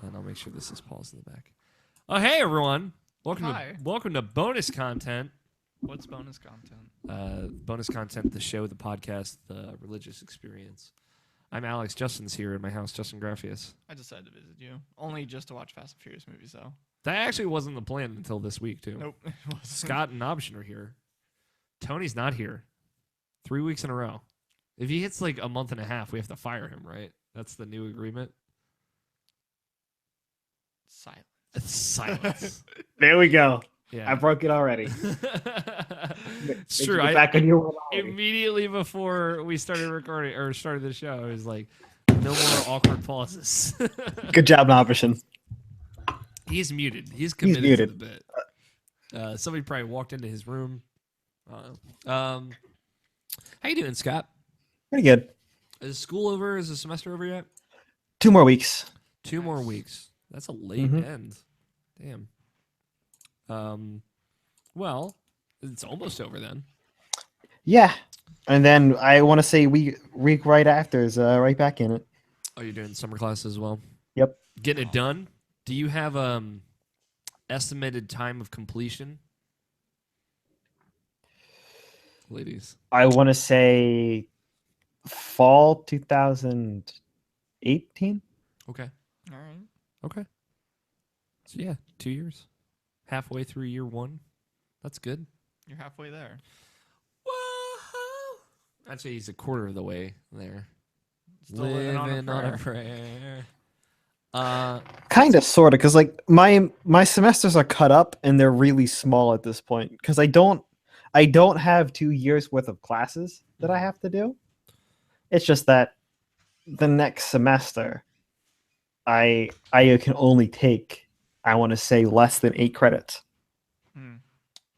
And I'll make sure this is paused in the back. Oh, hey, everyone. Welcome to bonus content. What's bonus content? Bonus content, the show, the podcast, the religious experience. I'm Alex. Justin's here in my house. Justin Graffius. I decided to visit you. Only just to watch Fast and Furious movies, though. That actually wasn't the plan until this week, too. Nope. It wasn't. Scott and Option are here. Tony's not here. 3 weeks in a row. If he hits like a month and a half, we have to fire him, right? That's the new agreement. Silence. Silence. There we go. Yeah. I broke it already. It's true. Immediately before we started recording or started the show, I was like, no more awkward pauses. Good job, Option. He's muted. He's committed to the bit. Somebody probably walked into his room. How you doing, Scott? Pretty good. Is school over? Is the semester over yet? 2 more weeks. 2 more weeks. That's a late end. Damn. Well, it's almost over then. Yeah. And then I want to say week right after is right back in it. Oh, you're doing summer classes as well? Yep. Getting it done? Do you have estimated time of completion? Ladies. I want to say fall 2018. Okay. All right. Okay. So yeah, 2 years. Halfway through year 1. That's good. You're halfway there. Whoa! I'd say he's a quarter of the way there. Still living on a prayer. Kind of, sort of, because like my semesters are cut up and they're really small at this point because I don't have 2 years worth of classes that I have to do. It's just that the next semester I can only take, I want to say, less than 8 credits.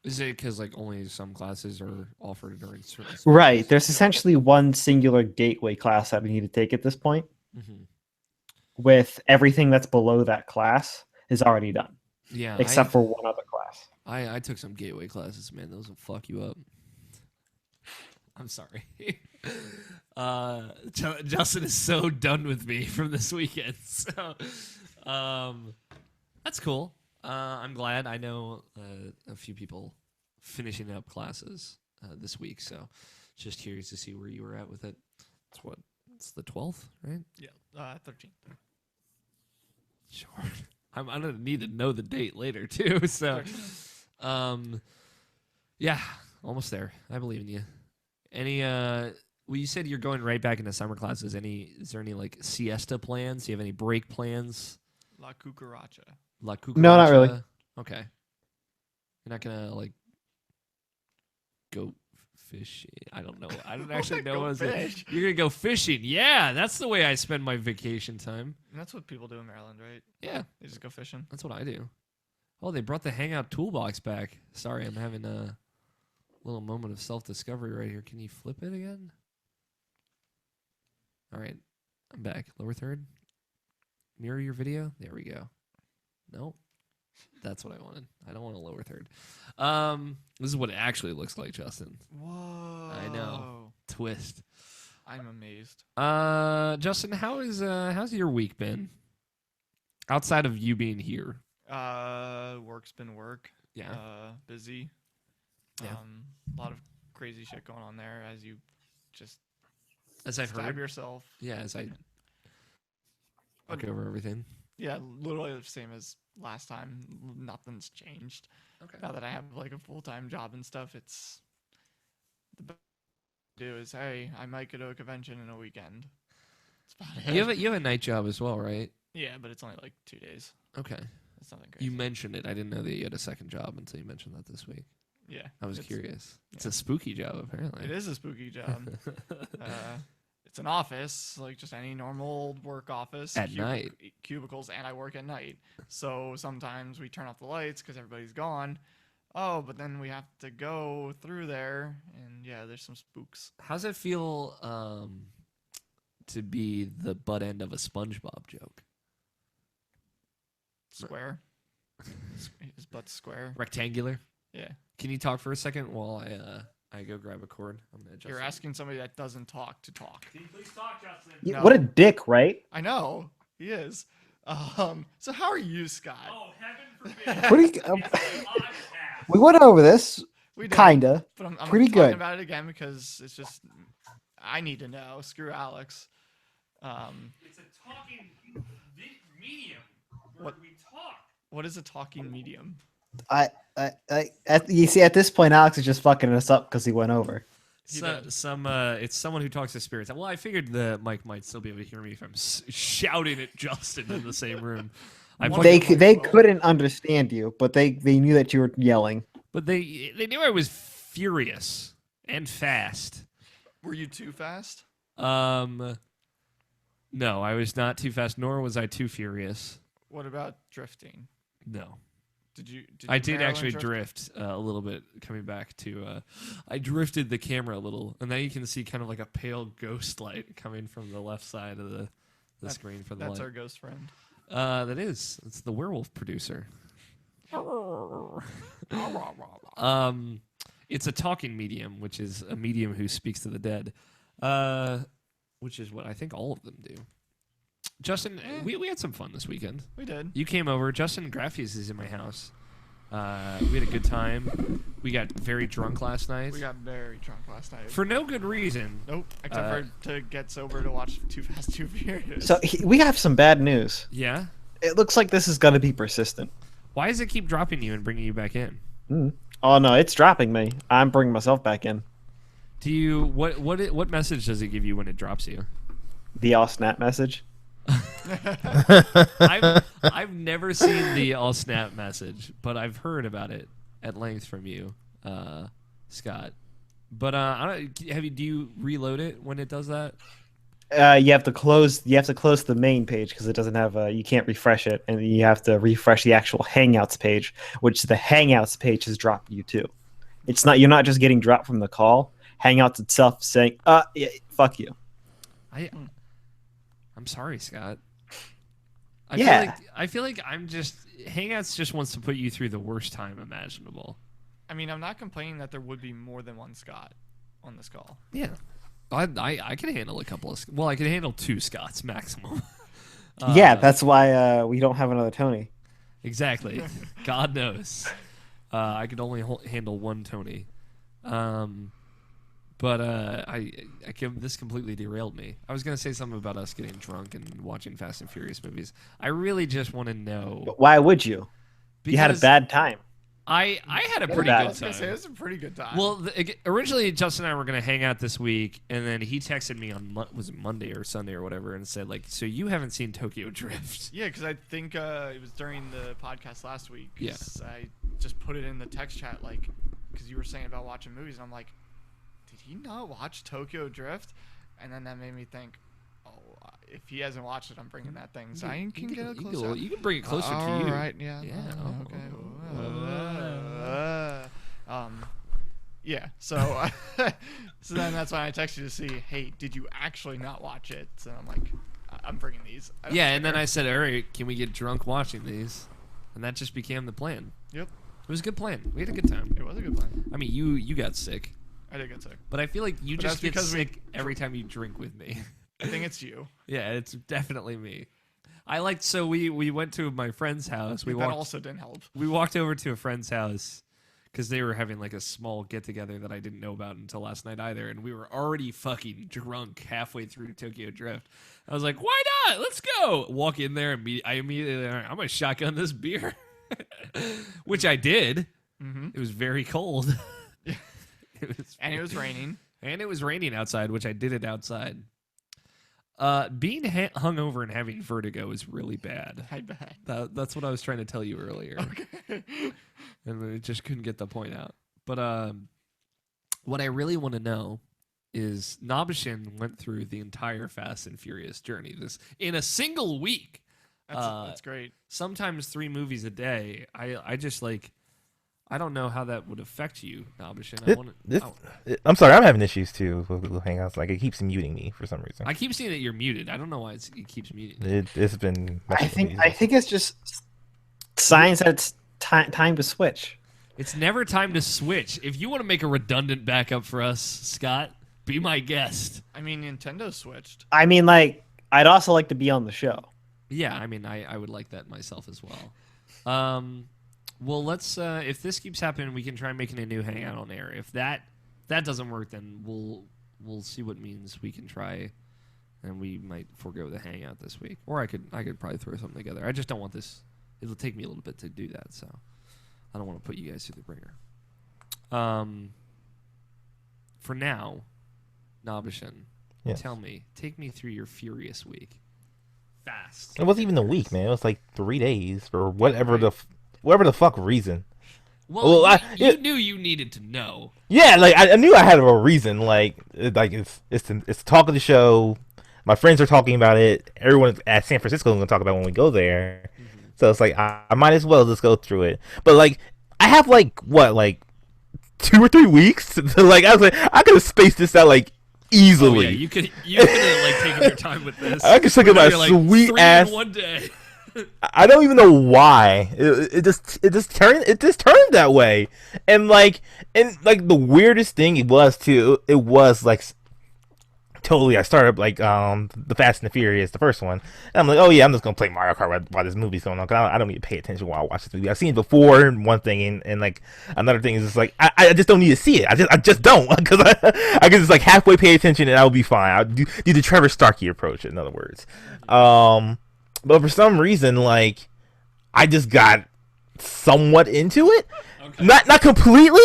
Is it because like only some classes are offered during certain semesters? Right. There's essentially one singular gateway class that we need to take at this point. Mm-hmm. With everything that's below that class is already done. Yeah. Except for one other class. I took some gateway classes, man. Those will fuck you up. I'm sorry. Justin is so done with me from this weekend. So, that's cool. I'm glad. I know a few people finishing up classes this week, so just curious to see where you were at with it. It's the 12th, right? Yeah, 13th. Sure. I'm gonna need to know the date later too. So, yeah, almost there. I believe in you. Any well, you said you're going right back into summer classes. Is there any like siesta plans? Do you have any break plans? La cucaracha. No, not really. Okay. You're not gonna like go fishing. I don't know. I don't actually know what it. You're gonna go fishing. Yeah, that's the way I spend my vacation time. And that's what people do in Maryland, right? Yeah. They just go fishing. That's what I do. Oh, they brought the Hangout toolbox back. Sorry, I'm having a little moment of self-discovery right here. Can you flip it again? All right. I'm back. Lower third. Mirror your video. There we go. Nope. That's what I wanted. I don't want a lower third. This is what it actually looks like, Justin. Whoa. I know. Twist. I'm amazed. Justin, how's your week been? Outside of you being here. Work's been work. Yeah. Busy. Yeah. A lot of crazy shit going on there as you just as I've stab heard yourself. Yeah, as I look over everything. Yeah, literally the same as last time. Nothing's changed. Okay. Now that I have like a full-time job and stuff, it's the best to do is, hey, I might go to a convention in a weekend. That's about it. You have a night job as well, right? Yeah, but it's only like 2 days. Okay. It's nothing crazy. You mentioned it. I didn't know that you had a second job until you mentioned that this week. Yeah. I was curious. It's a spooky job, apparently. It is a spooky job. It's an office, like just any normal work office. At night. Cubicles, and I work at night. So sometimes we turn off the lights because everybody's gone. Oh, but then we have to go through there, and yeah, there's some spooks. How's it feel to be the butt end of a SpongeBob joke? Square. His butt's square. Rectangular? Yeah. Can you talk for a second while I go grab a cord? I'm gonna adjust. You're asking somebody that doesn't talk to talk. Can you please talk, Justin? Yeah, No. what a dick, right? I know. He is. So how are you, Scott? Oh, heaven forbid. Pretty. We went over this. We did, Kinda. But I'm Pretty talking good. about it again because it's just I need to know. Screw Alex. It's a talking medium where we talk. What is a talking medium? You see, at this point, Alex is just fucking us up because he went over. It's someone who talks to spirits. Well, I figured the mic might still be able to hear me if I'm shouting at Justin in the same room. They couldn't understand you, but they knew that you were yelling. But they knew I was furious and fast. Were you too fast? No, I was not too fast, nor was I too furious. What about drifting? No. I did actually drift a little bit coming back to I drifted the camera a little, and now you can see kind of like a pale ghost light coming from the left side of the screen for the light. That's our ghost friend. That is. It's the werewolf producer. It's a talking medium, which is a medium who speaks to the dead, which is what I think all of them do. Justin, we had some fun this weekend. We did. You came over. Justin Graffius is in my house. We had a good time. We got very drunk last night. We got very drunk last night. For no good reason. Nope. Except for to get sober to watch Too Fast, Too Furious. So we have some bad news. Yeah? It looks like this is going to be persistent. Why does it keep dropping you and bringing you back in? Oh, no, it's dropping me. I'm bringing myself back in. Do you... What message does it give you when it drops you? The all snap message. I've never seen the all snap message, but I've heard about it at length from you, Scott. But do you reload it when it does that? You have to close the main page because it doesn't have you can't refresh it, and you have to refresh the actual Hangouts page, which the Hangouts page has dropped you too. You're not just getting dropped from the call. Hangouts itself saying, yeah, fuck you. I'm sorry, Scott. I feel like I'm just Hangouts just wants to put you through the worst time imaginable. I mean, I'm not complaining that there would be more than one Scott on this call. Yeah, I can handle a couple of. Well, I can handle 2 Scotts maximum. Yeah, that's why we don't have another Tony. Exactly. God knows. I could only handle 1 Tony. But this completely derailed me. I was going to say something about us getting drunk and watching Fast and Furious movies. I really just want to know. But why would you? You had a bad time. I had a pretty good time. I was going to say, it was a pretty good time. Well, originally, Justin and I were going to hang out this week, and then he texted me on, was it Monday or Sunday or whatever, and said, like, so you haven't seen Tokyo Drift? Yeah, because I think it was during the podcast last week. Yeah. I just put it in the text chat, like, because you were saying about watching movies, and I'm like, did he not watch Tokyo Drift? And then that made me think, if he hasn't watched it, I'm bringing that thing. So I can get it closer. You can bring it closer to you. All right, yeah. Okay. Yeah. So, so then that's why I texted you to see, hey, did you actually not watch it? So I'm like, I'm bringing these. Yeah, and then I said, all right, can we get drunk watching these? And that just became the plan. Yep. It was a good plan. We had a good time. It was a good plan. I mean, you got sick. I did get sick. But I feel like you just get sick every time you drink with me. I think it's you. Yeah, it's definitely me. We went to my friend's house. That also didn't help. We walked over to a friend's house because they were having like a small get together that I didn't know about until last night either, and we were already fucking drunk halfway through Tokyo Drift. I was like, "Why not? Let's go!" Walk in there and I immediately, I'm gonna shotgun this beer, which I did. Mm-hmm. It was very cold. It was raining. And it was raining outside, which I did it outside. Being hungover and having vertigo is really bad. I bet. That's what I was trying to tell you earlier. Okay. And I just couldn't get the point out. But what I really want to know is Nobishin went through the entire Fast and Furious journey in a single week. That's great. Sometimes 3 movies a day. I just like... I don't know how that would affect you, Nobishin. I'm sorry, I'm having issues too with Hangouts. Like, it keeps muting me for some reason. I keep seeing that you're muted. I don't know why it keeps muting. It's been. I think it's just signs that it's time to switch. It's never time to switch. If you want to make a redundant backup for us, Scott, be my guest. I mean, Nintendo switched. I mean, like, I'd also like to be on the show. Yeah, I mean, I would like that myself as well. Well, let's if this keeps happening, we can try making a new hangout on air. If that doesn't work, then we'll see what means we can try, and we might forego the hangout this week. Or I could probably throw something together. I just don't want this. It'll take me a little bit to do that, so I don't want to put you guys through the ringer. For now, Nabishan, Yes. tell me, take me through your furious week. Fast. It wasn't even a week, man. It was like 3 days for whatever the fuck reason. Well, you knew you needed to know. Yeah, like I knew I had a reason. Like it's the talk of the show. My friends are talking about it. Everyone at San Francisco is gonna talk about it when we go there. Mm-hmm. So it's like I might as well just go through it. But like I have like 2 or 3 weeks to like I was like I could have spaced this out like easily. Oh, yeah, you could have like taken your time with this. I could look at my sweet ass. One day. I don't even know why it just turned that way, and the weirdest thing it was too. It was like totally. I started like the Fast and the Furious, the first one, and I'm like, oh yeah, I'm just gonna play Mario Kart while this movie's going on. Cause I don't need to pay attention while I watch this movie. I've seen it before. One thing, and like another thing is just like I just don't need to see it. I just don't because I can just like halfway pay attention and I'll be fine. I'll do the Trevor Starkey approach. In other words, but for some reason, like I just got somewhat into it. Okay. Not completely,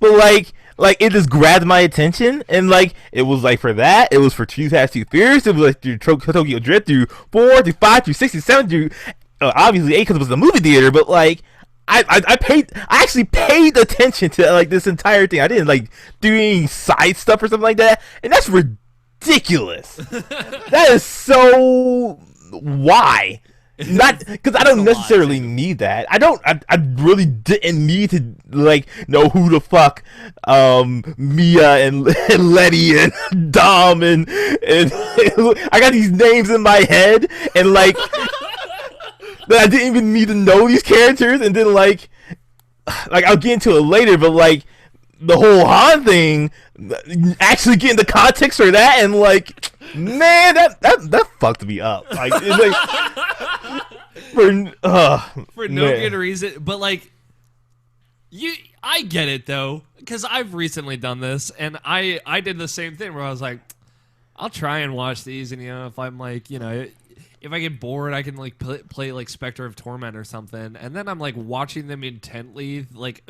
but like it just grabbed my attention, and like it was like for that, it was for Too Fast Too Furious, it was like through Tokyo Drift, through 4, through 5, through 6, through 7, through obviously 8 because it was the movie theater, but like I actually paid attention to like this entire thing. I didn't like do any side stuff or something like that, and that's ridiculous. That is so why. Not because I don't necessarily need that. I really didn't need to like know who the fuck Mia and Letty and Dom and I got these names in my head, and like that I didn't even need to know these characters, and then like I'll get into it later, but like the whole Han thing, actually getting the context for that, and like man, that fucked me up. Like it's like for no good reason, but like I get it though, because I've recently done this, and I did the same thing where I was like, I'll try and watch these, and if I'm like, if I get bored, I can like play like Spectre of Torment or something, and then I'm like watching them intently, like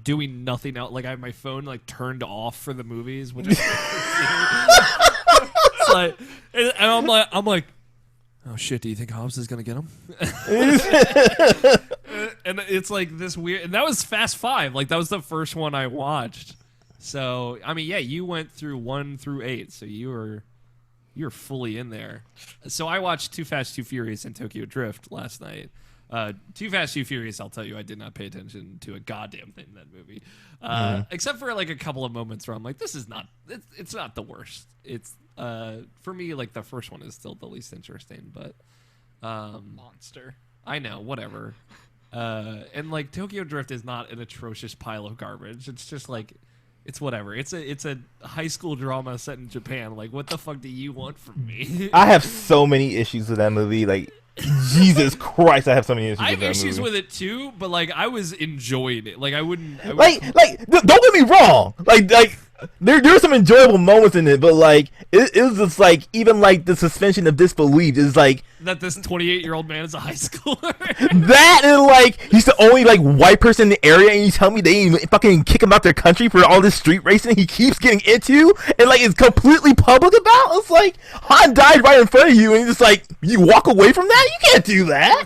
doing nothing else. Like I have my phone like turned off for the movies, which is it's like, and I'm like, oh shit, do you think Hobbs is gonna get him? And it's like this weird, and that was Fast 5. Like that was the first one I watched. So I mean, yeah, you went through 1 through 8, so you're fully in there. So I watched Too Fast, Too Furious and Tokyo Drift last night. Too Fast, Too Furious, I'll tell you, I did not pay attention to a goddamn thing in that movie. Except for like a couple of moments where I'm like, this is not, it's not the worst. It's, for me, like the first one is still the least interesting, but, monster. I know, whatever. And like Tokyo Drift is not an atrocious pile of garbage. It's just like, it's whatever. It's a high school drama set in Japan. Like, what the fuck do you want from me? I have so many issues with that movie. Like, Jesus Christ, I have so many issues with that movie. I have issues with it too, but like I was enjoying it. Like I wouldn't like don't get me wrong. Like there were some enjoyable moments in it, but like it was just like even like the suspension of disbelief is like that this 28-year-old man is a high schooler. That and like he's the only like white person in the area, and you tell me they didn't even fucking kick him out their country for all this street racing he keeps getting into and like is completely public about. It's like Han died right in front of you, and just like you walk away from that. You can't do that.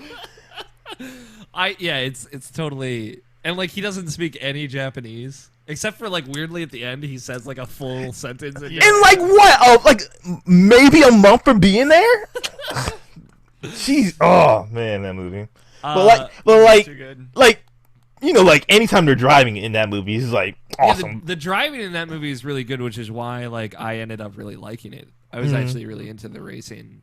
It's totally, and like he doesn't speak any Japanese. Except for like weirdly at the end he says like a full sentence and like what? Like maybe a month from being there? Jeez, oh man, that movie. But like anytime they're driving in that movie is like awesome. Yeah, the driving in that movie is really good, which is why like I ended up really liking it. I was actually really into the racing,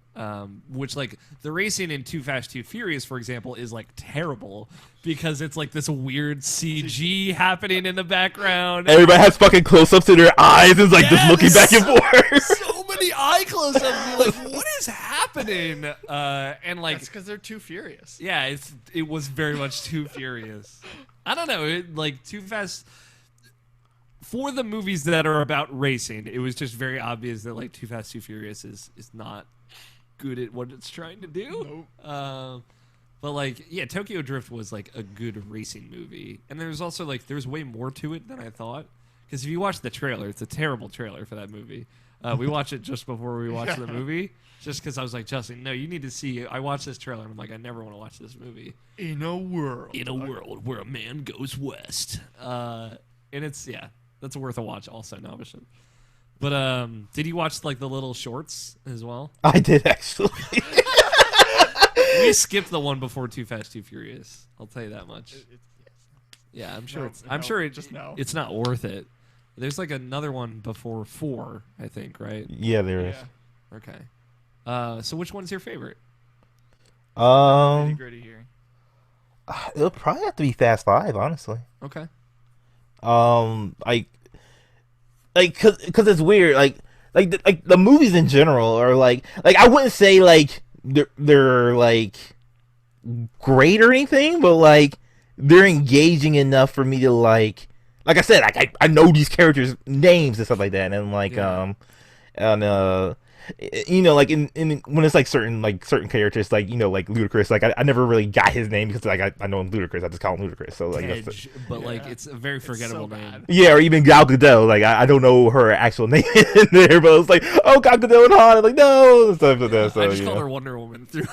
which like the racing in Too Fast, Too Furious, for example, is like terrible because it's like this weird CG happening in the background. Everybody has fucking close-ups to their eyes and is like just looking back and forth. So many eye close-ups. You're like, what is happening? And like, That's because they're too furious. yeah, it was very much Too Furious. I don't know, like Too Fast. For the movies that are about racing, it was just very obvious that like Too Fast, Too Furious is not good at what it's trying to do. Nope. But like, yeah, Tokyo Drift was like a good racing movie, and there's also like there's way more to it than I thought. Because if you watch the trailer, it's a terrible trailer for that movie. We watched it just before we watched the movie, just because I was like, Justin, no, you need to see. I watched this trailer, and I'm like, I never want to watch this movie. In a world Where a man goes west, and it's that's worth a watch. Also, Navashin. But did you watch like the little shorts as well? I did actually. We skipped the one before Too Fast, Too Furious. I'll tell you that much. Yeah, I'm sure it's not worth it. There's like another one before 4, I think, right? Yeah, there is. Okay. So which one's your favorite? Gritty here. It'll probably have to be Fast 5, honestly. Okay. Cause it's weird. Like the movies in general are like I wouldn't say like they're like great or anything, but like they're engaging enough for me to like I said, like I know these characters' names and stuff like that, and like you know, like in when it's like certain characters, like, you know, like Ludacris, like I never really got his name because like I know him Ludacris, I just call him Ludacris, so like Edge, but like it's a very forgettable name. Yeah, or even Gal Gadot, like I don't know her actual name in there, but it's like, oh, Gal Gadot and Han, I'm like, no, stuff like that. So I just called her Wonder Woman through.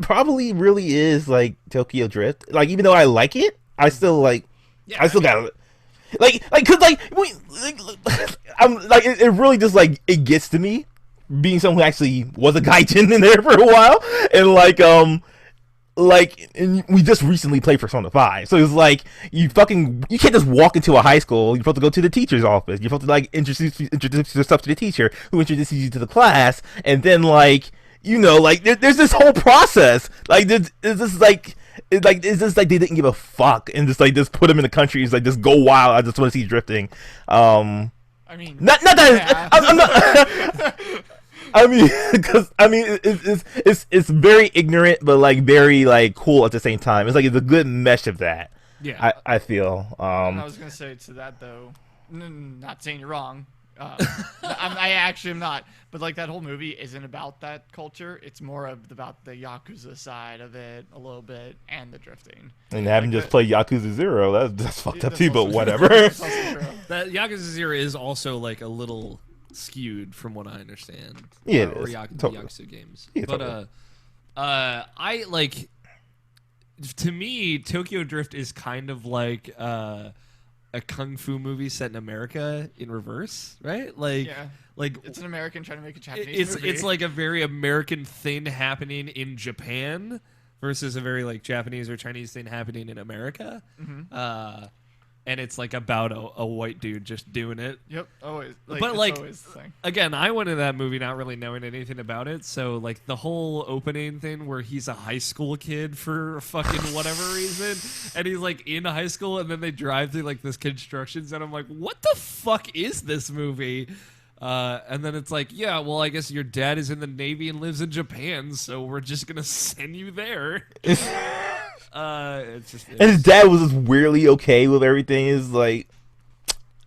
Probably really is like Tokyo Drift. Like, even though I like it, I still like, I still got it. Cause I'm like, it really just like, it gets to me being someone who actually was a gaijin in there for a while, and and we just recently played Persona 5, so it's like you can't just walk into a high school. You're supposed to go to the teacher's office. You're supposed to like introduce yourself to the teacher, who introduces you to the class, and then like, you know, like there's this whole process. Like it's just like they didn't give a fuck and just put him in the country. It's like, just go wild. I just want to see drifting. I mean, not that I'm not. I mean, because it's very ignorant, but like very like cool at the same time. It's like it's a good mesh of that. Yeah, I feel. I was gonna say to that though, not saying you're wrong. I actually am not. But like, that whole movie isn't about that culture. It's more about the Yakuza side of it a little bit, and the drifting. And having just played Yakuza 0, that's fucked up too. But whatever. That Yakuza 0 is also like a little skewed from what I understand. Yeah, or Yakuza games. Yeah, but I like. To me, Tokyo Drift is kind of like a kung fu movie set in America in reverse, right? Like, like it's an American trying to make a Japanese movie. It's like a very American thing happening in Japan versus a very like Japanese or Chinese thing happening in America. Mm-hmm. And it's like about a white dude just doing it. Yep, always. But like, always the thing. Again, I went to that movie not really knowing anything about it, so like the whole opening thing where he's a high school kid for fucking whatever reason, and he's like in high school, and then they drive through like this construction zone. I'm like, what the fuck is this movie? And then it's like, yeah, well, I guess your dad is in the Navy and lives in Japan, so we're just gonna send you there. And his dad was just weirdly okay with everything. Is like,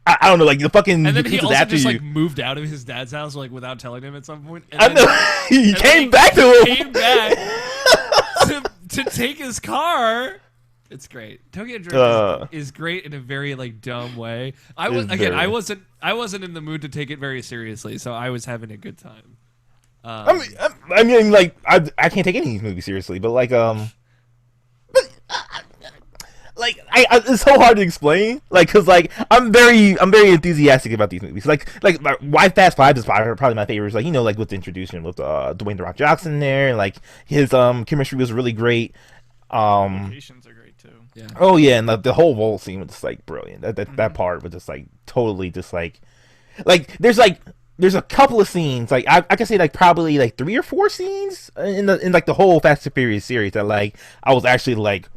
I don't know, like the fucking. And then he also just like moved out of his dad's house like without telling him at some point. And I know he came back to him. Came back to take his car. It's great. Tokyo Drift is great in a very like dumb way. I wasn't in the mood to take it very seriously, so I was having a good time. I mean, like I can't take any of these movies seriously, but like it's so hard to explain, like, cause like I'm very enthusiastic about these movies. Like why Fast 5 is probably my favorite. Is like, you know, like with the introduction with Dwayne The Rock Johnson there, and like his chemistry was really great. Locations are great too. Yeah. Oh yeah, and the whole vault scene was just like brilliant. That part was just like totally just like there's a couple of scenes, like I can say like probably like 3 or 4 scenes in like the whole Fast and Furious series that like I was actually like,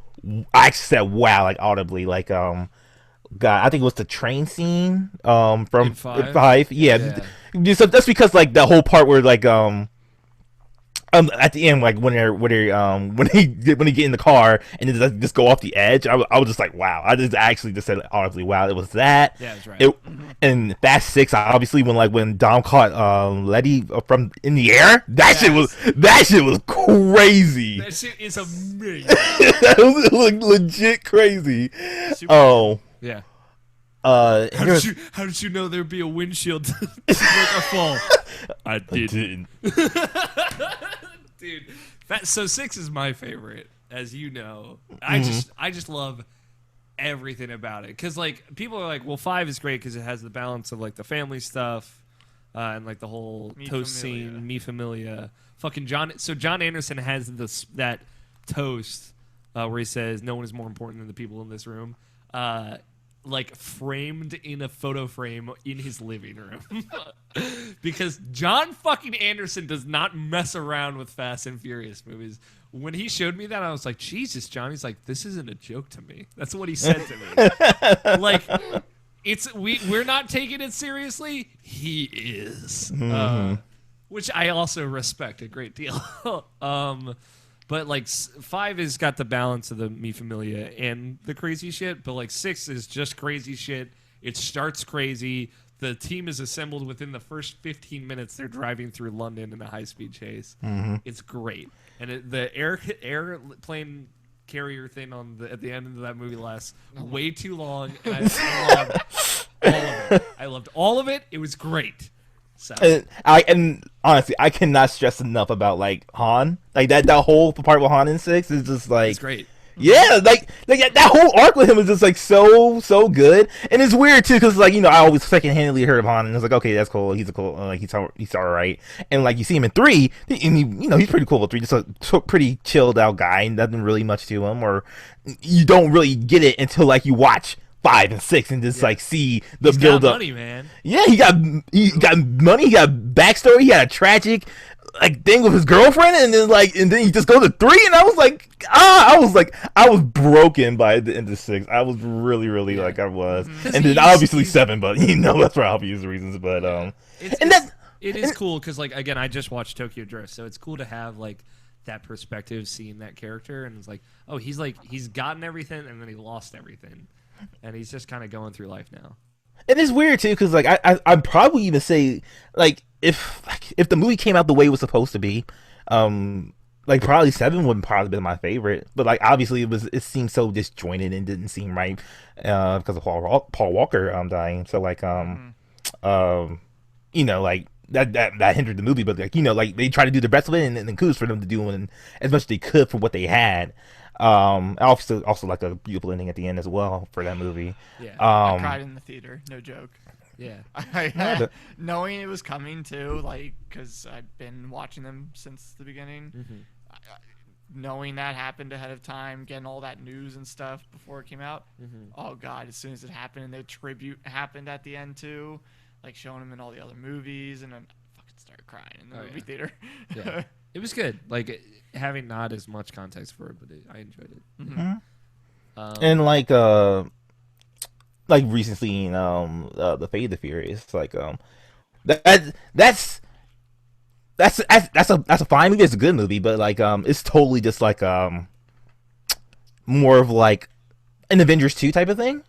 I actually said wow like audibly like God, I think it was the train scene from In 5? five. Yeah. So that's because like the whole part where like at the end, like when they get in the car and then like, just go off the edge, I was just like, wow. I just actually just said audibly, wow. It was that. Yeah, that's right. And Fast 6, obviously when Dom caught Letty from in the air, that shit was crazy. That shit is amazing. That was like, legit crazy. Super Yeah. How How did you know there'd be a windshield to break a fall? I didn't. Dude, so 6 is my favorite, as you know. I just love everything about it, because like people are like, well, 5 is great because it has the balance of like the family stuff and like the whole toast scene, Mi Familia. Fucking John Anderson has that toast where he says no one is more important than the people in this room, like framed in a photo frame in his living room. Because John fucking Anderson does not mess around with Fast and Furious movies. When he showed me that, I was like, Jesus, John. He's like, this isn't a joke to me. That's what he said to me. Like, we're not taking it seriously. He is. Which I also respect a great deal. But like 5 has got the balance of the Mi Familia and the crazy shit, but like 6 is just crazy shit. It starts crazy. The team is assembled within the first 15 minutes. They're driving through London in a high-speed chase. It's great, and the airplane carrier thing at the end of that movie lasts way too long. And I loved all of it. It was great. So. And honestly, I cannot stress enough about like Han. Like that whole part with Han in 6 is just like it's great. Yeah, like that whole arc with him is just like so good, and it's weird too because like I always secondhandedly heard of Han and I was like, okay, that's cool. He's he's all right, and like you see him in 3, and he's pretty cool with 3, just a pretty chilled out guy, nothing really much to him, or you don't really get it until like you watch 5 and 6 and just like see the build up. Money, man. Yeah, he got money. He got backstory. He had a tragic like thing with his girlfriend, and then he just goes to 3, and I was broken by the end of 6. I was really like I was, and then obviously 7, but that's for obvious reasons. But it is cool because like again, I just watched Tokyo Drift, so it's cool to have like that perspective, seeing that character, and it's like, oh, he's gotten everything, and then he lost everything. And he's just kind of going through life now. It is weird too, because like I'd probably even say like if the movie came out the way it was supposed to be, like probably 7 would probably be my favorite. But like obviously it seemed so disjointed and didn't seem right because of Paul Walker dying. So like like that hindered the movie. But like like they tried to do the best of it, and then kudos for them to do as much as they could for what they had. Also like a beautiful ending at the end as well for that movie. Yeah, I cried in the theater, no joke. Yeah, knowing it was coming too, like because I've been watching them since the beginning. Knowing that happened ahead of time, getting all that news and stuff before it came out. Oh God! As soon as it happened, and the tribute happened at the end too, like showing him in all the other movies, and then I fucking started crying in the movie theater. Yeah. It was good. Like having not as much context for it, but I enjoyed it. And like recently in the Fate of the Furious, like that's a fine movie. It's a good movie, but like it's totally just like more of like an Avengers 2 type of thing.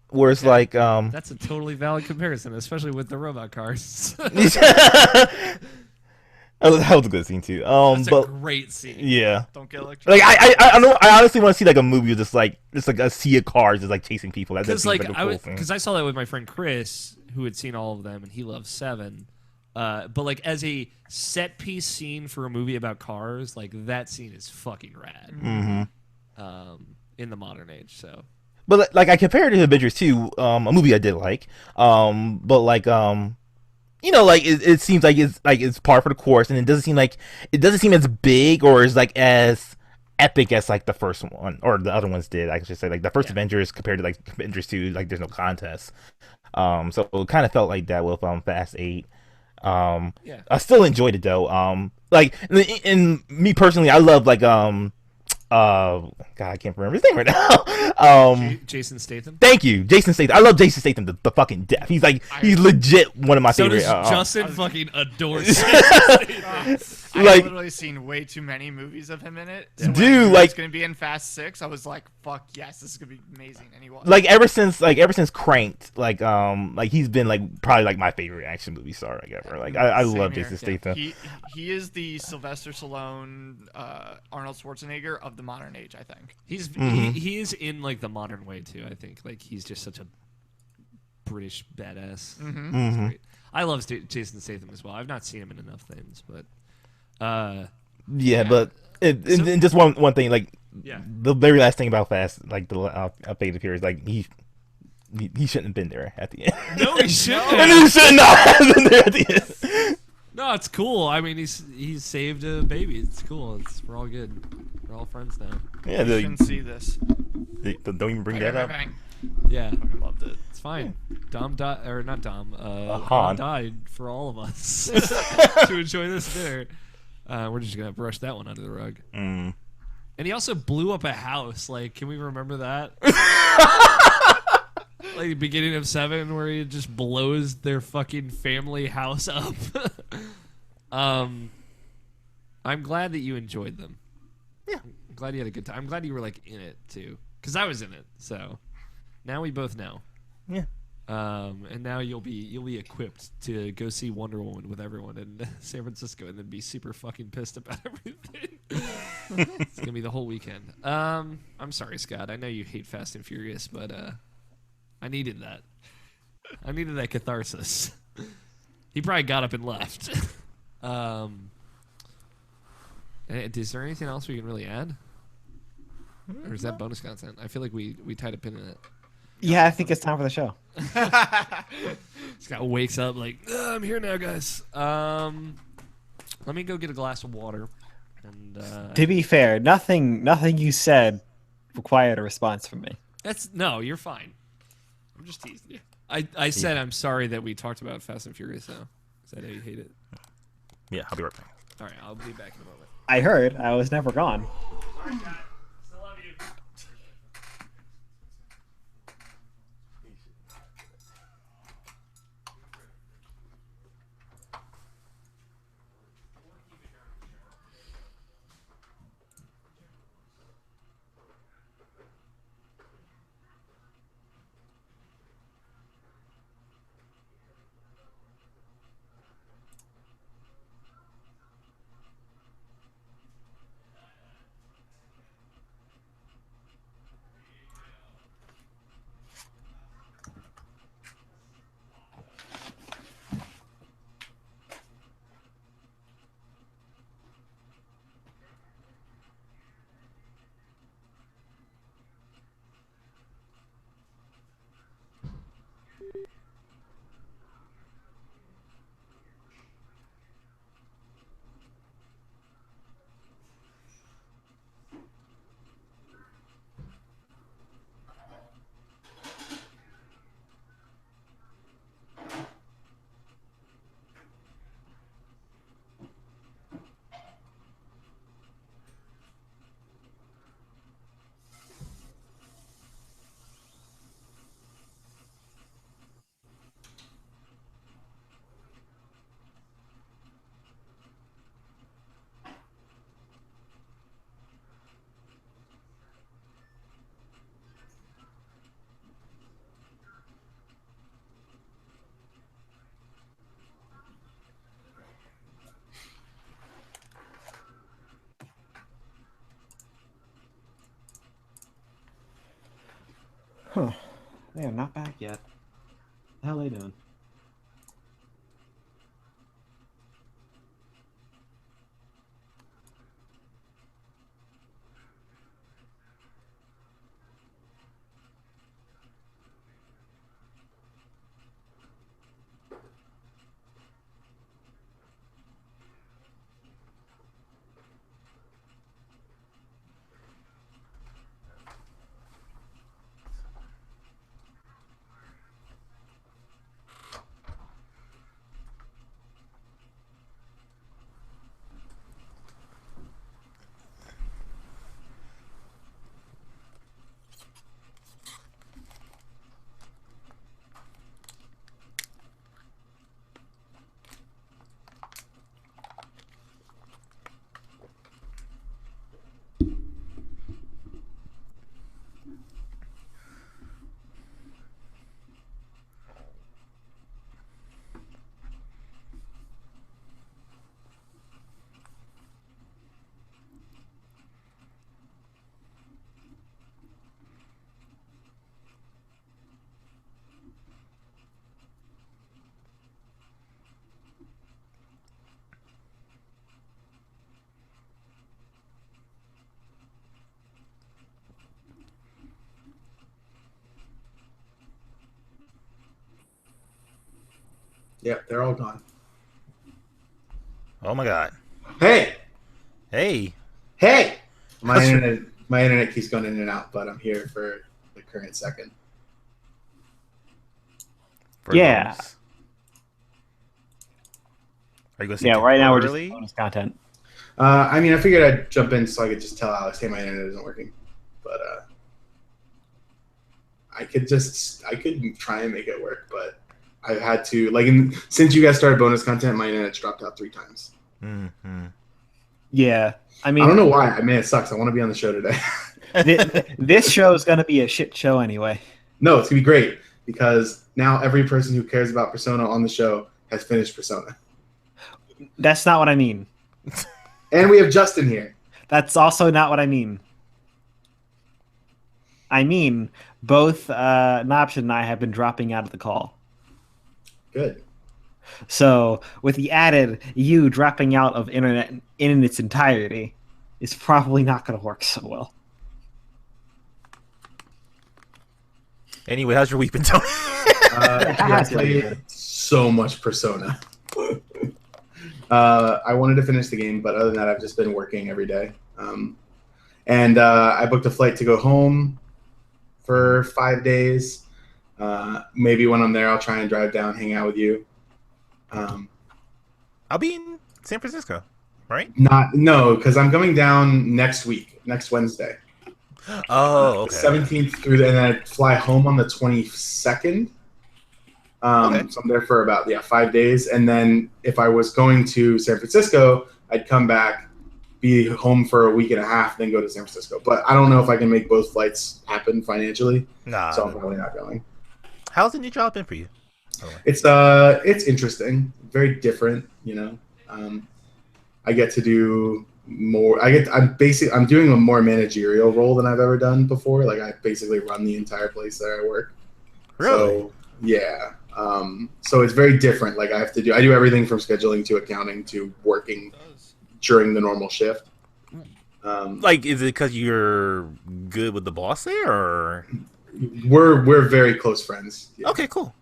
Where it's like that's a totally valid comparison, especially with the robot cars. That was a good scene too. That's but, a great scene. Yeah. Don't get electrocuted. Like I know. I honestly want to see like a movie with just like a sea of cars just like chasing people. That's like a cool thing. Because I saw that with my friend Chris, who had seen all of them, and he loves 7. But like as a set piece scene for a movie about cars, like that scene is fucking rad. In the modern age, so. But like I compared it to Avengers 2, a movie I did like. But like like it seems like it's par for the course, and it doesn't seem as big or as epic as like the first one or the other ones did. I should say like the first Avengers compared to like Avengers 2, like there's no contest. So it kind of felt like that with Fast 8. I still enjoyed it though. Like in me personally, I love like God, I can't remember his name right now. Jason Statham. Thank you, Jason Statham. I love Jason Statham to the fucking death. He's like he's legit one of my So favorite. does Justin fucking adores I've Like- literally seen way too many movies of him in it. So when Dude, I knew he like- was gonna be in Fast 6, I was like, "Fuck yes, this is gonna be amazing." And he was. like ever since Cranked, like he's been like probably like my favorite action movie star like ever. Like I Same love here. Jason Statham. He is the Sylvester Stallone, Arnold Schwarzenegger of the modern age, I think. he is in like the modern way too. I think like he's just such a British badass. It's great. I love Jason Statham as well. I've not seen him in enough things, but Yeah, but and just one thing, like yeah. the very last thing about Fast, like the Fate of Furious, like he shouldn't have been there at the end. No, he shouldn't. And he should not have been there at the end. No, it's cool. I mean, he's saved a baby. It's cool. We're all good. We're all friends now. Yeah, You shouldn't see this. don't even bring that up. Bang. Yeah, Fucking loved it. it's fine. Dom died, or not Dom. Han. Han died for all of us to enjoy this dinner. We're just gonna brush that one under the rug. Mm. And he also blew up a house. Like, can we remember that? Like the beginning of 7, where he just blows their fucking family house up. I'm glad that you enjoyed them. Yeah. I'm glad you had a good time. I'm glad you were like in it too, because I was in it. So now we both know. Yeah. And now you'll be equipped to go see Wonder Woman with everyone in San Francisco, and then be super fucking pissed about everything. It's gonna be the whole weekend. I'm sorry, Scott. I know you hate Fast and Furious, but I needed that. I needed that catharsis. He probably got up and left. Is there anything else we can really add? Or is that bonus content? I feel like we tied a pin in it. Yeah, I think it's time for the show. Scott wakes up like, I'm here now, guys. Let me go get a glass of water. And To be fair, nothing you said required a response from me. no, you're fine. I'm just teasing you. I said I'm sorry that we talked about Fast and Furious now. Is that how you hate it? Yeah, I'll be right back. All right, I'll be back in a moment. I heard. I was never gone. All right, guys. Still love you. Huh. They are not back yet. What the hell are they doing? Yep, they're all gone. Oh my god. Hey, Hey. hey! My internet keeps going in and out, but I'm here for the current second. Yeah. Bonus. Are you going to say Right now we're just early? bonus content. I mean, I figured I'd jump in so I could just tell Alex, hey, my internet isn't working. But I could try and make it work, but I've had to, since you guys started bonus content, my internet's dropped out 3 times. Mm-hmm. Yeah. I mean, I don't know why. I mean, it sucks. I want to be on the show today. this show is going to be a shit show anyway. No, it's going to be great because now every person who cares about Persona on the show has finished Persona. That's not what I mean. And we have Justin here. That's also not what I mean. I mean, both Nobshin and I have been dropping out of the call. Good. So, with the added you dropping out of internet in its entirety, is probably not going to work so well. Anyway, how's your week been, Tony? I played so much Persona. I wanted to finish the game, but other than that, I've just been working every day. And I booked a flight to go home for 5 days. Maybe when I'm there, I'll try and drive down, hang out with you. I'll be in San Francisco, right? No, because I'm coming down next week, next Wednesday. Oh, okay. 17th through, and then I fly home on the 22nd. Okay. So I'm there for about 5 days, and then if I was going to San Francisco, I'd come back, be home for a week and a half, then go to San Francisco. But I don't know if I can make both flights happen financially, Nah. so I'm probably not going. How's the new job been for you? It's interesting, very different. I get to do more. I'm doing a more managerial role than I've ever done before. Like I basically run the entire place that I work. Really? So, yeah. So it's very different. Like I do everything from scheduling to accounting to working during the normal shift. Is it because you're good with the boss there, or? We're very close friends. Yeah. Okay, cool.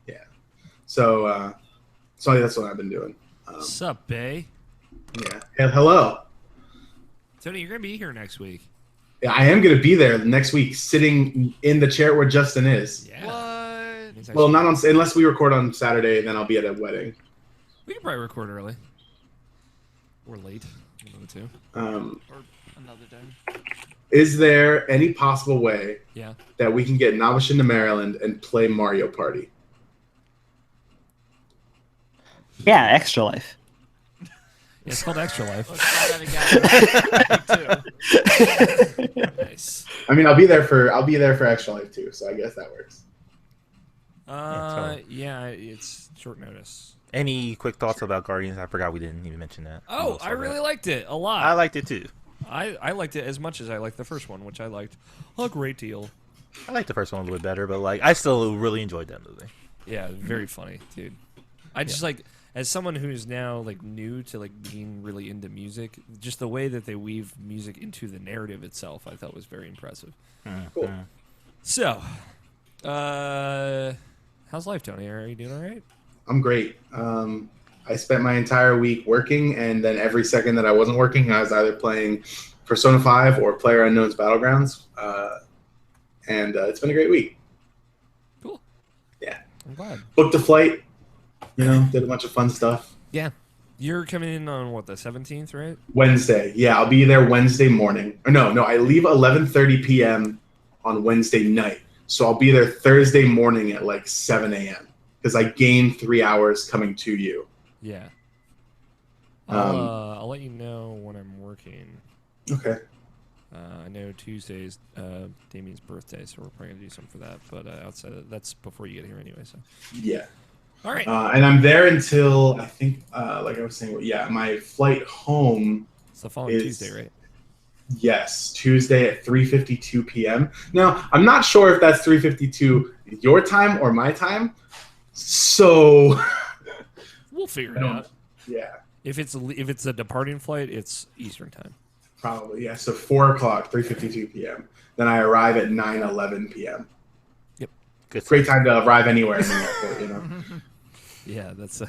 Yeah. So that's what I've been doing. Sup, Bay? Yeah. Hello. Tony, you're gonna be here next week. Yeah, I am going to be there next week, sitting in the chair where Justin is. Yeah. What? Well, not unless we record on Saturday, then I'll be at a wedding. We can probably record early. Or late. One of the two. Or another day. Is there any possible way Yeah. that we can get Nabashin to Maryland and play Mario Party? Yeah, Extra Life. Yeah, it's called Extra Life. Let's try that again. Nice. I mean, I'll be there for Extra Life too, so I guess that works. Yeah, it's short notice. Any quick thoughts about Guardians? I forgot we didn't even mention that. Oh, I really liked it a lot. I liked it too. I liked it as much as I liked the first one, which I liked a great deal. I liked the first one a little bit better, but I still really enjoyed that movie. Yeah, very funny, dude. I just as someone who's now new to being really into music, just the way that they weave music into the narrative itself, I thought was very impressive. Cool. So, how's life, Tony? Are you doing all right? I'm great. I spent my entire week working, and then every second that I wasn't working, I was either playing Persona 5 or PlayerUnknown's Battlegrounds, and it's been a great week. Cool. Yeah. I'm glad. Booked a flight, did a bunch of fun stuff. Yeah. You're coming in on, the 17th, right? Wednesday. Yeah, I'll be there Wednesday morning. Or no, I leave 11:30 p.m. on Wednesday night. So I'll be there Thursday morning at 7 a.m. because I gain 3 hours coming to you. Yeah. I'll let you know when I'm working. Okay. I know Tuesday's Damien's birthday, so we're probably going to do something for that. But outside of that's before you get here anyway. So. Yeah. All right. And I'm there until, I think, like I was saying, my flight home It's the following Tuesday, right? Yes, Tuesday at 3:52 p.m. Now, I'm not sure if that's 3:52 your time or my time. So We'll figure it out. Yeah. If it's a departing flight, it's Eastern time. Probably, yeah. So 4 o'clock, 3:52 p.m. Then I arrive at 9:11 p.m. Yep. Good. Great time to arrive anywhere in the airport, Yeah, that's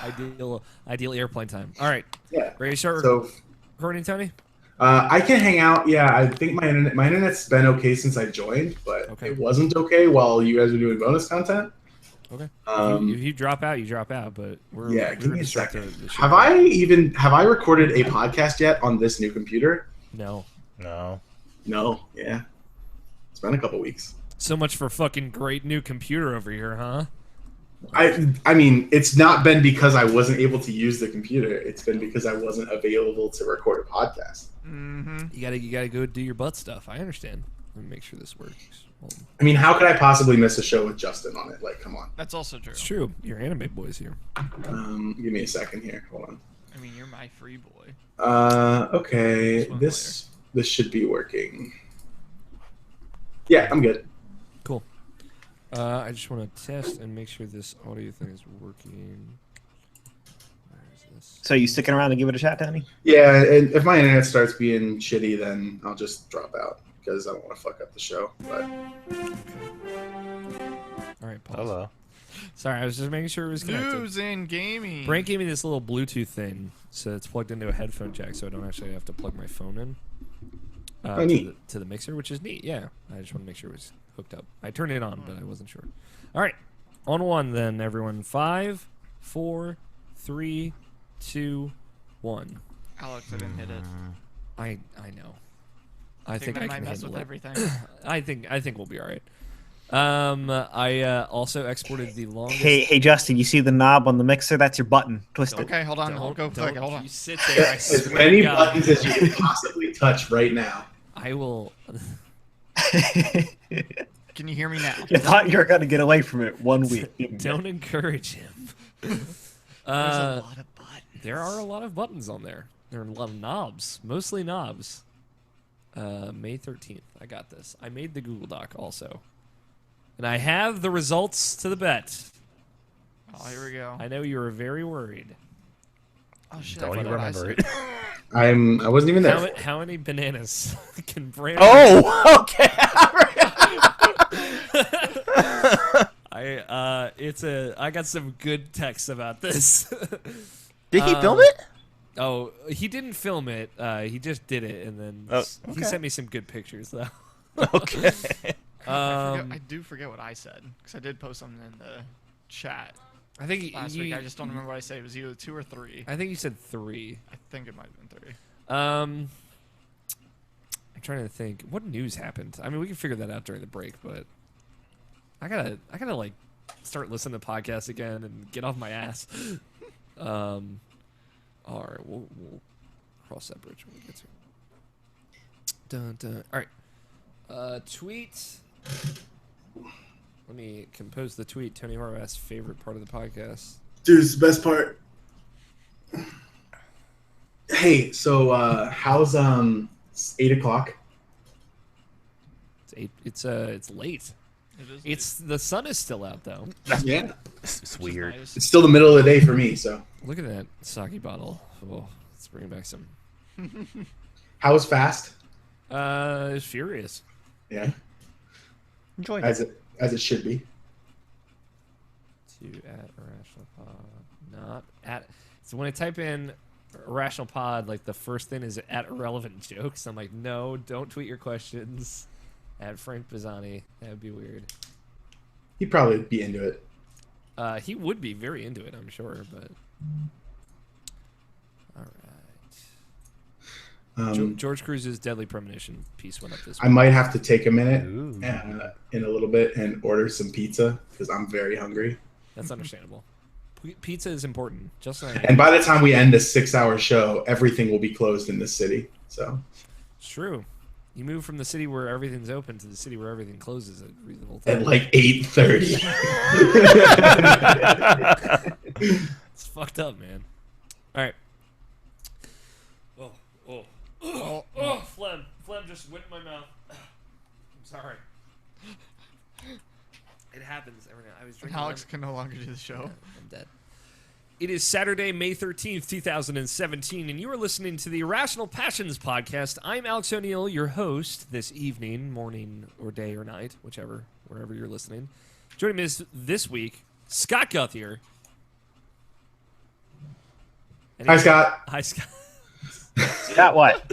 ideal airplane time. All right, Yeah. ready to start So recording, Tony? I can hang out. Yeah, I think my internet's been okay since I joined, but Okay. it wasn't okay while you guys were doing bonus content. Okay. Um, if you drop out, you drop out. But we're yeah, we're give me gonna a start second. the show. Have I recorded a podcast yet on this new computer? No. No. No. Yeah. It's been a couple weeks. So much for fucking great new computer over here, huh? I mean, it's not been because I wasn't able to use the computer. It's been because I wasn't available to record a podcast. Mm-hmm. You gotta go do your butt stuff. I understand. Let me make sure this works. I mean, how could I possibly miss a show with Justin on it? Like, come on. That's also true. It's true. Your anime boy's here. Give me a second here. Hold on. I mean, you're my free boy. Okay. This should be working. Yeah, I'm good. Cool. I just want to test and make sure this audio thing is working. Where is this? So you sticking around to give it a shot, Tony? Yeah, and if my internet starts being shitty, then I'll just drop out because I don't want to fuck up the show. But All right, pause. Hello. Sorry, I was just making sure it was connected. News and gaming. Brant gave me this little Bluetooth thing, so it's plugged into a headphone jack, so I don't actually have to plug my phone in neat. to the mixer, which is neat. Yeah, I just want to make sure it was hooked up. I turned it on, but I wasn't sure. All right, on one then, everyone. 5, 4, 3, 2, 1. Alex, I didn't hit it. I know. I think that I might can mess handle with it. everything. I think we'll be all right. I also exported the longest. Hey, Justin, you see the knob on the mixer? That's your button. Twist it. Okay, hold on. Hold on. You sit there. I as swear many to God. buttons as you can possibly touch right now. I will. Can you hear me now? You thought you were going to get away from it 1 week. Don't encourage him. There's a lot of buttons. There are a lot of buttons on there. There are a lot of knobs, mostly knobs. May 13th. I got this. I made the Google Doc also. And I have the results to the bet. Oh, here we go. I know you were very worried. Oh shit! Don't I even forgot remember I it. I wasn't even there. How many bananas can Brand? Oh, okay. I got some good texts about this. Did he film it? Oh, he didn't film it. He just did it, and then he sent me some good pictures though. Okay. I do forget what I said because I did post something in the chat I think last week. I just don't remember what I said. It was either 2 or 3. I think you said 3. I think it might have been 3. I'm trying to think. What news happened? I mean, we can figure that out during the break, but I gotta like start listening to podcasts again and get off my ass. All right, we'll cross that bridge when we get to it. Dun, dun. All right. Tweet. Let me compose the tweet. Tony Horvath's favorite part of the podcast. Dude, it's the best part. Hey, so how's 8 o'clock? It's late. It is. It's the sun is still out though. Yeah, It's weird. Nice. it's still the middle of the day for me. So Look at that sake bottle. Oh, let's bring back some. how's fast? It's furious. Yeah, Enjoy as it should be. To @IrrationalPod, not at. So when I type in IrrationalPod, like the first thing is @irrelevantjokes. I'm like, no, don't tweet your questions. @Frank Pisani. That would be weird. He'd probably be into it. He would be very into it, I'm sure. But all right. George Cruz's Deadly Premonition piece went up this I week. might have to take a minute Ooh. in a little bit and order some pizza because I'm very hungry. That's understandable. Pizza is important. Just like And by the time we end this 6-hour show, everything will be closed in this city. So it's true. You move from the city where everything's open to the city where everything closes at reasonable time. at like 8:30. It's fucked up, man. All right. Oh, phlegm. Phlegm just went in my mouth. I'm sorry. It happens every now. I was drinking. Alex can no longer do the show. I'm dead. It is Saturday, May 13th, 2017, and you are listening to the Irrational Passions podcast. I'm Alex O'Neill, your host this evening, morning, or day, or night, whichever, wherever you're listening. Joining me this week, Scott Guthier. Hi, Scott. Hi, Scott. Got what?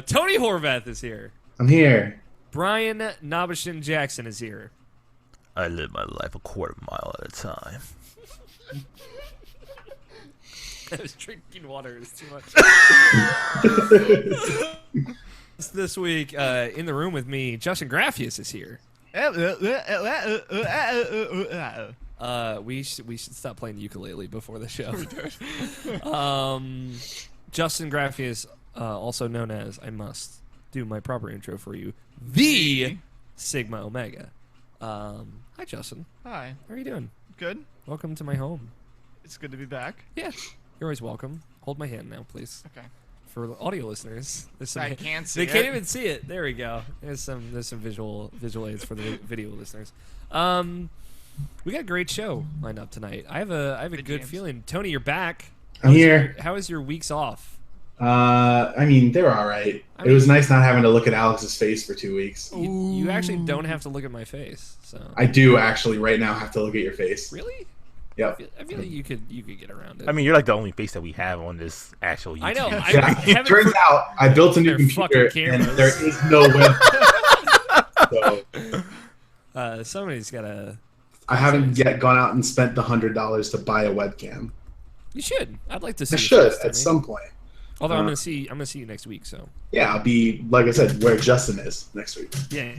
Tony Horvath is here. I'm here. Brian Nobishin Jackson is here. I live my life a quarter mile at a time. I was drinking water. It's too much. This week, in the room with me, Justin Graffius is here. We should stop playing ukulele before the show. Justin Graffius, also known as, I must do my proper intro for you, the Sigma Omega. Hi, Justin. Hi. How are you doing? Good. Welcome to my home. It's good to be back. Yeah, you're always welcome. Hold my hand now, please. Okay. For the audio listeners, there's some, I can't see they it. can't even see it. There we go. There's some visual aids for the video listeners. We got a great show lined up tonight. I have a good games. feeling. Tony, you're back. I'm here. How is your weeks off? I mean, they were all right. It was nice not having to look at Alex's face for 2 weeks. You actually don't have to look at my face. So I do actually right now have to look at your face. really. Yep. I feel like you could get around it. I mean, you're like the only face that we have on this actual YouTube. I know. I Yeah, haven't turns out I built a new They're computer fucking and cameras. there is no web. So somebody's gotta. I haven't yet gone out and spent the $100 to buy a webcam. You should. I'd like to see. I your should face, at Tony. some point. Although I'm gonna see you next week. So Yeah, I'll be, like I said, where Justin is next week. yeah.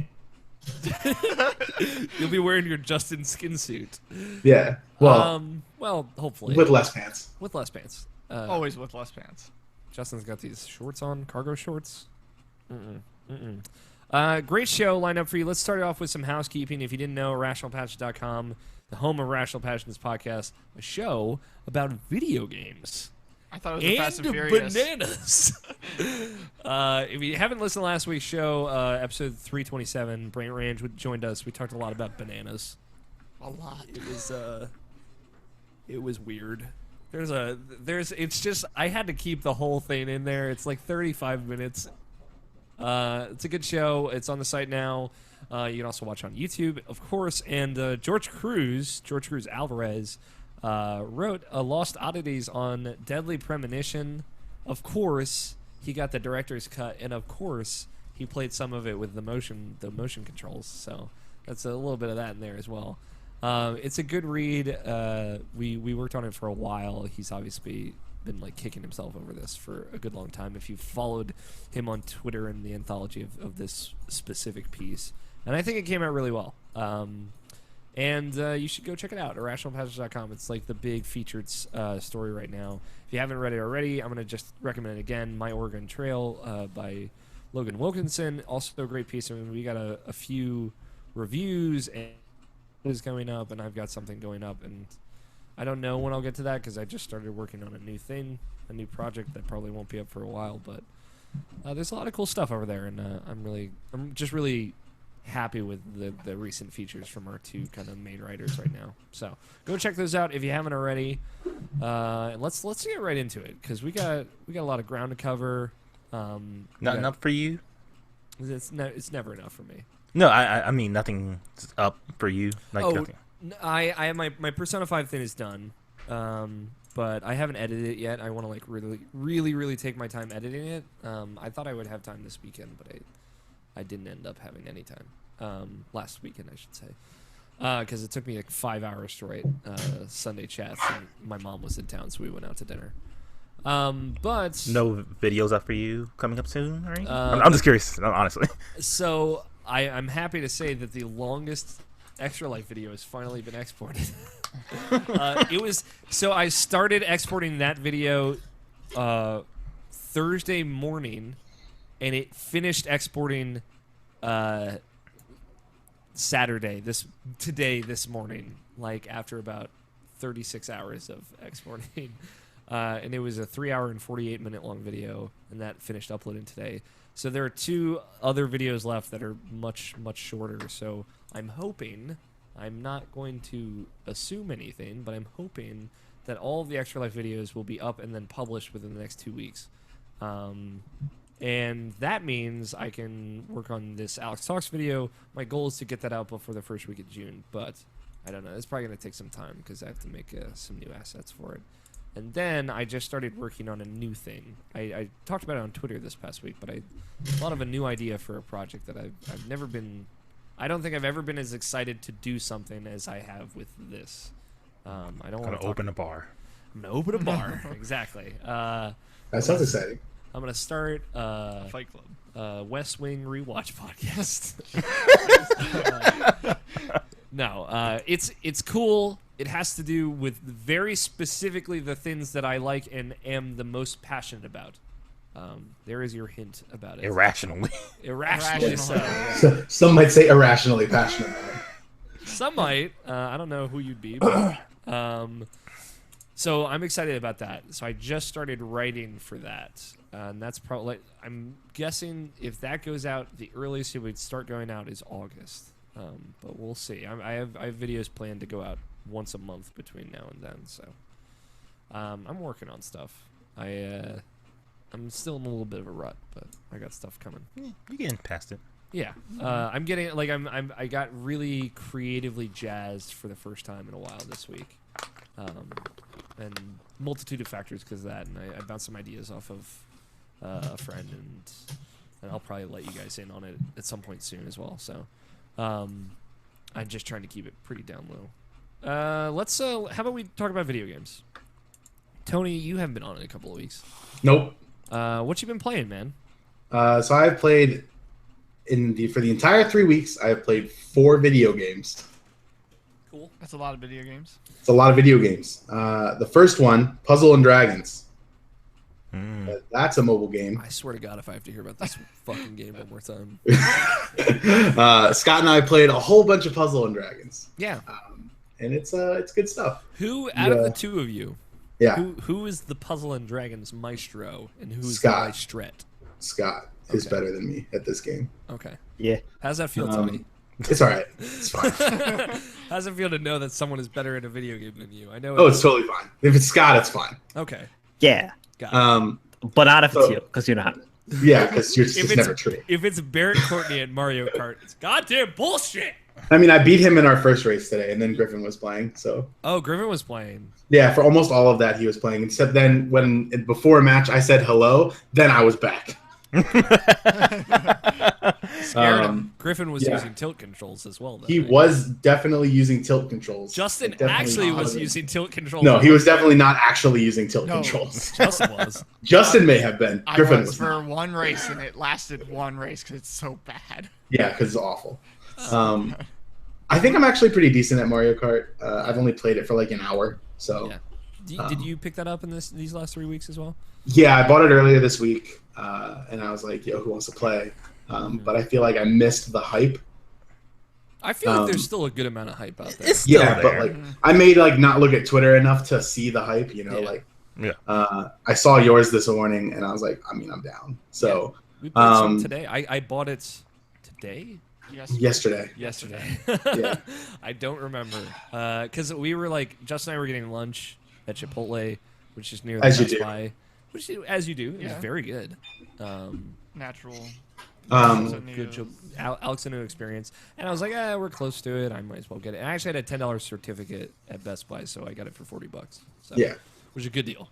You'll be wearing your Justin skin suit. Yeah. Well, Well, hopefully with less pants. with less pants. Always with less pants. Justin's got these shorts on, cargo shorts. Great show lined up for you. Let's start off with some housekeeping. If you didn't know, IrrationalPassion.com, the home of Rational Passions podcast, a show about video games. I thought it was the Fast and And Furious. bananas. If you haven't listened to last week's show, episode 327, Brant Range joined us. We talked a lot about bananas. A lot. It was weird. It's just, I had to keep the whole thing in there. It's like 35 minutes. It's a good show. It's on the site now. You can also watch on YouTube, of course. And George Cruz Alvarez, wrote a Lost Oddities on Deadly Premonition. Of course, he got the director's cut, and of course, he played some of it with the motion controls. So that's a little bit of that in there as well. It's a good read. We worked on it for a while. He's obviously been like kicking himself over this for a good long time. If you followed him on Twitter and the anthology of this specific piece, and I think it came out really well. And you should go check it out, IrrationalPassions.com. It's like the big featured story right now. If you haven't read it already, I'm going to just recommend it again. My Oregon Trail by Logan Wilkinson. Also a great piece. I mean, we got a few reviews and is going up, and I've got something going up. And I don't know when I'll get to that because I just started working on a new thing, a new project that probably won't be up for a while. But there's a lot of cool stuff over there, and I'm just really happy with the recent features from our two kind of main writers right now. So go check those out if you haven't already. And let's get right into it because we got a lot of ground to cover. Not enough for you? It's never enough for me. No, I mean nothing's up for you. Like nothing. I have my Persona 5 thing is done. But I haven't edited it yet. I want to like really take my time editing it. I thought I would have time this weekend, but I didn't end up having any time. Last weekend, I should say. Because it took me like 5 hours to write Sunday chats, and my mom was in town, so we went out to dinner. But No videos up for you coming up soon, right? I'm just curious, honestly. So I'm happy to say that the longest Extra Life video has finally been exported. I started exporting that video Thursday morning, and it finished exporting Saturday this morning, like after about 36 hours of exporting. And it was a 3 hour and 48 minute long video, and that finished uploading today. So there are 2 other videos left that are much shorter. So I'm hoping, I'm not going to assume anything, but I'm hoping that all of the Extra Life videos will be up and then published within the next 2 weeks. And that means I can work on this Alex Talks video. My goal is to get that out before the first week of June, but I don't know. It's probably going to take some time because I have to make some new assets for it. And then I just started working on a new thing. I talked about it on Twitter this past week, but I thought of a new idea for a project that I've never been. I don't think I've ever been as excited to do something as I have with this. I don't want to open a bar. I'm gonna open a bar. Exactly. That sounds exciting. I'm gonna start Fight Club. West Wing rewatch podcast. No, it's cool. It has to do with very specifically the things that I like and am the most passionate about. There is your hint about it. Irrationally. Irrationally so. Some might say irrationally passionate about it. Some might. I don't know who you'd be. But, so I'm excited about that. So I just started writing for that. And that's probably, I'm guessing if that goes out, the earliest it would start going out is August. But we'll see. I have videos planned to go out once a month between now and then. So I'm working on stuff. I'm still in a little bit of a rut, but I got stuff coming. You're getting past it. Yeah, I'm getting like I got really creatively jazzed for the first time in a while this week, and multitude of factors because of that. And I bounced some ideas off of a friend, and I'll probably let you guys in on it at some point soon as well. So I'm just trying to keep it pretty down low. Let's how about we talk about video games? Tony, you haven't been on in a couple of weeks. Nope. What you been playing, man? So I've played for the entire 3 weeks. I have played 4 video games. Cool. That's a lot of video games. It's a lot of video games. The first one, Puzzle and Dragons. That's a mobile game. I swear to God, if I have to hear about this fucking game one more time. Scott and I played a whole bunch of Puzzle and Dragons. Yeah. And it's good stuff. Who out of the two of you? Yeah. Who is the Puzzle and Dragons maestro, and who is Scott. the maestret? Scott is Okay. better than me at this game. Okay. Yeah. How's that feel, Tony? It's all right. It's fine. How's it feel to know that someone is better at a video game than you? I know. Oh, it's totally fine. If it's Scott, it's fine. Okay. Yeah. Got it. But not if it's So- you, because you're not. Yeah, because If it's never true. If it's Barrett Courtney at Mario Kart, it's goddamn bullshit. I mean, I beat him in our first race today, and then Griffin was playing. So Oh, Griffin was playing. yeah, for almost all of that, he was playing. Except then, before a match, I said hello. Then I was back. Scared him. Um, Griffin was yeah. using tilt controls as well. Though, He right? was definitely using tilt controls. Justin Definitely actually not was using- using tilt controls. No, he was definitely not actually using tilt No. controls. Justin was. Justin may have been. I Griffin was was for not. one race, and it lasted one race because it's so bad. Yeah, because it's awful. I think I'm actually pretty decent at Mario Kart. I've only played it for like an hour. So Yeah. Did you pick that up in these last 3 weeks as well? yeah, I bought it earlier this week, and I was like, "Yo, who wants to play?" But I feel like I missed the hype. I feel like there's still a good amount of hype out there. It's still Yeah, there. but like I made like not look at Twitter enough to see the hype. You know, Yeah. like Yeah. I saw yours this morning, and I was like, I mean, I'm down. So We played some today. I bought it today. yesterday, Yesterday. I don't remember. Because we were like, Justin and I were getting lunch at Chipotle, which is near the As you Best do. Buy. Which, as you do, it was Yeah. very good. Natural. Good job. Alex a new experience. And I was like, we're close to it. I might as well get it. And I actually had a $10 certificate at Best Buy, so I got it for $40. So, Yeah. Which is a good deal.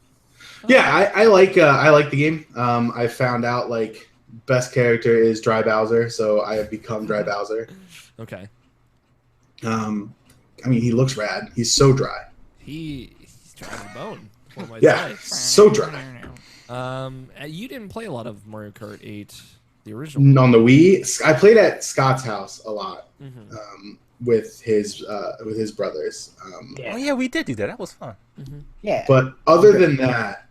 yeah, I like the game. I found out like best character is Dry Bowser, so I have become Dry Bowser. Okay. I mean, he looks rad. He's so dry. He's dry as a bone. What am I Yeah, say? so dry. You didn't play a lot of Mario Kart 8, the original one. On the Wii, I played at Scott's house a lot Mhm. with his brothers. Oh yeah, we did do that. That was fun. Yeah. But other than that,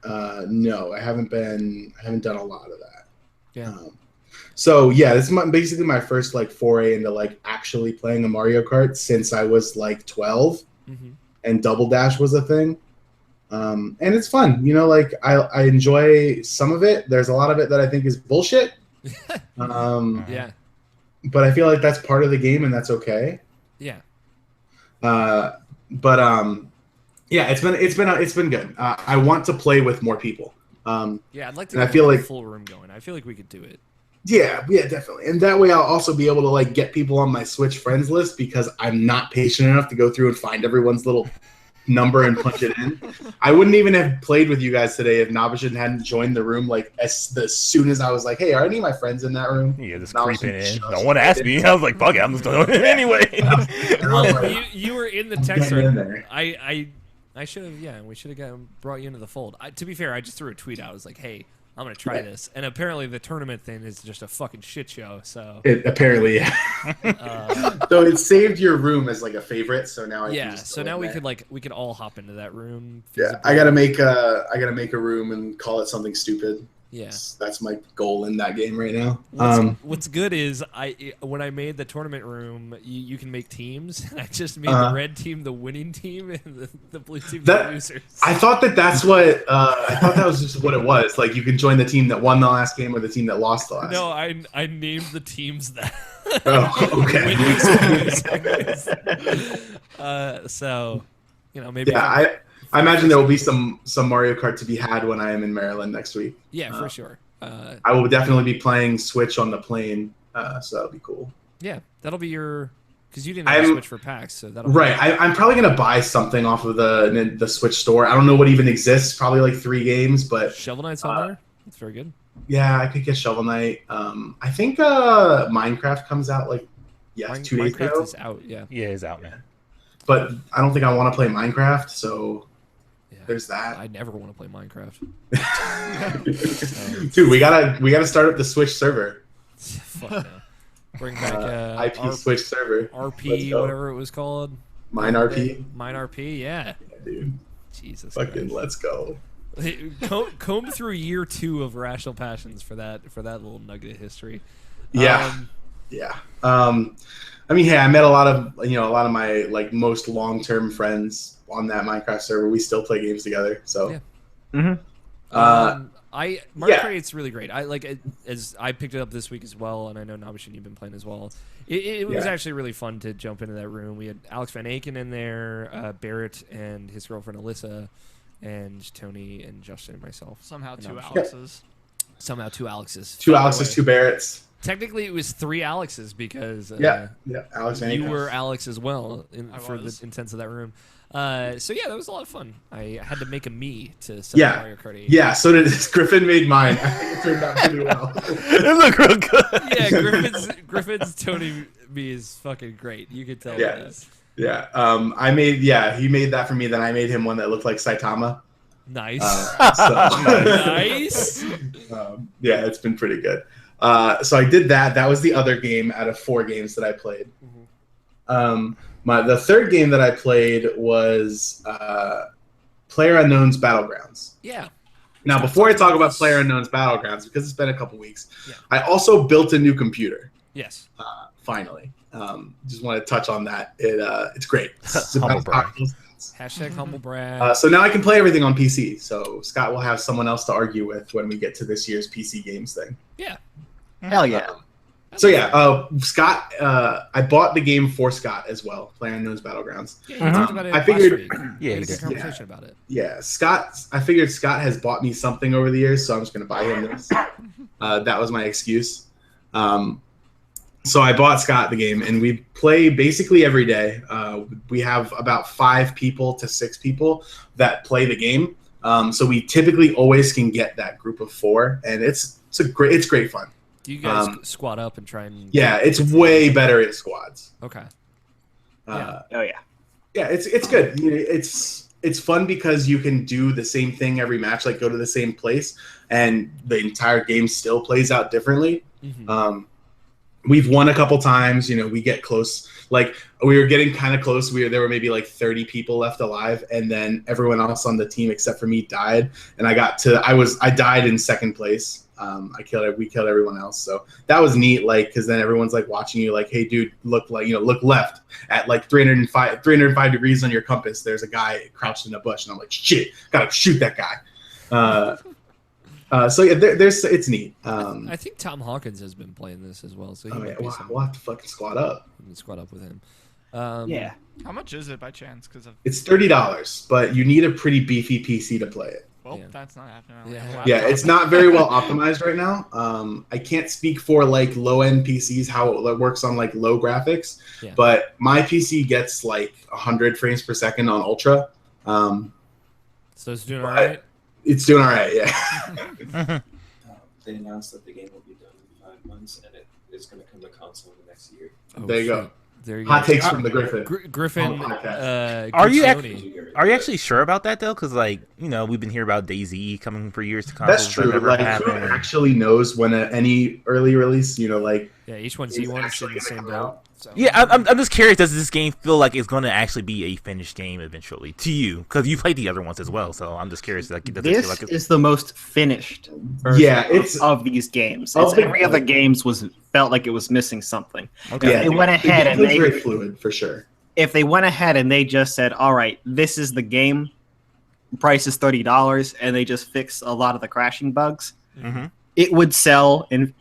no, I haven't done a lot of that. Yeah. So yeah, this is basically my first like foray into like actually playing a Mario Kart since I was like 12 Mhm. and Double Dash was a thing. And it's fun, you know. Like I enjoy some of it. There's a lot of it that I think is bullshit. Yeah. But I feel like that's part of the game, and that's okay. Yeah. Yeah, it's been good. I want to play with more people. Yeah, I'd like to And I get feel a like- full room going. I feel like we could do it. Yeah, definitely. And that way, I'll also be able to like get people on my Switch friends list because I'm not patient enough to go through and find everyone's little number and punch it in. I wouldn't even have played with you guys today if Nabashin hadn't joined the room. Like as soon as I was like, "Hey, are any of my friends in that room?" Yeah, just Nabashin creeping in. just No one asked me. I was like, "Fuck it, I'm just doing it anyway." Well, you were in the text getting in thread. there. I should have, yeah, we should have brought you into the fold. To be fair, I just threw a tweet out. I was like, hey, I'm going to try this. And apparently the tournament thing is just a fucking shit show, so. It apparently, yeah. So it saved your room as like a favorite. So now I can just so go now in we there. could all hop into that room. Yeah, feasibly. I gotta make a room and call it something stupid. Yeah. That's my goal in that game right now. What's good is when I made the tournament room, you can make teams. I just made the red team the winning team and the blue team the losers. I thought that's what I thought that was just what it was. Like you can join the team that won the last game or the team that lost the last. No, I named the teams that. Oh, okay. So, maybe. Yeah, I imagine there will be some Mario Kart to be had when I am in Maryland next week. Yeah, for sure. I will definitely be playing Switch on the plane, so that'll be cool. Yeah, that'll be your because you didn't have a Switch for PAX, so that'll right. I'm probably gonna buy something off of the Switch store. I don't know what even exists. Probably like 3 games, but Shovel Knight's on there. That's very good. Yeah, I could get Shovel Knight. I think Minecraft comes out 2 days Minecraft ago. is out. Yeah. Yeah, it's out, man. But I don't think I want to play Minecraft, so there's that. I never want to play Minecraft. Dude, we gotta start up the Switch server. Fuck no. Bring back IP Switch server. RP, whatever it was called. Mine RP. Mine RP, yeah. Dude. Jesus. Fucking let's go. Comb through year 2 of Rational Passions for that little nugget of history. Yeah. Yeah. I mean, hey, I met a lot of my most long-term friends on that Minecraft server. We still play games together. So. Yeah. Mm-hmm. Mario Kart 8's really great. I like it, as I picked it up this week as well, and I know Nabashin you've been playing as well. It was actually really fun to jump into that room. We had Alex Van Aken in there, Barrett and his girlfriend Alyssa, and Tony and Justin and myself. Somehow and 2 Nabashin. Alexes. Somehow 2 Alexes. 2 Alexes, 2 Barretts. Technically, it was 3 Alexes because Alex Van you Aken. were Alex as well for was. the intents of that room. So yeah, that was a lot of fun. I had to make a me to set Mario Kart 8. Yeah, so did Griffin made mine. I think it turned out pretty well. It looked real good. Yeah, Griffin's Tony me is fucking great. You could tell. Yeah. It is. Yeah. He made that for me, then I made him one that looked like Saitama. Nice. Nice. Nice. Yeah, it's been pretty good. So I did that. That was the other game out of 4 games that I played. The third game that I played was PlayerUnknown's Battlegrounds. Yeah. Now, before I talk about PlayerUnknown's Battlegrounds, because it's been a couple weeks, Yeah. I also built a new computer. Yes. Finally, just want to touch on that. It's great. It's Humble brag. Hashtag humble brag. So now I can play everything on PC. So Scott will have someone else to argue with when we get to this year's PC games thing. Yeah. Hell yeah. So yeah, Scott, I bought the game for Scott as well, PlayerUnknown's Battlegrounds. Yeah, you talked about it I last figured- week. Yeah, We had a he good did. conversation about it. Yeah, I figured Scott has bought me something over the years, so I'm just going to buy him this. That was my excuse. So I bought Scott the game, and we play basically every day. We have about 5 people to 6 people that play the game. So we typically always can get that group of 4, and it's great fun. Do you guys squat up and try and? Yeah, it's way better in squads. Okay. Oh yeah. Yeah, it's good. It's fun because you can do the same thing every match, like go to the same place, and the entire game still plays out differently. Mm-hmm. We've won a couple times. We get close. Like we were getting kind of close. There were maybe like 30 people left alive, and then everyone else on the team except for me died. And I died in second place. We killed everyone else. So that was neat. Like, cause then everyone's like watching you like, hey dude, look left at like 305 degrees on your compass. There's a guy crouched in a bush. And I'm like, shit, gotta shoot that guy. So yeah, it's neat. I think Tom Hawkins has been playing this as well. So he might be We'll have to fucking squat up. we can squat up with him. Yeah. How much is it by chance? Because It's $30, but you need a pretty beefy PC to play it. Yeah. That's not happening. I Yeah. don't have a Yeah, laptop. it's not very well optimized right now. I can't speak for like low end PCs how it works on like low graphics, Yeah. but my PC gets like 100 frames per second on ultra, So it's doing but all right. It's doing all right. Yeah. They announced that the game will be done in 5 months, and it is going to come to console in the next year. Oh, There you go. shit. There you Hot go. takes from the Griffin. Griffin. On the Are good you Sony. Are you actually sure about that though? Because like we've been hearing about DayZ coming for years to consoles. That's true. That never Like, who happened. actually knows when any early release? Like Yeah, is H1Z1 is in actually the gonna same come boat. out? So. Yeah, I'm just curious. Does this game feel like it's going to actually be a finished game eventually to you? Because you played the other ones as well, so I'm just curious. Like, does it feel This like it's... is the most finished version Yeah, it's of these games. of It's the- every other games felt like it was missing something. Okay. If they went ahead and it's they very fluid for sure. if they went ahead and they just said, "All right, this is the game, price is $30," and they just fix a lot of the crashing bugs, Mhm. it would sell and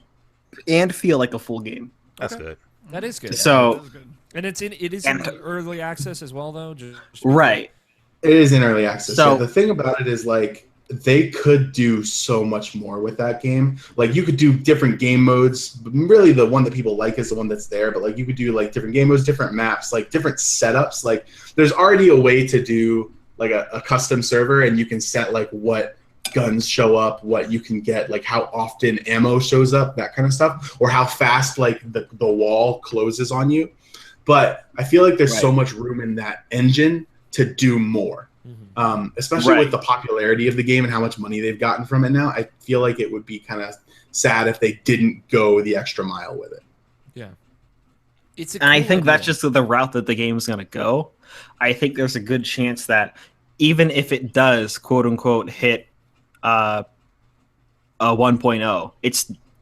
feel like a full game. That's Okay. good. That is good. So That was good. And it is And- in early access as well, though. right, It is in early access. So- Yeah, the thing about it is like they could do so much more with that game. Like you could do different game modes. Really, the one that people like is the one that's there. But like you could do like different game modes, different maps, like different setups. Like there's already a way to do like a custom server, and you can set like what guns show up, what you can get, like how often ammo shows up, that kind of stuff, or how fast like the wall closes on you. But I feel like there's so Right. much room in that engine to do more. Especially Right. with the popularity of the game and how much money they've gotten from it now. I feel like it would be kind of sad if they didn't go the extra mile with it. Yeah. It's a and I cool think that's idea. just the route that the game's going to go. I think there's a good chance that even if it does, quote unquote, hit a 1.0,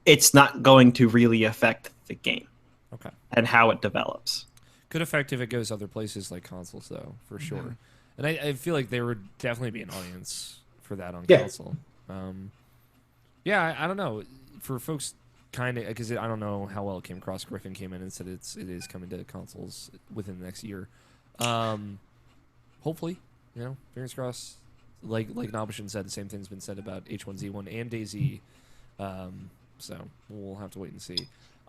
it's not going to really affect the game Okay. and how it develops. Could affect if it goes other places like consoles, though, for sure. And I feel like there would definitely be an audience for that on Yeah. console. I don't know. For folks, kind of, because I don't know how well it came across. Griffin came in and said it is coming to consoles within the next year. Hopefully, fingers crossed. Like Nobishin said, the same thing's been said about H1Z1 and DayZ. So we'll have to wait and see.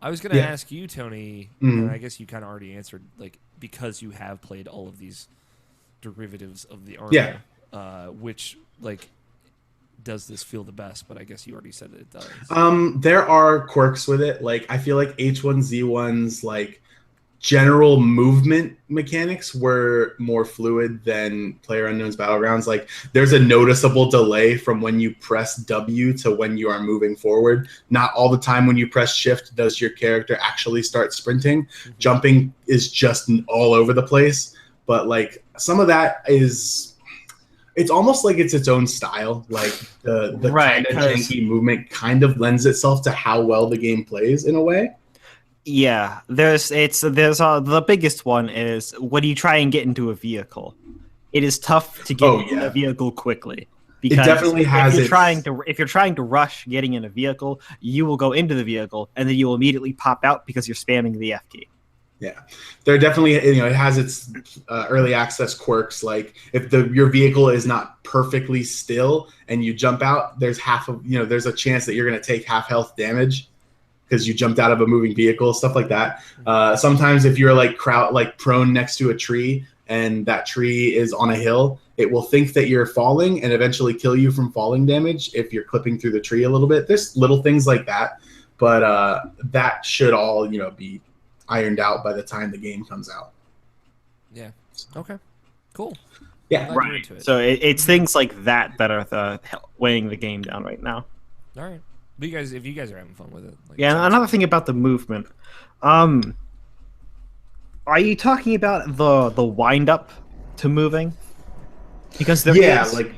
I was going to Yeah. ask you, Tony, Mhm. and I guess you kind of already answered, like, because you have played all of these derivatives of the armor, Yeah. which, like, does this feel the best? But I guess you already said that it does. There are quirks with it. Like I feel like H1Z1's like general movement mechanics were more fluid than PlayerUnknown's Battlegrounds. Like there's a noticeable delay from when you press W to when you are moving forward. Not all the time when you press shift does your character actually start sprinting. Jumping is just all over the place. But like some of that is, it's almost like it's its own style. Like the Right, kind of 'cause- janky movement kind of lends itself to how well the game plays in a way. Yeah, the biggest one is when you try and get into a vehicle. It is tough to get in yeah. a vehicle quickly. definitely has if you're its- trying to rush getting in a vehicle, you will go into the vehicle and then you will immediately pop out because you're spamming the F key. Yeah, there definitely, it has its early access quirks. Like if your vehicle is not perfectly still and you jump out, there's there's a chance that you're going to take half health damage because you jumped out of a moving vehicle, stuff like that. Sometimes if you're like prone next to a tree and that tree is on a hill, it will think that you're falling and eventually kill you from falling damage if you're clipping through the tree a little bit. There's little things like that, but that should all be ironed out by the time the game comes out. Yeah. Okay. Cool. Yeah. Glad you're into it. So it's things like that are weighing the game down right now. All right. But if you guys are having fun with it. Like, Yeah, and another thing about the movement. Are you talking about the wind up to moving? Because there is- like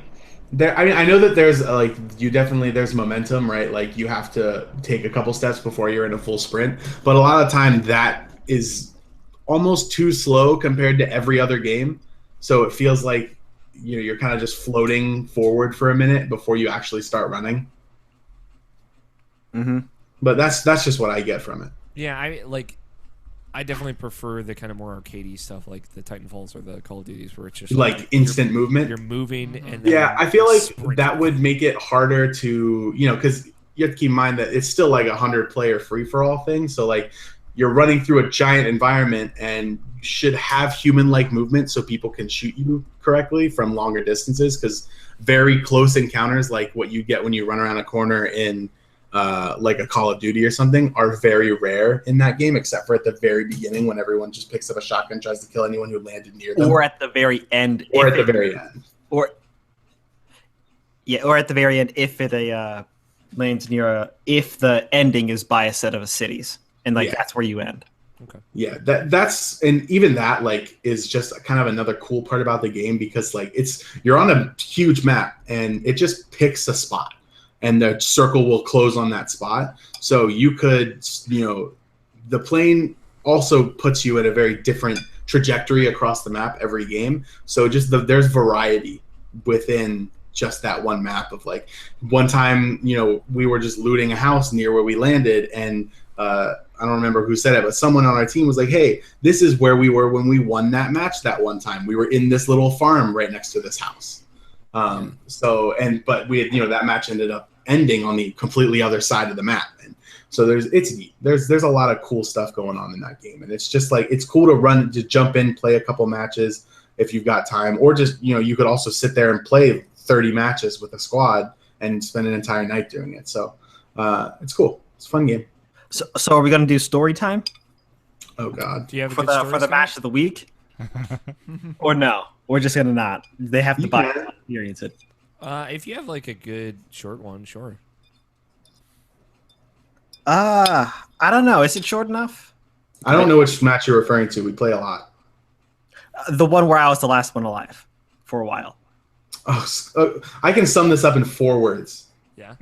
there. I mean, I know that there's there's momentum, right? Like you have to take a couple steps before you're in a full sprint. But a lot of the time that is almost too slow compared to every other game. So it feels like you're kind of just floating forward for a minute before you actually start running. Mm-hmm. But that's just what I get from it. Yeah, I definitely prefer the kind of more arcadey stuff like the Titanfalls or the Call of Duties where it's just Like instant movement. You're moving and then Yeah, I feel like sprint. that would make it harder to, because you have to keep in mind that it's still like 100-player free-for-all thing. So like you're running through a giant environment and should have human-like movement so people can shoot you correctly from longer distances, because very close encounters like what you get when you run around a corner in like a Call of Duty or something are very rare in that game, except for at the very beginning when everyone just picks up a shotgun and tries to kill anyone who landed near them. Or at the very end. Or at the very end. Or at the very end if it lands near if the ending is by a set of cities. And like that's where you end. Okay. Yeah, that's and even that like is just kind of another cool part about the game, because like you're on a huge map and it just picks a spot and the circle will close on that spot. So you could, the plane also puts you at a very different trajectory across the map every game. So just there's variety within just that one map of like one time, we were just looting a house near where we landed, and I don't remember who said it, but someone on our team was like, hey, this is where we were when we won that match that one time. We were in this little farm right next to this house. But we had, that match ended up ending on the completely other side of the map. And so it's neat. There's a lot of cool stuff going on in that game. And it's just like, it's cool to jump in, play a couple matches if you've got time, or just, you could also sit there and play 30 matches with a squad and spend an entire night doing it. So it's cool. It's a fun game. So are we gonna do story time? Oh God! Do you have for the match of the week? Or no? We're just gonna not. They have to buy it, experience it. If you have like a good short one, sure. I don't know. Is it short enough? I don't know which match you're referring to. We play a lot. The one where I was the last one alive for a while. I can sum this up in 4 words. Yeah.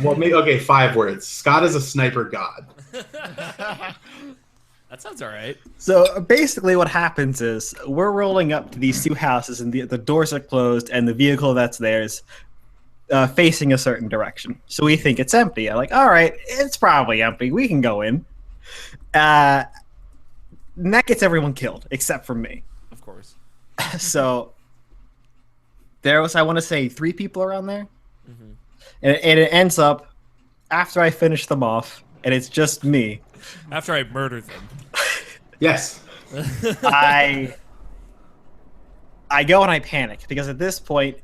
Well, maybe 5 words. Scott is a sniper god. That sounds all right. So basically what happens is we're rolling up to these 2 houses and the doors are closed and the vehicle that's there is facing a certain direction. So we think it's empty. I'm like, all right, it's probably empty. We can go in. And that gets everyone killed except for me. Of course. So there was, I want to say, 3 people around there. Mm-hmm. And it ends up after I finish them off, and it's just me. After I murdered them. Yes. I go and I panic because at this point,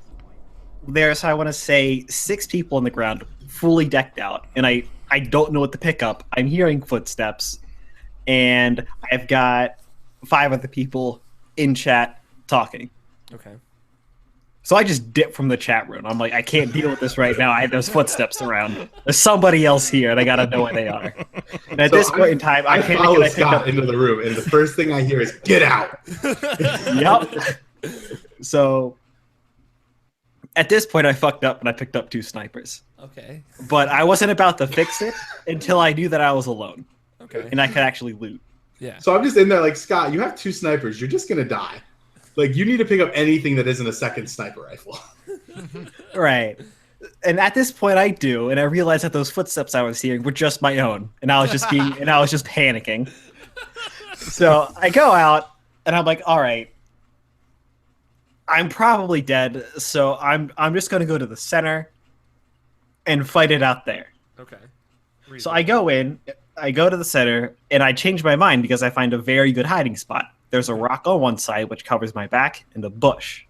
there's, I want to say, 6 people on the ground, fully decked out, and I don't know what to pick up. I'm hearing footsteps, and I've got 5 other people in chat talking. Okay. So I just dip from the chat room. I'm like, I can't deal with this right now. I have those footsteps around. There's somebody else here, and I gotta know where they are. And at this point in time, I follow Scott into the room, and the first thing I hear is, "Get out!" Yep. So at this point, I fucked up, and I picked up 2 snipers. Okay. But I wasn't about to fix it until I knew that I was alone. Okay. And I could actually loot. Yeah. So I'm just in there like, Scott, you have 2 snipers. You're just gonna die. Like, you need to pick up anything that isn't a second sniper rifle. Right. And at this point I do, and I realized that those footsteps I was hearing were just my own. And I was just panicking. So I go out and I'm like, all right, I'm probably dead. So I'm just gonna go to the center and fight it out there. Okay. So I go to the center, and I change my mind because I find a very good hiding spot. There's a rock on one side, which covers my back, and a bush.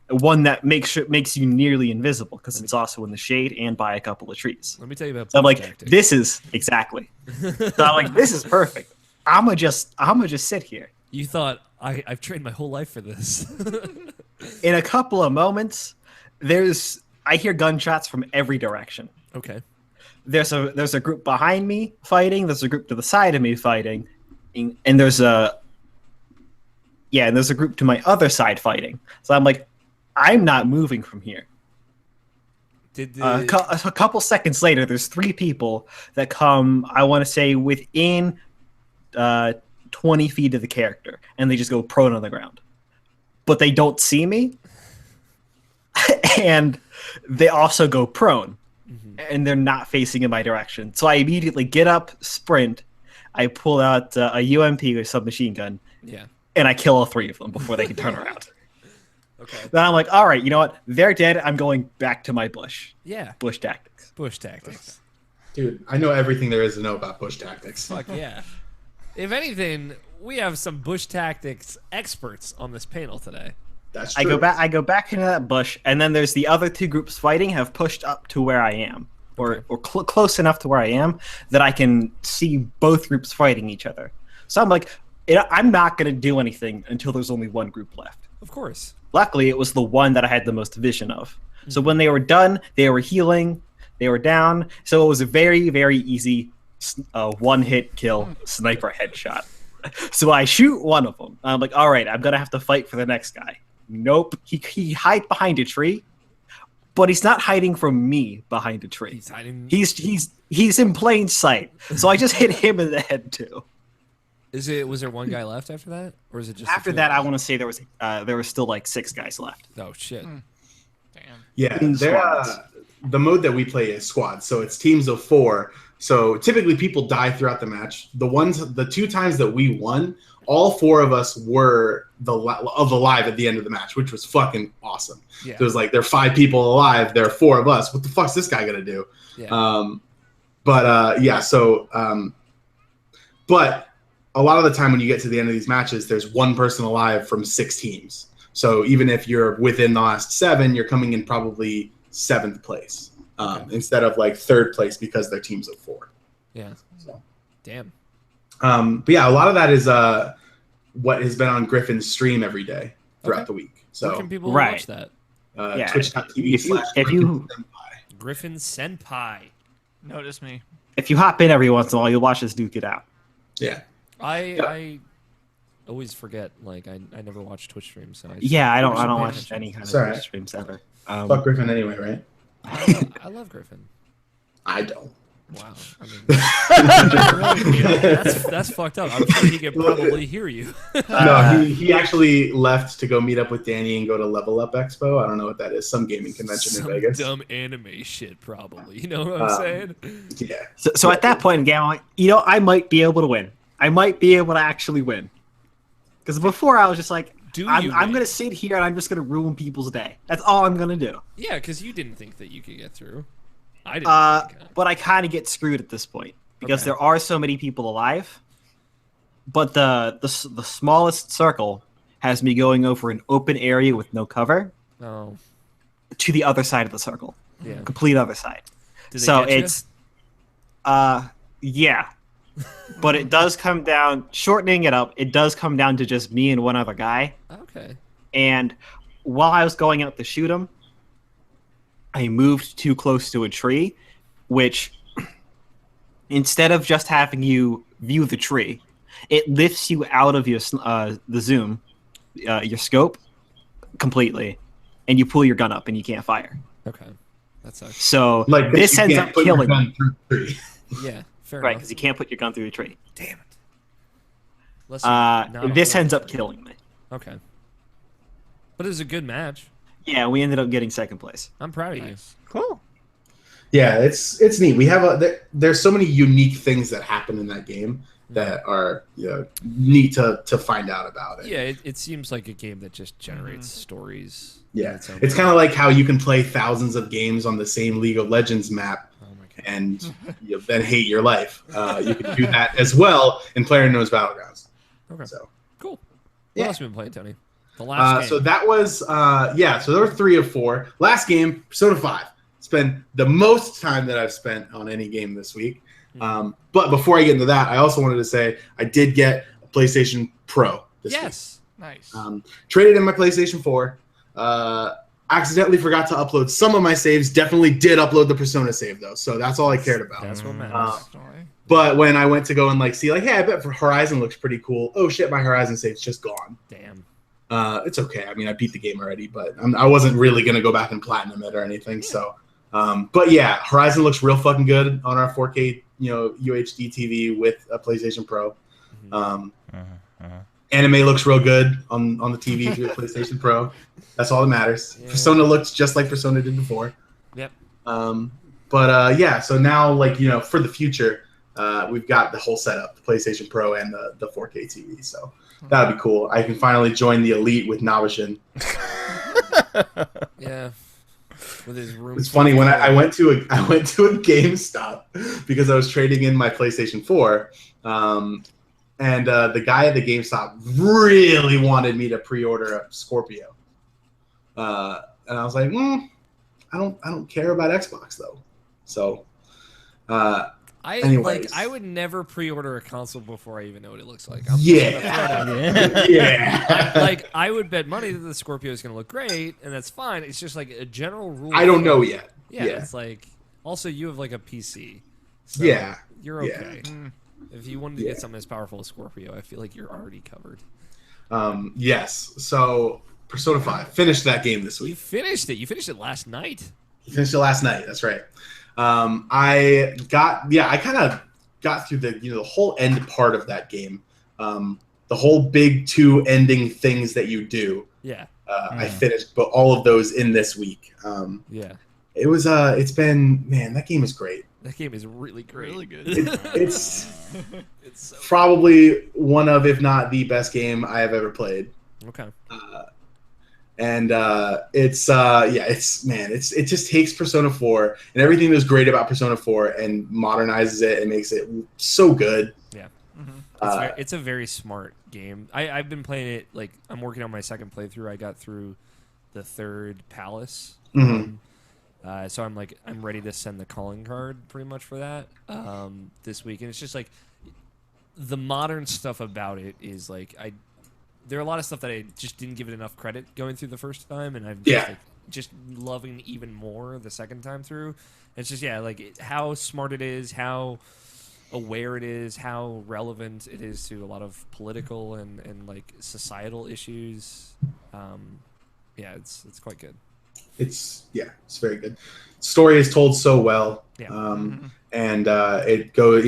One that makes you nearly invisible because it's also in the shade and by a couple of trees. Let me tell you about. So I'm like, this is exactly. So I'm like, this is perfect. I'm gonna just sit here. You thought I've trained my whole life for this. In a couple of moments, I hear gunshots from every direction. Okay. There's a group behind me fighting. There's a group to the side of me fighting, and there's a group to my other side fighting. So I'm like, I'm not moving from here. A couple seconds later, there's 3 people that come, I want to say, within 20 feet of the character, and they just go prone on the ground. But they don't see me, and they also go prone, and they're not facing in my direction. So I immediately get up, sprint, I pull out a UMP or submachine gun, and I kill all 3 of them before they can turn around. Okay. Then I'm like, all right, you know what? They're dead. I'm going back to my bush. Yeah. Bush tactics. Bush tactics. Dude, I know everything there is to know about bush tactics. Fuck yeah. If anything, we have some bush tactics experts on this panel today. That's true. I go back into that bush, and then there's the other two groups fighting have pushed up to where I am, or close enough to where I am that I can see both groups fighting each other. So I'm like, I'm not going to do anything until there's only one group left. Of course. Luckily, it was the one that I had the most vision of. So when they were done, they were healing, they were down. So it was a very, very easy one-hit kill sniper headshot. So I shoot one of them. I'm like, all right, I'm going to have to fight for the next guy. Nope. He hide behind a tree, but he's not hiding from me behind a tree. He's hiding. He's in plain sight. So I just hit him in the head too. Was there one guy left after that, or is it just after that? I want to say there was still like 6 guys left. Oh shit! Damn. Yeah, the mode that we play is squads, so it's teams of 4. So typically people die throughout the match. The 2 times that we won, all 4 of us were alive at the end of the match, which was fucking awesome. Yeah. It was like there are 5 people alive, there are 4 of us. What the fuck's this guy gonna do? Yeah. But a lot of the time when you get to the end of these matches, there's 1 person alive from 6 teams. So even if you're within the last 7, you're coming in probably 7th place instead of like 3rd place because they're teams of 4. Yeah. So. Damn. But yeah, a lot of that is what has been on Griffin's stream every day throughout the week. So where can people watch that? Twitch.tv/Griffin Griffin Senpai. Notice me. If you hop in every once in a while, you'll watch us duke it out. Yeah. I always forget. Like I never watch Twitch streams. So I don't watch any kind of Twitch streams ever. Fuck Griffin anyway, right? I love Griffin. I don't. Wow. I mean, that's fucked up. I'm sure he can probably hear you. No, he actually left to go meet up with Danny and go to Level Up Expo. I don't know what that is. Some gaming convention in Vegas. Dumb anime shit, probably. You know what I'm saying? Yeah. So at that point, Gam, I might be able to win. I might be able to actually win. Because before I was just like, I'm going to sit here and I'm just going to ruin people's day. That's all I'm going to do. Yeah, because you didn't think that you could get through. I didn't. But I kind of get screwed at this point because there are so many people alive. But the smallest circle has me going over an open area with no cover. Oh. To the other side of the circle. Yeah. Complete other side. Did they get you? Yeah. But it does come down, shortening it up, it does come down to just me and one other guy. Okay. And while I was going out to shoot him, I moved too close to a tree, which instead of just having you view the tree, it lifts you out of your the zoom, your scope, completely, and you pull your gun up and you can't fire. Okay, that sucks. So like this ends up killing me. Yeah, fair right, enough. because you can't put your gun through the tree. Damn it. This ends up killing me. Okay, but it was a good match. Yeah, we ended up getting 2nd place. I'm proud of you. Cool. Yeah, it's neat. We have there's so many unique things that happen in that game that are neat to find out about it. Yeah, it seems like a game that just generates stories. Yeah, it's kind of like how you can play thousands of games on the same League of Legends map and then hate your life. You can do that as well in PlayerUnknown's Battlegrounds. Okay, so cool. What else have you been playing, Tony? The last game. So that was so there were 3 of 4. Last game, Persona 5. It's been the most time that I've spent on any game this week. But before I get into that, I also wanted to say I did get a PlayStation Pro this week. Nice. Traded in my PlayStation 4. Accidentally forgot to upload some of my saves. Definitely did upload the Persona save though, so that's all I cared about. That's what matters. But when I went to go and see hey, I bet Horizon looks pretty cool. Oh shit, my Horizon save's just gone. Damn. It's okay. I mean, I beat the game already, but I wasn't really gonna go back and platinum it or anything. So, but yeah, Horizon looks real fucking good on our 4K, UHD TV with a PlayStation Pro. Anime looks real good on the TV through the PlayStation Pro. That's all that matters. Yeah. Persona looks just like Persona did before. Yep. Yeah. So now, for the future, we've got the whole setup: the PlayStation Pro and the 4K TV. So. That'd be cool. I can finally join the elite with Nabashin. Yeah. With his room. It's funny when I went to a GameStop because I was trading in my PlayStation 4. and the guy at the GameStop really wanted me to pre-order a Scorpio, and I was like, I don't care about Xbox though. So, anyways, I would never pre-order a console before I even know what it looks like. I would bet money that the Scorpio is going to look great, and that's fine. It's just like a general rule. I don't know yet. Yeah, it's like also you have like a PC. So Yeah, you're okay. If you wanted to get something as powerful as Scorpio, I feel like you're already covered. Yes. So Persona 5 finished that game this week. You finished it. You finished it last night. Finished it last night. That's right. I kind of got through the whole end part of that game. The whole big 2 ending things that you do. Yeah. I finished, but all of those in this week. It was. It's been, man. That game is great. That game is really great. Really good. It's so probably one of, if not the best game I have ever played. Okay. It just takes Persona 4 and everything that's great about Persona 4 and modernizes it and makes it so good. Yeah. It's a very smart game. I've been playing it, like, I'm working on my second playthrough. I got through the 3rd palace. So I'm ready to send the calling card pretty much for that this week. And it's just like the modern stuff about it is like there are a lot of stuff that I just didn't give it enough credit going through the first time, and I'm just loving even more the second time through. It's just how smart it is, how aware it is, how relevant it is to a lot of political and like societal issues. It's quite good. It's very good. Story is told so well. And it goes,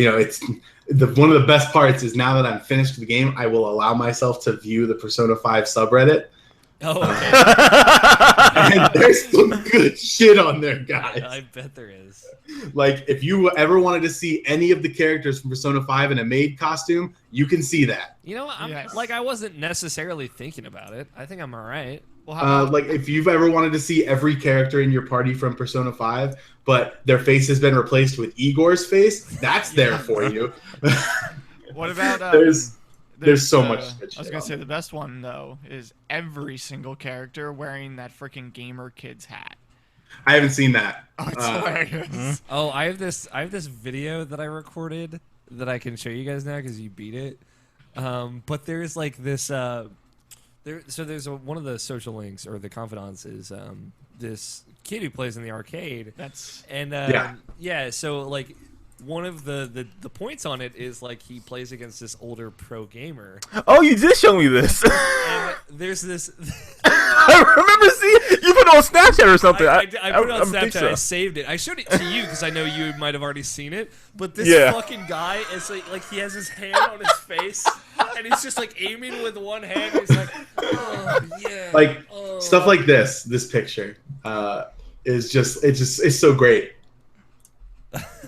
it's one of the best parts is now that I'm finished with the game, I will allow myself to view the Persona 5 subreddit. Oh, okay. And there's some good shit on there, guys. I bet there is. Like, if you ever wanted to see any of the characters from Persona 5 in a maid costume, you can see that. You know, I wasn't necessarily thinking about it. I think I'm all right. Well, like, if you've ever wanted to see every character in your party from Persona 5, but their face has been replaced with Igor's face, that's there for you. What about there's so much. I was gonna say the best one though is every single character wearing that freaking Gamer Kids hat. I haven't seen that. Oh, it's hilarious. Oh, I have this video that I recorded that I can show you guys now because you beat it. But there's like this. There's one of the social links or the confidants is this kid who plays in the arcade. So like one of the points on it is like he plays against this older pro gamer. Oh, you did show me this. And there's this. I remember seeing you put it on Snapchat or something. I put it on Snapchat. So. I saved it. I showed it to you because I know you might have already seen it. But this fucking guy is like he has his hand on his face and he's just like aiming with one hand. And he's like, oh yeah. Like stuff like this. This picture is it's so great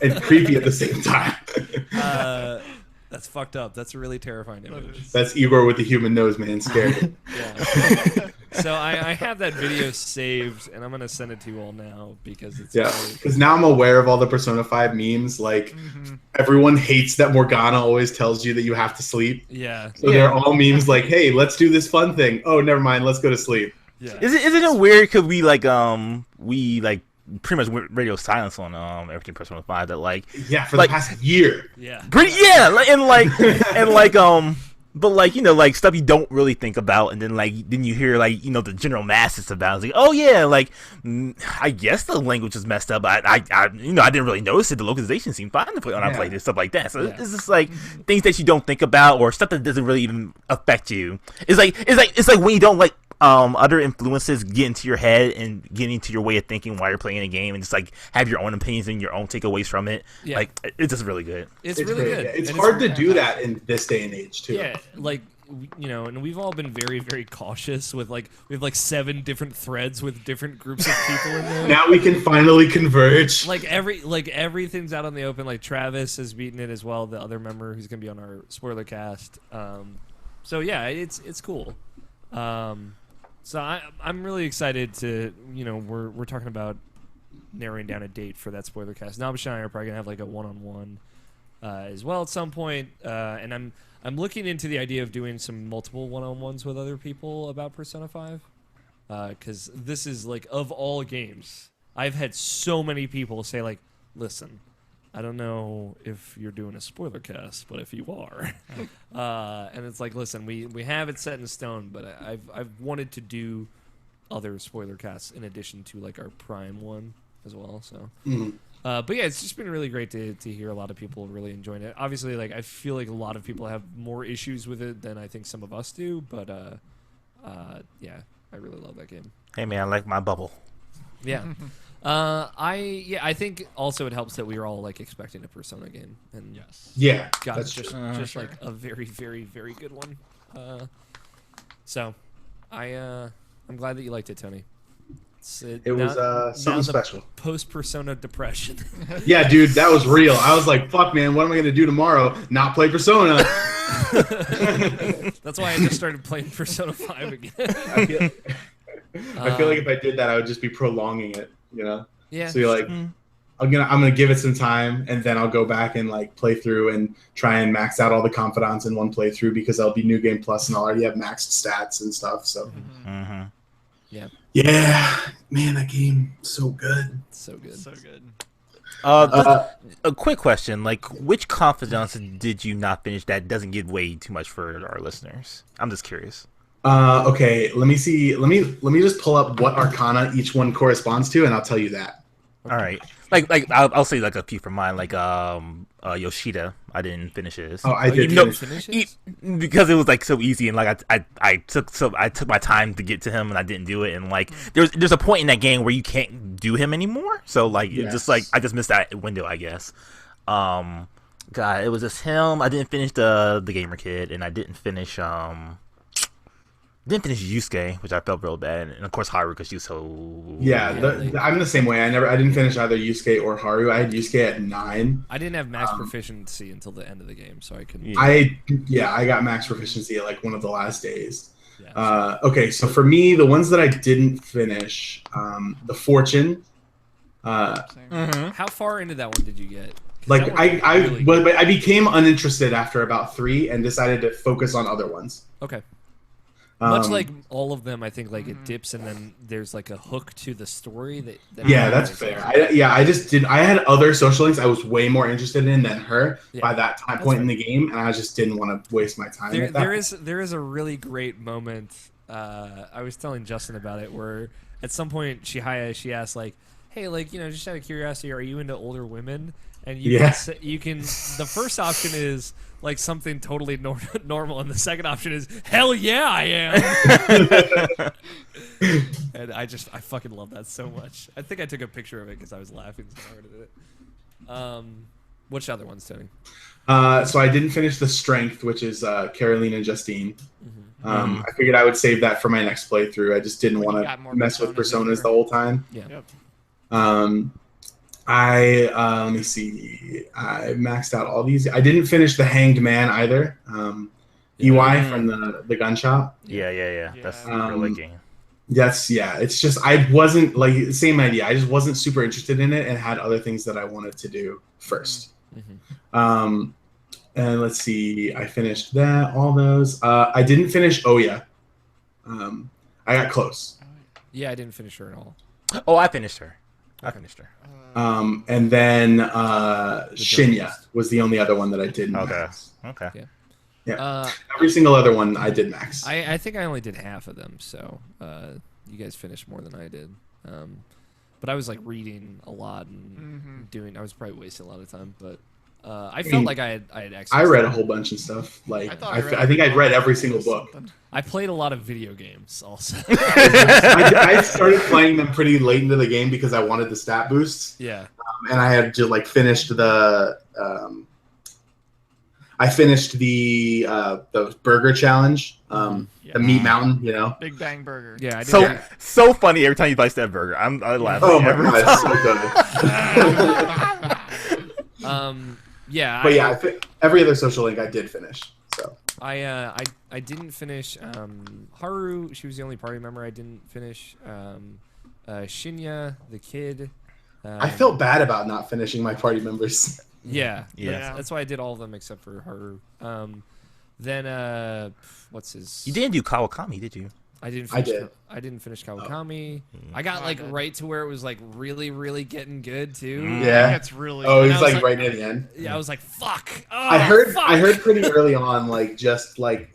and creepy at the same time. That's fucked up. That's a really terrifying image. That's Igor with the human nose, man. Scared. So I have that video saved, and I'm gonna send it to you all now because it's because now I'm aware of all the Persona 5 memes. Like everyone hates that Morgana always tells you that you have to sleep. Yeah. So they're all memes like, "Hey, let's do this fun thing." Oh, never mind. Let's go to sleep. Yeah. Isn't it weird? Because we pretty much radio silence on everything Persona 5 that for the past year. But stuff you don't really think about, and then you hear the general masses about it. It's like, oh yeah, I guess the language is messed up. I didn't really notice it. The localization seemed fine when I played it, stuff like that. So it's just like things that you don't think about or stuff that doesn't really even affect you. It's like when you don't other influences get into your head and get into your way of thinking while you're playing a game, and just have your own opinions and your own takeaways from it. Yeah. It's just really good. It's really good. It's hard to do that in this day and age too. Yeah, and we've all been very, very cautious with we have 7 different threads with different groups of people in there. Now we can finally converge. Everything's out on the open. Like Travis has beaten it as well, the other member who's gonna be on our spoiler cast. So yeah, it's cool. So I'm really excited to, we're talking about narrowing down a date for that spoiler cast. Nabisha and I are probably going to have a one-on-one as well at some point. And I'm looking into the idea of doing some multiple one-on-ones with other people about Persona 5. Because this is like, of all games, I've had so many people say like, listen, I don't know if you're doing a spoiler cast, but if you are, and it's like, listen, we have it set in stone, but I've wanted to do other spoiler casts in addition to like our Prime one as well. So, but yeah, it's just been really great to hear a lot of people really enjoying it. Obviously, like I feel like a lot of people have more issues with it than I think some of us do, but yeah, I really love that game. Hey man, I like my bubble. Yeah. I think also it helps that we were all like expecting a Persona game, and Yeah, got that's just sure. like a very very very good one. So I'm glad that you liked it, Tony. It was something special. Post Persona depression. Yeah, dude, that was real. I was like, "Fuck, man, what am I gonna do tomorrow? Not play Persona?" That's why I just started playing Persona 5 again. I feel like if I did that, I would just be prolonging it. You know? Yeah. So you're like, I'm gonna give it some time, and then I'll go back and like play through and try and max out all the confidants in one playthrough because I'll be New Game Plus and I'll already have maxed stats and stuff. So. Yeah, man, that game so good. So good. So good. A quick question: like, which confidants did you not finish that doesn't give way too much for our listeners? I'm just curious. Okay, let me see. Let me just pull up what arcana each one corresponds to, and I'll tell you that. All right, like I'll say like a few from mine, like Yoshida. I didn't finish his. Oh, I did finish it? Because it was like so easy, and like I took my time to get to him, and I didn't do it, and like there's a point in that game where you can't do him anymore. So like it just like I just missed that window, I guess. God, it was just him. I didn't finish the Gamer Kid, and I didn't finish Yusuke, which I felt real bad, and of course Haru because she was so. Yeah, I'm the same way. I didn't finish either Yusuke or Haru. I had Yusuke at 9. I didn't have max proficiency until the end of the game, so I couldn't. I got max proficiency at like one of the last days. Yeah, okay, so for me, the ones that I didn't finish, the Fortune. How far into that one did you get? Like I became uninterested after about 3 and decided to focus on other ones. Okay. Much like all of them, I think like it dips and then there's like a hook to the story that yeah, that's fair. I had other social links I was way more interested in than her by that point in the game, and I just didn't want to waste my time. There is a really great moment. I was telling Justin about it where at some point she asked like, "Hey, like just out of curiosity, are you into older women?" And you can the first option is like something totally normal, and the second option is hell yeah I am. And I fucking love that so much. I think I took a picture of it because I was laughing so hard at it. Which other ones, Tony? So I didn't finish the Strength, which is Caroline and Justine. I figured I would save that for my next playthrough. I just didn't want to mess with Personas the whole time. Yeah. Yep. Let me see. I maxed out all these. I didn't finish the Hanged Man either. EY from the gun shop. Yeah. That's a really game. It's just I wasn't like same idea. I just wasn't super interested in it and had other things that I wanted to do first. And let's see. I finished all those. I didn't finish Oya. I got close. Yeah, I didn't finish her at all. Oh, I finished her. And then Shinya was the only other one that I did max. Okay. Yeah. Every single other one I did max. I think I only did half of them, so you guys finished more than I did. But I was like reading a lot and I was probably wasting a lot of time, but I felt like I had access. I read a whole bunch of stuff. Like I think I'd read every single book. I played a lot of video games also. I started playing them pretty late into the game because I wanted the stat boosts. Yeah. And I had to like finished the burger challenge, the meat mountain, Big Bang Burger. Yeah, I did. So funny every time you bite that burger. I laugh. Oh my god, it's so good. Yeah. But every other social link I did finish. So I didn't finish Haru. She was the only party member I didn't finish. Shinya, the kid. I felt bad about not finishing my party members. Yeah, Yeah. That's why I did all of them except for her. Then what's his? You didn't do Kawakami, did you? I didn't. I Finish, did. I didn't finish Kawakami. Mm. I got Oh, I like did. right to where it was like really, really getting good too. Yeah. It's really. Oh, And it's I was like like- right near the end. Yeah, I was like, fuck. Oh, I heard fuck. pretty early on, like just like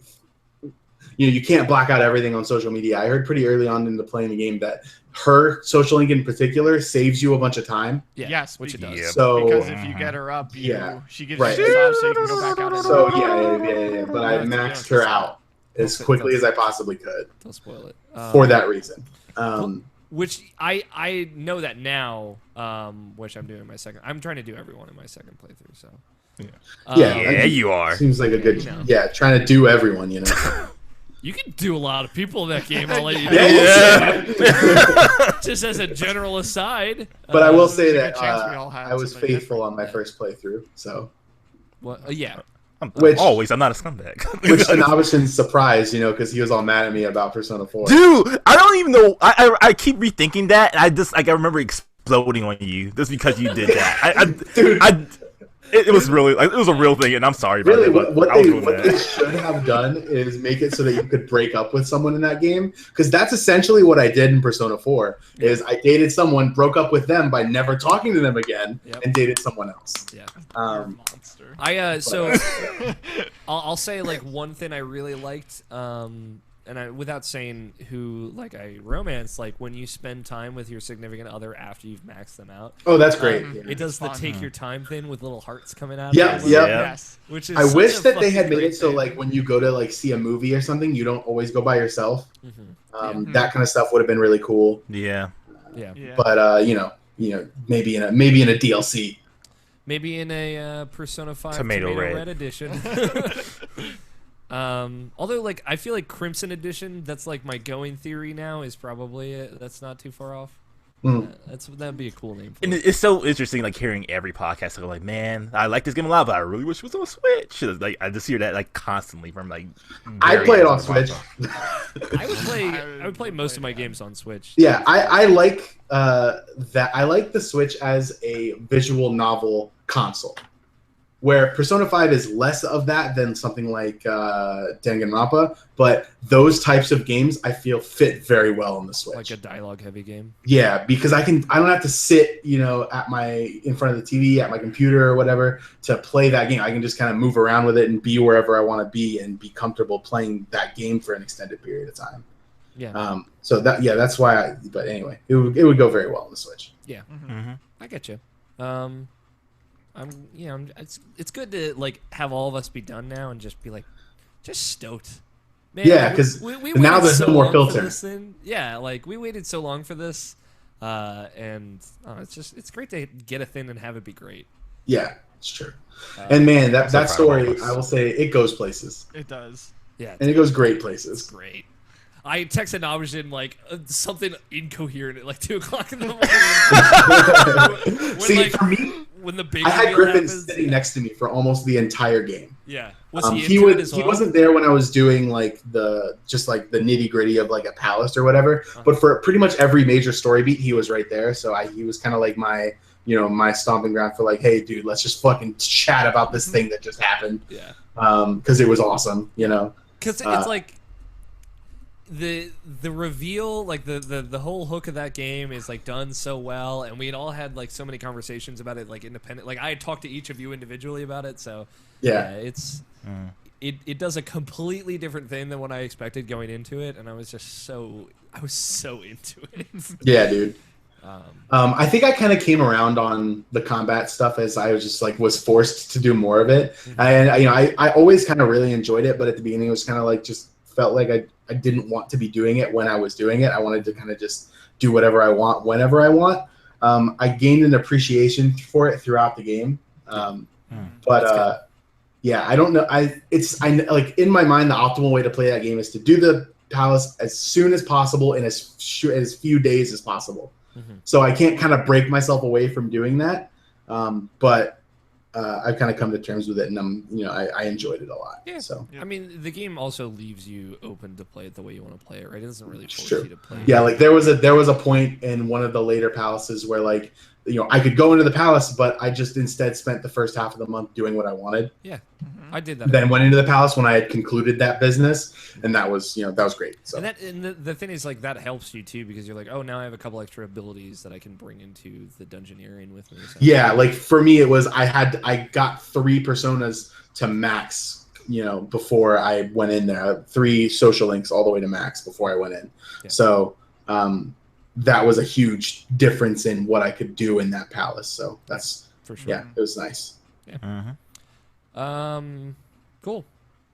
you can't black out everything on social media. I heard pretty early on into playing the game that her social link in particular saves you a bunch of time. Yeah, Yes, which it does. Yeah. So Because if you get her up, she gives Right. you stuff so you can go back out. And so yeah. But I Yeah, maxed her out as quickly as I possibly could Don't spoil it. for that reason. Which I know that now, which I'm doing my second. I'm trying to do everyone in my second playthrough. So Yeah. Yeah, you are. Seems like a good, You know. trying to do everyone, you know. you can do a lot of people in that game. I'll let you know. Yeah. Just as a general aside. But I will There's say a that good chance we all had I was something faithful on my Yeah. first playthrough, so Yeah. Which- I'm not a scumbag. which to Navishin's surprise, because he was all mad at me about Persona 4. Dude, I don't even know. I keep rethinking that, and I remember exploding on you just because you did that. Dude. It was really it was a real thing, and I'm sorry about Really, it. but what I was they doing what that. they should have done is make it so that you could break up with someone in that game, because that's essentially what I did in Persona 4. Is I dated someone, broke up with them by never talking to them again, Yep. and dated someone else. Yeah. You're a Um, monster. I'll say like one thing I really liked, and without saying who like I romance, like when you spend time with your significant other after you've maxed them out. oh, that's great. Um, yeah. It does the Fun. take your time thing with little hearts coming out. Yeah, of it, yeah. Yes. Which is I such wish a that they had fucking made great it so thing. like when you go to like see a movie or something, you don't always go by yourself. Mhm. That kind of stuff would have been really cool. Yeah. Yeah. Yeah. But maybe in a DLC. Maybe in a Persona 5 Tomato Tomato Red. Red edition. Although, like, I feel like Crimson Edition, that's like my going theory now, is probably it. That's not too far off. Mm. That'd be a cool name for And it. it's so interesting, like hearing every podcast. Like, man, I like this game a lot, but I really wish it was on Switch. Like, I just hear that like constantly from like. I play it on various Switch. I would play most of my games on Switch. Yeah, I like that. I like the Switch as a visual novel console, where Persona 5 is less of that than something like Danganronpa. But those types of games I feel fit very well on the Switch. Like a dialogue-heavy game. Yeah, because I don't have to sit, in front of the TV at my computer or whatever to play that game. I can just kind of move around with it and be wherever I want to be and be comfortable playing that game for an extended period of time. Yeah. So that's why. But anyway, it would go very well on the Switch. Yeah. Mhm. I get you. It's good to like have all of us be done now and just be like, just stoked. Man, Yeah, 'cause we now waited there's so no more long for filter. this thing. Yeah, like we waited so long for this, and it's great to get a thing and have it be great. Yeah, it's true. And man, that proud of story, us. I will say, it goes places, It does. Yeah, and it goes great it's places. great. I texted Navajin like something incoherent at like 2:00 in the morning. See, like, for me, when the big I had reveal Griffin happens, sitting next to me for almost the entire game. Yeah, was he He into it as well? wasn't there when I was doing like the nitty gritty of like a palace or whatever. Uh-huh. But for pretty much every major story beat, he was right there. So he was kind of like my my stomping ground for like, hey, dude, let's just fucking chat about this thing that just happened. Yeah. Because it was awesome. Because it's like the reveal, like the whole hook of that game is like done so well, and we had all had like so many conversations about it, like independent. Like I had talked to each of you individually about it, so Yeah. it's it does a completely different thing than what I expected going into it, and I was so into it. Yeah, dude. I think I kind of came around on the combat stuff as I was just like was forced to do more of it, and I always kind of really enjoyed it, but at the beginning it was kind of like just felt like I didn't want to be doing it when I was doing it. I wanted to kind of just do whatever I want whenever I want. I gained an appreciation for it throughout the game, but yeah, I don't know. I like in my mind the optimal way to play that game is to do the palace as soon as possible in as few days as possible. So I can't kind of break myself away from doing that. But I've kind of come to terms with it, and I enjoyed it a lot. Yeah. So I mean, the game also leaves you open to play it the way you want to play it, right? It doesn't really force Sure. you to play. yeah, like there was a point in one of the later palaces where like I could go into the palace, but I just instead spent the first half of the month doing what I wanted. Yeah, I did that. Then went into the palace when I had concluded that business, and that was great. So and the thing is, like, that helps you too, because you're like, oh, now I have a couple extra abilities that I can bring into the dungeoneering with me. So. Yeah, like for me, it was I got 3 personas to max, before I went in there. 3 social links all the way to max before I went in. Yeah. So that was a huge difference in what I could do in that palace. So that's for sure. Yeah, it was nice. Yeah. Cool.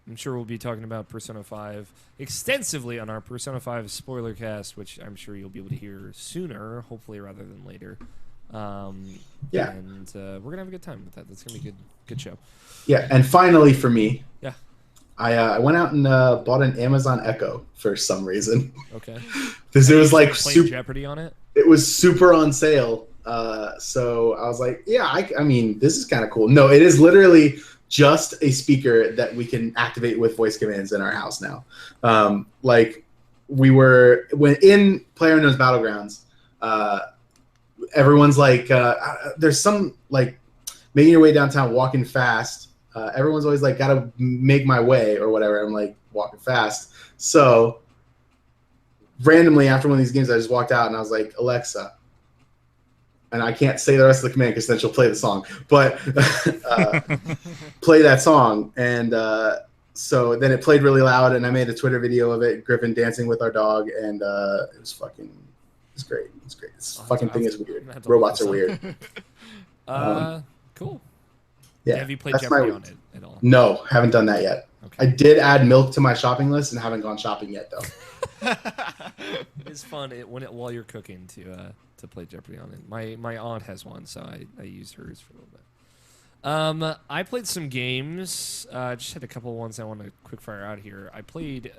I'm sure we'll be talking about Persona 5 extensively on our Persona 5 spoiler cast, which I'm sure you'll be able to hear sooner, hopefully rather than later. Yeah. And we're gonna have a good time with that. That's gonna be a good show. Yeah, and finally for me, yeah, I went out and bought an Amazon Echo for some reason. Okay. Because it was like super Jeopardy on it. It was super on sale. So I was like, yeah, I mean, this is kind of cool. No, it is literally just a speaker that we can activate with voice commands in our house now. Like when in PlayerUnknown's Battlegrounds, everyone's like, there's some like making your way downtown, walking fast. Everyone's always like, gotta make my way or whatever. I'm like walking fast. So randomly after one of these games, I just walked out and I was like, Alexa, and I can't say the rest of the command because then she'll play the song, but play that song. And so then it played really loud, and I made a Twitter video of it, Griffin dancing with our dog, and it's great. It's great. This fucking thing is weird. Robots are weird. Cool. Yeah. Have you played Jeopardy on it at all? No, haven't done that yet. Okay. I did add milk to my shopping list and haven't gone shopping yet though. It's fun while you're cooking to play Jeopardy on it. My aunt has one, so I used hers for a little bit. I played some games. Just had a couple of ones I want to quick fire out here. I played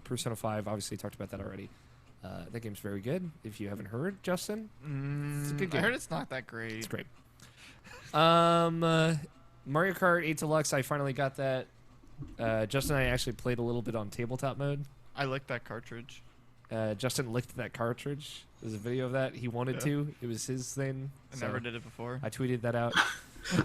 Persona 5. Obviously, talked about that already. That game's very good. If you haven't heard, Justin, it's a good game. I heard it's not that great. It's great. Mario Kart 8 Deluxe. I finally got that. Justin and I actually played a little bit on tabletop mode. I licked that cartridge. Justin licked that cartridge. There's a video of that. He wanted to. It was his thing. I never did it before. I tweeted that out.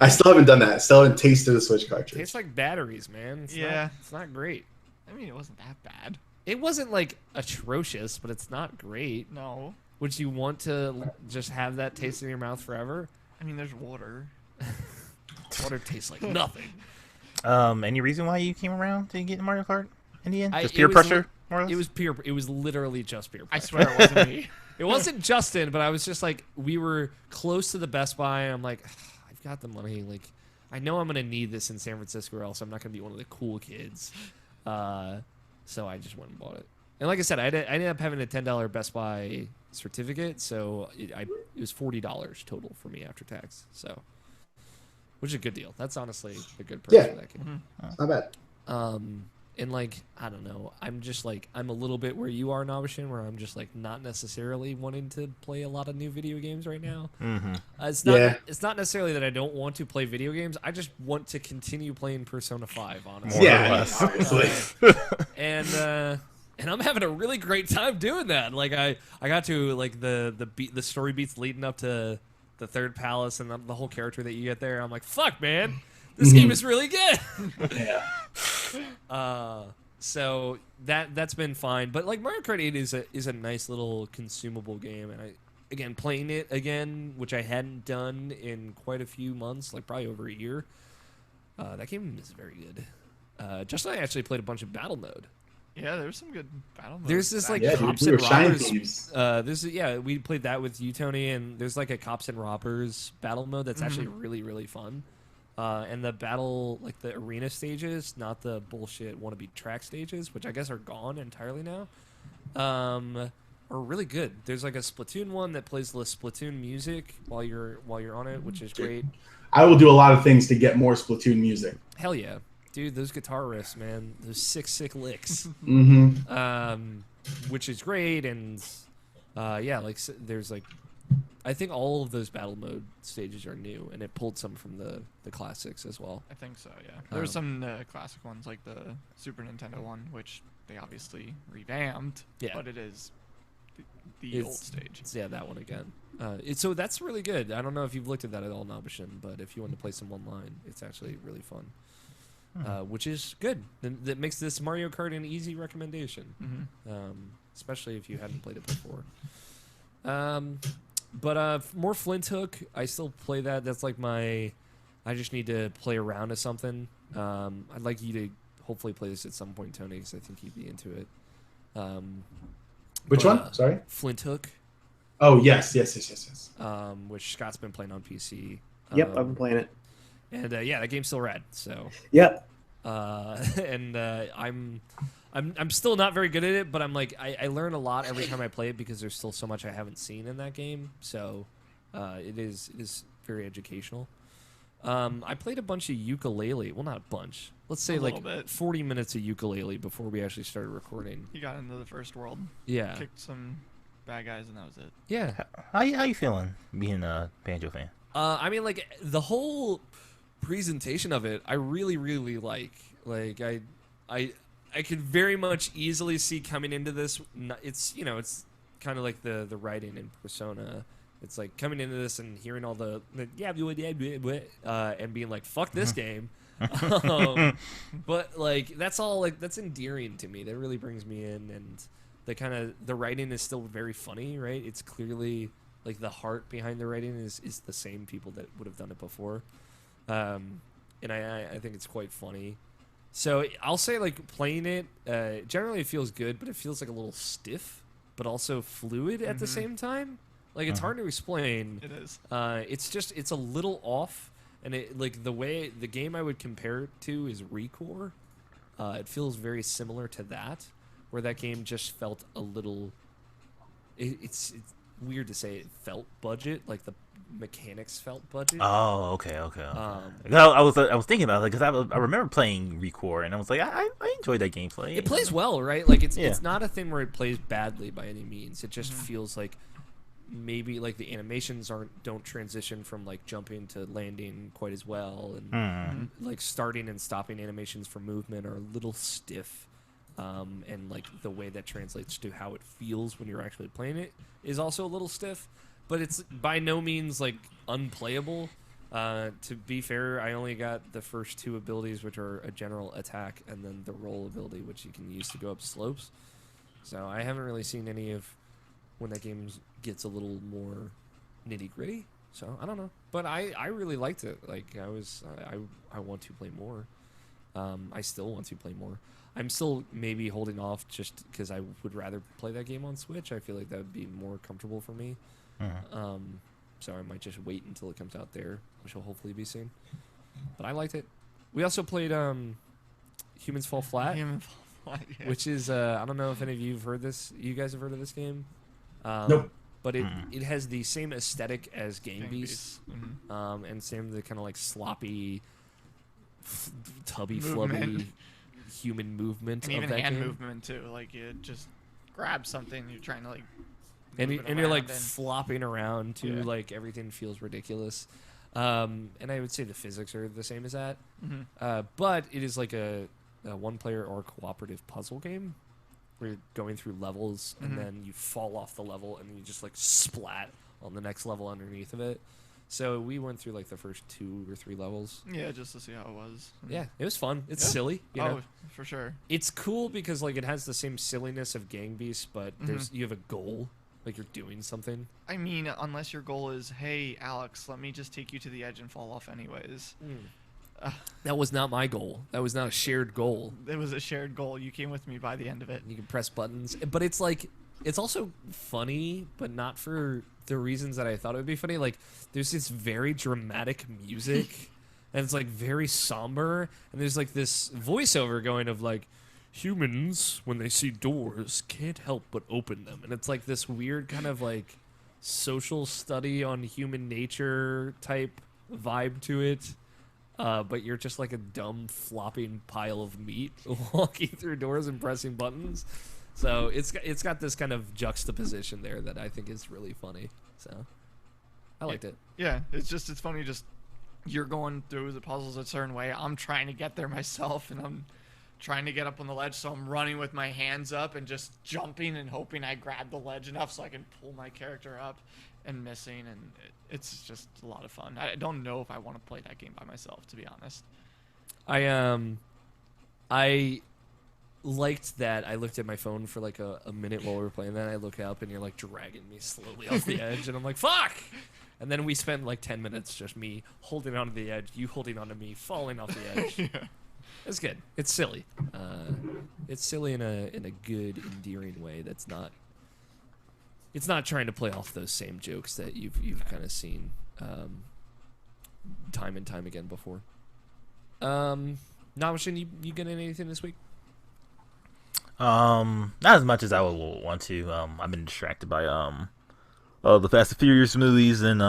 I still haven't done that. I still haven't tasted the Switch cartridge. It tastes like batteries, man. It's not great. I mean, it wasn't that bad. It wasn't like atrocious, but it's not great. No. Would you want to just have that taste in your mouth forever? I mean, there's water. Water tastes like nothing. Any reason why you came around to get Mario Kart in the end? Just It peer was pressure, more or less? It was peer. It was literally just peer pressure. I swear it wasn't me. It wasn't Justin, but I was just like, we were close to the Best Buy, and I'm like, I've got the money. Like, I know I'm gonna need this in San Francisco, or else I'm not gonna be one of the cool kids. So I just went and bought it. And like I said, I ended up having a $10 Best Buy certificate, so it was $40 total for me after tax. So, which is a good deal. That's honestly a good price for that game. Mm-hmm. Not bad. And like, I don't know, I'm just like, I'm a little bit where you are, Navashin, where I'm just like not necessarily wanting to play a lot of new video games right now. Mm-hmm. It's not necessarily that I don't want to play video games. I just want to continue playing Persona 5, honestly. Obviously. And I'm having a really great time doing that. Like I got to like the story beats leading up to the third palace and the whole character that you get there. I'm like, fuck, man, this game is really good. Yeah. So that's been fine. But like Mario Kart 8 is a nice little consumable game, and again playing it again, which I hadn't done in quite a few months, like probably over a year. That game is very good. Justin and I actually played a bunch of battle mode. Yeah, there's some good battle modes. There's this like cops we and were shiny robbers. thieves. We played that with you, Tony, and there's like a cops and robbers battle mode that's actually really, really fun. And the battle, like the arena stages, not the bullshit wannabe track stages, which I guess are gone entirely now, are really good. There's like a Splatoon one that plays the Splatoon music while you're on it, which is great. I will do a lot of things to get more Splatoon music. Hell yeah. Dude, those guitar riffs, man. Those sick licks. Which is great, and like there's like, I think all of those battle mode stages are new, and it pulled some from the classics as well. I think so, yeah. There's some classic ones, like the Super Nintendo one, which they obviously revamped. Yeah. But it is the old stage. Yeah, that one again. So that's really good. I don't know if you've looked at that at all, Nabashin, but if you want to play some online, it's actually really fun. Which is good. That makes this Mario Kart an easy recommendation, especially if you hadn't played it before. But more Flint Hook, I still play that. That's like I just need to play around with something. I'd like you to hopefully play this at some point, Tony, because I think you'd be into it. Which one? Sorry? Flint Hook. Oh, yes. Which Scott's been playing on PC. Yep, I've been playing it. And yeah, that game's still rad. So. Yep. And I'm still not very good at it, but I'm like I learn a lot every time I play it because there's still so much I haven't seen in that game. So it is very educational. I played a bunch of ukulele. Well, not a bunch. Let's say like 40 minutes of ukulele before we actually started recording. You got into the first world. Yeah. Kicked some bad guys, and that was it. Yeah. How you feeling being a banjo fan? I mean, like the whole presentation of it, I really, really like. Like I could very much easily see coming into this. It's it's kind of like the writing in Persona. It's like coming into this and hearing all the and being like, fuck this game. But like that's all like that's endearing to me. That really brings me in, and the writing is still very funny, right? It's clearly like the heart behind the writing is the same people that would have done it before. And I think it's quite funny. So I'll say like playing it generally it feels good, but it feels like a little stiff, but also fluid at the same time. Like it's hard to explain. It is. It's a little off, and it like the game I would compare it to is Recore. It feels very similar to that, where that game just felt a little. It's weird to say it felt budget, like the mechanics felt budget. Oh, okay. I was thinking about it because I remember playing Recore and I was like, I enjoyed that gameplay. It plays well, right? Like it's not a thing where it plays badly by any means. It just feels like maybe like the animations don't transition from like jumping to landing quite as well, and like starting and stopping animations for movement are a little stiff. And like the way that translates to how it feels when you're actually playing it is also a little stiff, but it's by no means like unplayable. To be fair, I only got the first two abilities, which are a general attack and then the roll ability, which you can use to go up slopes. So I haven't really seen any of when that game gets a little more nitty gritty. So I don't know, but I really liked it. Like I want to play more. I still want to play more. I'm still maybe holding off just because I would rather play that game on Switch. I feel like that would be more comfortable for me. So I might just wait until it comes out there, which will hopefully be soon. But I liked it. We also played Humans Fall Flat, which is I don't know if any of you have heard this. You guys have heard of this game? Nope. But it has the same aesthetic as Gang Beasts, and same the kind of like sloppy, tubby, flubby human movement and of even that hand game. movement too. Like you just grab something, you're trying to like, and you're like and flopping around too. Like everything feels ridiculous. And I would say the physics are the same as that. But it is like a one-player or cooperative puzzle game where you're going through levels and then you fall off the level and you just like splat on the next level underneath of it. So we went through like the first 2 or 3 levels. Yeah, just to see how it was. Yeah, it was fun. It's silly. You know? For sure. It's cool because like it has the same silliness of Gang Beasts, but you have a goal. Like you're doing something. I mean, unless your goal is, hey, Alex, let me just take you to the edge and fall off anyways. That was not my goal. That was not a shared goal. It was a shared goal. You came with me by the end of it. You can press buttons. But it's like, it's also funny, but not for the reasons that I thought it would be funny. Like, there's this very dramatic music, and it's like very somber, and there's like this voiceover going of like, humans, when they see doors, can't help but open them. And it's like this weird kind of like social study on human nature type vibe to it. But you're just like a dumb flopping pile of meat walking through doors and pressing buttons. So it's got this kind of juxtaposition there that I think is really funny. So I liked it. Yeah, it's funny. Just you're going through the puzzles a certain way. I'm trying to get there myself, and I'm trying to get up on the ledge, so I'm running with my hands up and just jumping and hoping I grab the ledge enough so I can pull my character up and missing, and it's just a lot of fun. I don't know if I want to play that game by myself, to be honest. I liked that. I looked at my phone for like a minute while we were playing that. I look up and you're like dragging me slowly off the edge, and I'm like, fuck! And then we spend like 10 minutes just me holding onto the edge, you holding onto me, falling off the edge. Yeah. It's good. It's silly. It's silly in a good, endearing way. That's not. It's not trying to play off those same jokes that you've kind of seen time and time again before. Namashin, you get anything this week? Not as much as I would want to. I've been distracted by the Fast and Furious movies and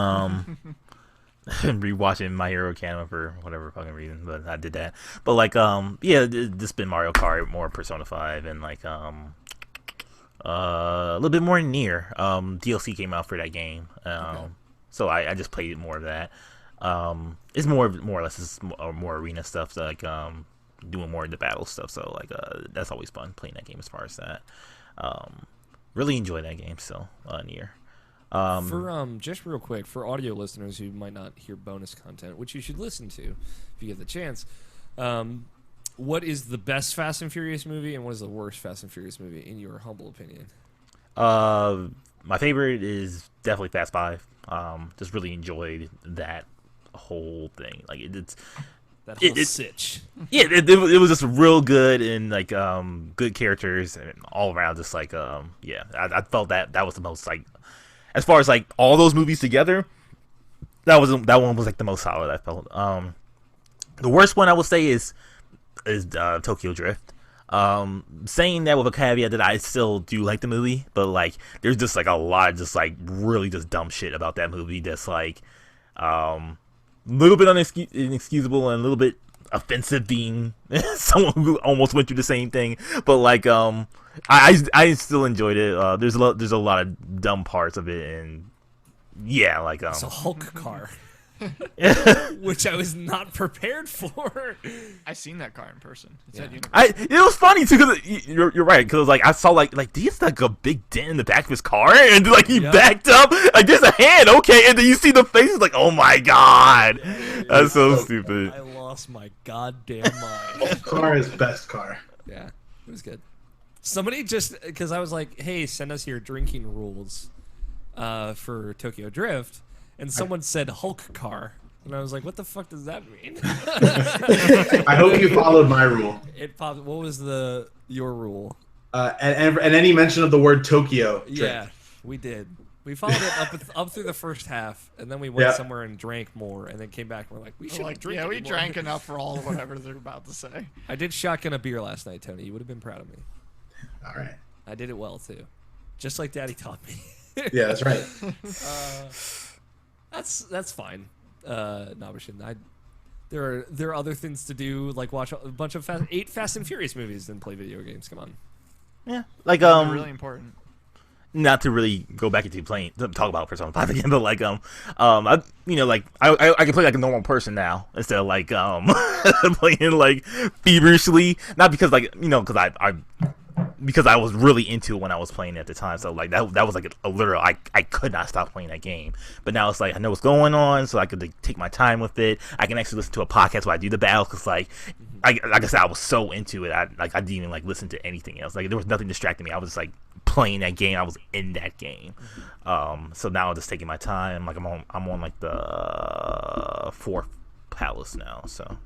rewatching My Hero Academia for whatever fucking reason, but I did that. But like yeah, just been Mario Kart, more Persona 5, and like a little bit more Nier. DLC came out for that game. So I just played more of that. It's more or less just more arena stuff, so like doing more of the battle stuff. So like that's always fun playing that game as far as that. Really enjoy that game still, Nier. For just real quick, for audio listeners who might not hear bonus content, which you should listen to if you get the chance, what is the best Fast and Furious movie and what is the worst Fast and Furious movie in your humble opinion? My favorite is definitely Fast 5. Just really enjoyed that whole thing. Like it's that whole sitch. Yeah, it was just real good and like good characters and all around. Just like yeah, I felt that was the most like. As far as like all those movies together, that one was like the most solid I felt. The worst one I would say is Tokyo Drift. Saying that with a caveat that I still do like the movie, but like there's just like a lot of just like really just dumb shit about that movie that's like a little bit inexcusable and a little bit offensive, being someone who almost went through the same thing. But like I still enjoyed it. There's a lot of dumb parts of it, and yeah, like it's a Hulk car, which I was not prepared for. I seen that car in person. It was funny too, because you're right, because like I saw like he's like a big dent in the back of his car, and like he backed up, like there's a hand, okay, and then you see the face, like oh my god, that's so stupid. I lost my goddamn mind. Car is best car. Yeah, it was good. Somebody just, because I was like, hey, send us your drinking rules for Tokyo Drift, and someone said Hulk car, and I was like, what the fuck does that mean? I hope you followed my rule. It popped. What was your rule? And any mention of the word Tokyo. Yeah, we did. We followed it up through the first half, and then we went somewhere and drank more, and then came back and we're like, we should drink. Yeah, we anymore. drank enough for all of whatever they're about to say. I did shotgun a beer last night, Tony. You would have been proud of me. All right. I did it well too, just like Daddy taught me. Yeah, that's right. That's fine. Nabashin, there are other things to do, like watch a bunch of 8 Fast and Furious movies than play video games. Come on. Yeah, like They're really important. Not to really go back into talk about Persona 5 again, but like I can play like a normal person now instead of like playing like feverishly. Not because like because I was really into it when I was playing it at the time. So like that was like a literal I could not stop playing that game. But now it's like I know what's going on, so I could like, take my time with it. I can actually listen to a podcast while I do the battles, because like like I said, I was so into it. I didn't even like listen to anything else. Like there was nothing distracting me. I was just like playing that game. I was in that game. So now I'm just taking my time. Like I'm on like the 4th palace now. So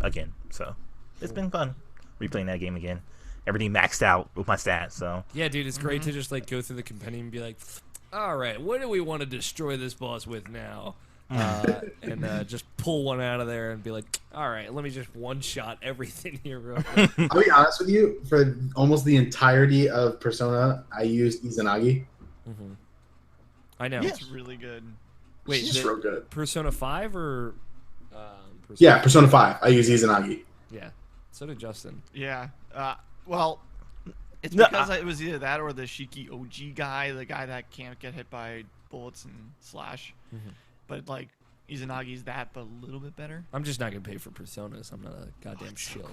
again, so it's been fun replaying that game again. Everything maxed out with my stats. So yeah, dude, it's great to just like go through the compendium and be like, all right, what do we want to destroy this boss with now? And just pull one out of there and be like, all right, let me just one-shot everything here real quick. I'll be honest with you, for almost the entirety of Persona, I used Izanagi. Mm-hmm. I know. It's really good. Wait, She's real good. Persona 5 or Persona? Yeah, Persona 5. I use Izanagi. Yeah, so did Justin. Yeah. Well, it's because it was either that or the Shiki OG guy, the guy that can't get hit by bullets and slash. Mm-hmm. But like Izanagi's that, but a little bit better. I'm just not gonna pay for Personas. I'm not a goddamn shill.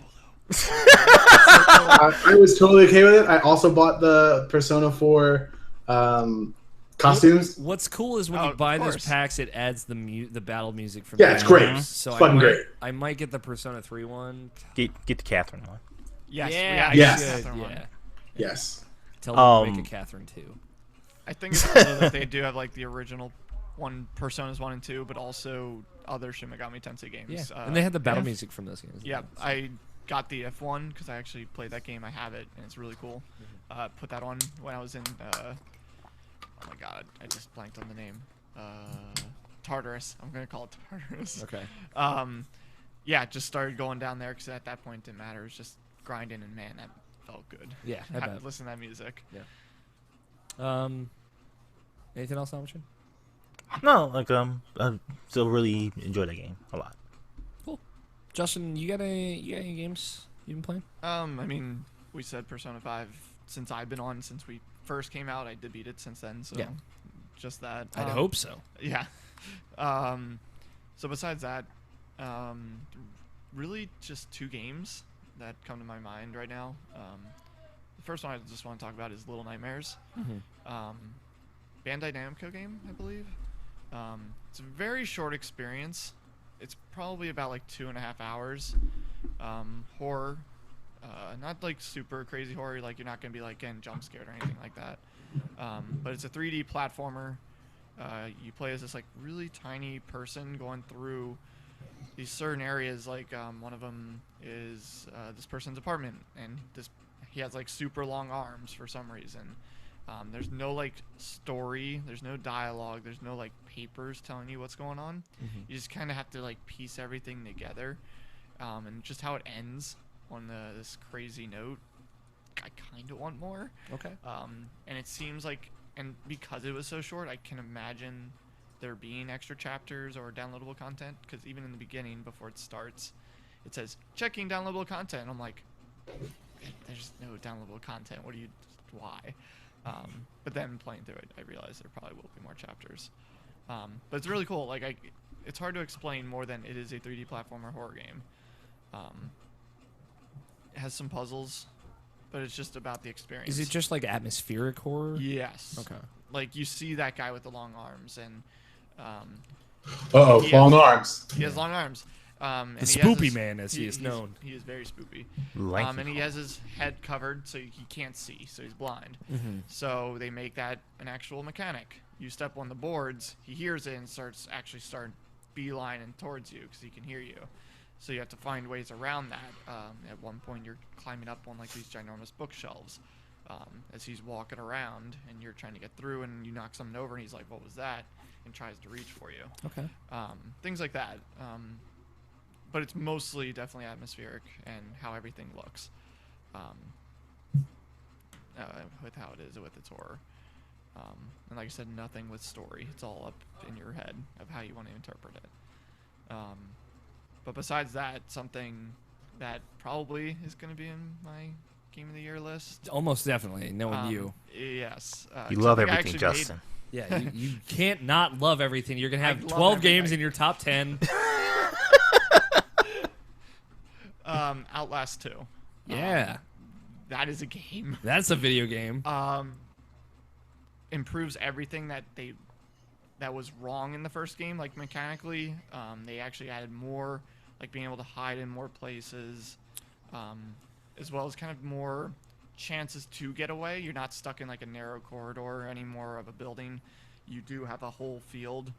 I was totally okay with it. I also bought the Persona 4 costumes. What's cool is when Oh, you of buy those course. packs, it adds the battle music from. Yeah, the it's great. games. It's So fucking great. I might get the Persona 3 one. Get the Catherine one. Yes, yeah, we I Yes. should. Catherine one. Yeah. Yes. Tell them to make Um, a Catherine too. I think it's also that they do have like the original Personas 1 and 2, but also other Shin Megami Tensei games. Yeah, and they had the battle F- music from those games. Yeah, I got the F1 because I actually played that game. I have it, and it's really cool. Put that on when I was in. Oh my god, I just blanked on the name. Tartarus. I'm gonna call it Tartarus. Okay. Yeah, just started going down there because at that point it didn't matter. It was just grinding, and man, that felt good. Yeah, I bet. Listen to that music. Anything else, Alvin? No, like I still really enjoy that game a lot. Cool. Justin, you got any games you've been playing? I mean, we said Persona 5 since I've been on since we first came out. I did beat it since then, so Yeah. just that. I'd hope so. Yeah. So besides that, really just 2 games that come to my mind right now. The first one I just want to talk about is Little Nightmares. Bandai Namco game, I believe. It's a very short experience. It's probably about like 2.5 hours. Horror, not like super crazy horror. Like you're not gonna be like getting jump scared or anything like that. But it's a 3D platformer. You play as this like really tiny person going through these certain areas. Like one of them is this person's apartment, and he has like super long arms for some reason. There's no like story, there's no dialogue, there's no like papers telling you what's going on. You just kind of have to like piece everything together, and just how it ends on this crazy note. I kind of want more. Okay. And it seems like, and because it was so short, I can imagine there being extra chapters or downloadable content. Because even in the beginning, before it starts, it says checking downloadable content. And I'm like, there's no downloadable content. Why? But then playing through it, I realized there probably will be more chapters. But it's really cool. Like it's hard to explain more than it is a 3D platformer horror game. It has some puzzles, but it's just about the experience. Is it just like atmospheric horror? Yes. Okay. Like you see that guy with the long arms, and Long arms. he has long arms. The And he has spoopy his- man, as he is he's- known. He is very spoopy. Lanky And he has his head covered so he can't see, so he's blind. So they make that an actual mechanic. You step on the boards, he hears it and starts beelining towards you because he can hear you. So you have to find ways around that. At one point, you're climbing up on like these ginormous bookshelves as he's walking around, and you're trying to get through, and you knock something over, and he's like, "What was that?" and tries to reach for you. Okay. Things like that. But it's mostly definitely atmospheric and how everything looks, with how it is with its horror. And like I said, nothing with story. It's all up in your head of how you want to interpret it. But besides that, something that probably is going to be in my Game of the Year list. Almost definitely, knowing you. Yes. You 'cause love I think I everything, actually made- Justin. Yeah, you can't not love everything. You're gonna I have love 12 games everything. in your top 10. Outlast 2. Yeah, That is a game. that's a video game. Improves everything that was wrong in the first game. Like mechanically, they actually added more, like being able to hide in more places, as well as kind of more chances to get away. You're not stuck in like a narrow corridor anymore of a building. You do have a whole field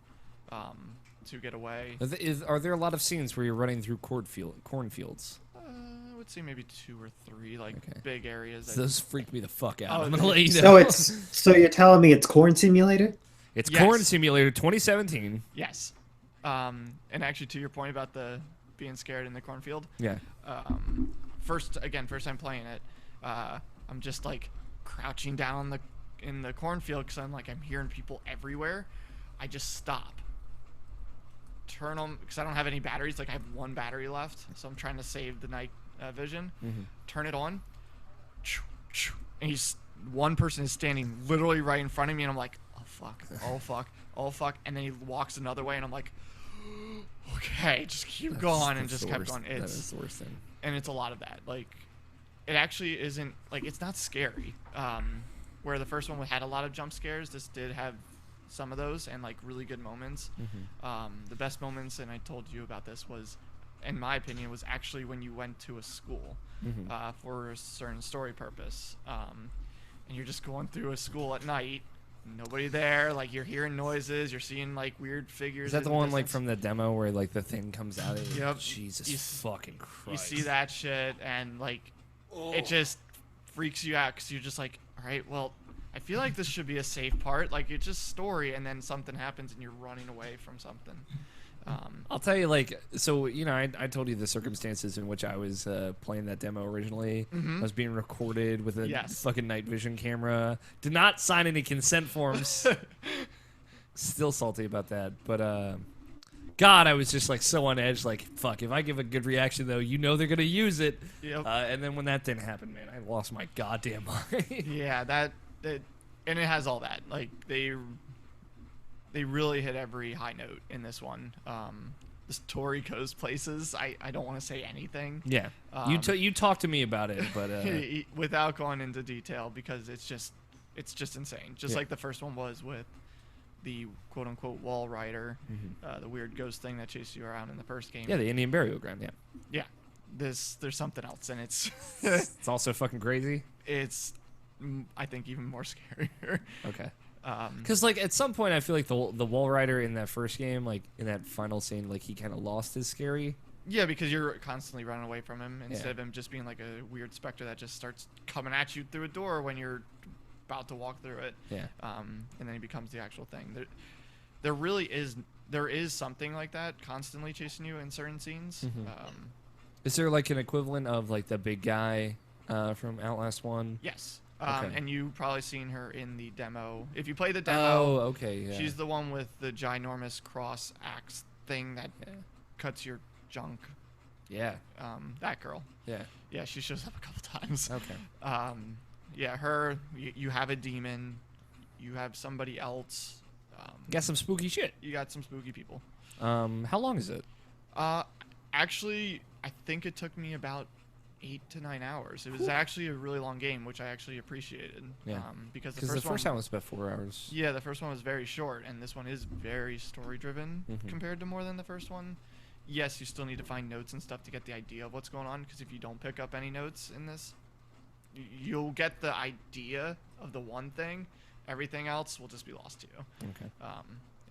to get away. Are there a lot of scenes where you're running through cornfields? I would say maybe 2 or 3 like Okay. big areas. Those freak me the fuck out. Oh, I'm gonna let you know. So you're telling me it's Corn Simulator? It's Yes. Corn Simulator 2017. Yes. And actually, to your point about the being scared in the cornfield, Yeah. first time playing it, I'm just like crouching down in the cornfield because I'm hearing people everywhere. I just stop, turn on because I don't have any batteries. Like I have 1 battery left, so I'm trying to save the night vision. Turn it on, and one person is standing literally right in front of me, and I'm like, oh fuck, oh fuck, oh fuck, and then he walks another way, and I'm like, okay, just keep going, and just kept going. That is the worst thing. and it's a lot of that. Like, it actually isn't like it's not scary. Where the first one had a lot of jump scares, this did have some of those and like really good moments. The best moments, and I told you about this, was, in my opinion, was actually when you went to a school for a certain story purpose, and you're just going through a school at night. Nobody there, like you're hearing noises, you're seeing like weird figures. Is that the in one like distance. from the demo where like the thing comes out of you? Yep. Jesus fucking Christ. You see that shit and like it just freaks you out because you're just like, all right, well, I feel like this should be a safe part. Like it's just story, and then something happens and you're running away from something. I'll tell you, like, so, you know, I told you the circumstances in which I was playing that demo originally. I was being recorded with a fucking night vision camera. Did not sign any consent forms. Still salty about that. But, God, I was just, like, so on edge. Like, fuck, if I give a good reaction, though, you know they're going to use it. Yep. And then when that didn't happen, man, I lost my goddamn mind. Yeah, that and it has all that. Like, they really hit every high note in this one. The story goes places. I don't want to say anything. Yeah. You talk to me about it, but without going into detail, because it's just insane. Just like the first one was with the quote unquote wall rider, the weird ghost thing that chased you around in the first game. Yeah, the Indian burial ground. Yeah. Yeah. There's something else, and it's it's also fucking crazy. It's I think even more scarier. Okay. Because like at some point I feel like the wall rider in that first game, like in that final scene, like he kind of lost his scary. Yeah, because you're constantly running away from him instead of him just being like a weird specter that just starts coming at you through a door when you're about to walk through it. Yeah. And then he becomes the actual thing. There really is something like that constantly chasing you in certain scenes. Is there like an equivalent of like the big guy from Outlast 1? Yes. Okay. And you've probably seen her in the demo. If you play the demo, okay, yeah. She's the one with the ginormous cross axe thing that cuts your junk. Yeah. That girl. Yeah. Yeah, she shows up a couple times. Okay. Yeah, her. You have a demon. You have somebody else. You got some spooky shit. You got some spooky people. How long is it? Actually, I think it took me about 8 to 9 hours. It was actually a really long game, which I actually appreciated. Yeah. Because the first one was about 4 hours. Yeah, the first one was very short, and this one is very story-driven compared to more than the first one. Yes, you still need to find notes and stuff to get the idea of what's going on, because if you don't pick up any notes in this, you'll get the idea of the one thing. Everything else will just be lost to you. Okay.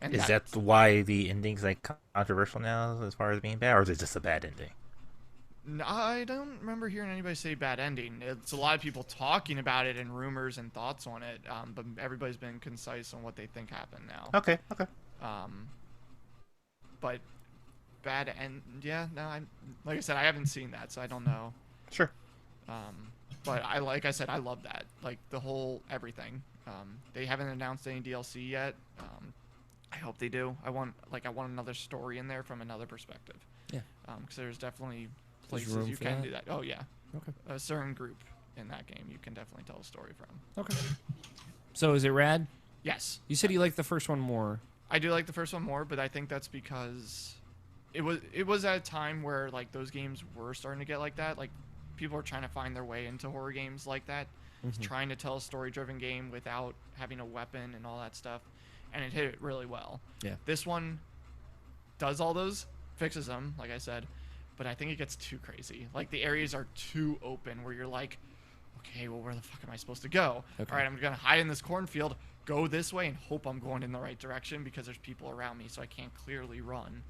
And Is that why the ending's like controversial now as far as being bad, or is it just a bad ending? No, I don't remember hearing anybody say bad ending. It's a lot of people talking about it and rumors and thoughts on it, but everybody's been concise on what they think happened now. Okay. But bad end, yeah. No, like I said, I haven't seen that, so I don't know. Sure. But like I said, I love that. Like the whole everything. They haven't announced any DLC yet. I hope they do. I want another story in there from another perspective. Yeah. Because there's definitely There's places room you for can that? do that. Oh yeah. Okay. A certain group in that game you can definitely tell a story from. Okay. So is it rad? Yes. You said you liked the first one more. I do like the first one more, but I think that's because it was at a time where like those games were starting to get like that. Like people are trying to find their way into horror games like that. Trying to tell a story-driven game without having a weapon and all that stuff, and it hit it really well. Yeah. This one does all those, fixes them, like I said, but I think it gets too crazy. Like the areas are too open where you're like, okay, well where the fuck am I supposed to go? Okay. All right, I'm gonna hide in this cornfield, go this way, and hope I'm going in the right direction because there's people around me, so I can't clearly run.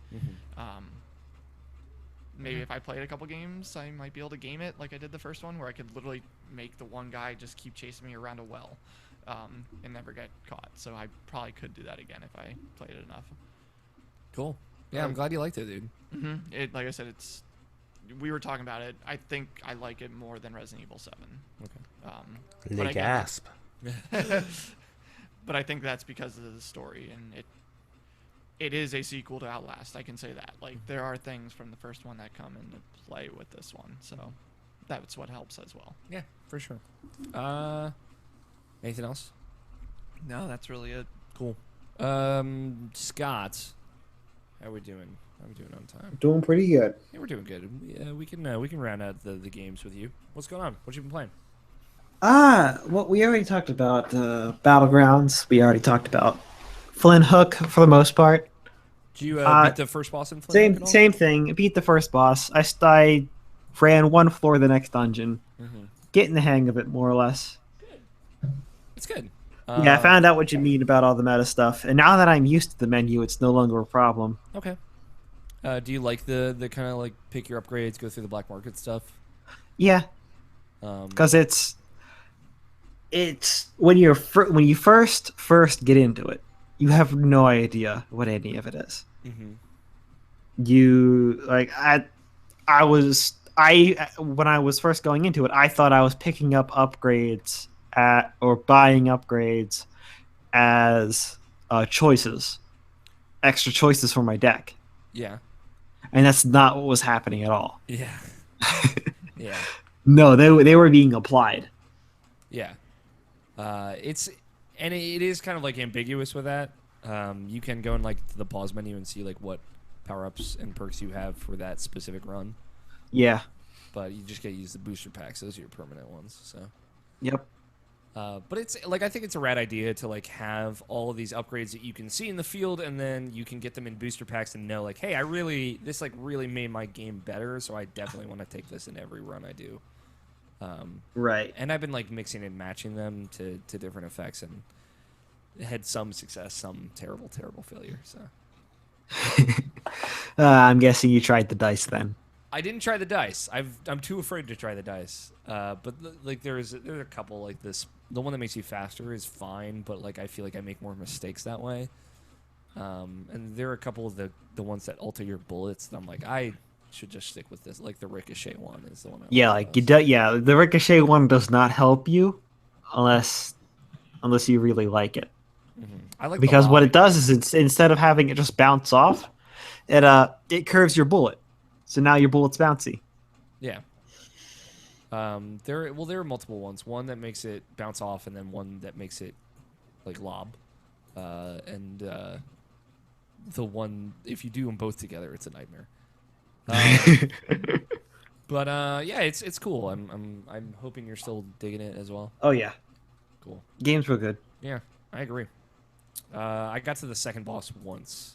Maybe if I played a couple games, I might be able to game it like I did the first one, where I could literally make the one guy just keep chasing me around a well and never get caught. So I probably could do that again if I played it enough. Cool. Yeah, I'm glad you liked it, dude. It, like I said, we were talking about it. I think I like it more than Resident Evil 7. Okay. But again, Gasp. but I think that's because of the story, and it is a sequel to Outlast. I can say that. Like there are things from the first one that come into play with this one, so that's what helps as well. Yeah, for sure. Anything else? No, that's really it. Cool. Scott, How we doing? How we doing on time? Doing pretty good. Yeah, we're doing good. Yeah, we can round out the games with you. What's going on? What you been playing? Well, we already talked about Battlegrounds. We already talked about Flint Hook for the most part. Did you beat the first boss in Flint Hook at all? Same thing. Beat the first boss. I ran one floor the next dungeon, getting the hang of it more or less. It's good. Yeah, I found out what you mean about all the meta stuff, and now that I'm used to the menu, it's no longer a problem. Okay. Do you like the kind of like pick your upgrades, go through the black market stuff? Yeah, because it's when you first get into it, you have no idea what any of it is. You like when I was first going into it, I thought I was picking up upgrades or buying upgrades as choices, extra choices for my deck. Yeah. And that's not what was happening at all. Yeah. Yeah. No, they were being applied. Yeah. It is kind of like ambiguous with that. You can go in like the pause menu and see like what power-ups and perks you have for that specific run. Yeah. But you just gotta use the booster packs. Those are your permanent ones. So. Yep. But it's like I think it's a rad idea to like have all of these upgrades that you can see in the field, and then you can get them in booster packs and know like, hey, this like really made my game better, so I definitely want to take this in every run I do. Right. And I've been like mixing and matching them to different effects, and had some success, some terrible failure. So. I'm guessing you tried the dice then. I didn't try the dice. I'm too afraid to try the dice. But like there's a couple like this. The one that makes you faster is fine, but like I feel like I make more mistakes that way. And there are a couple of the ones that alter your bullets. That I'm like I should just stick with this. Like the ricochet one is the one. The ricochet one does not help you unless you really like it. I like because what it does is it's instead of having it just bounce off, it curves your bullet. So now your bullet's bouncy. Yeah. There are multiple ones. One that makes it bounce off, and then one that makes it like lob. And the one if you do them both together, it's a nightmare. But yeah, it's cool. I'm hoping you're still digging it as well. Oh yeah. Cool. Games were good. Yeah, I agree. I got to the second boss once.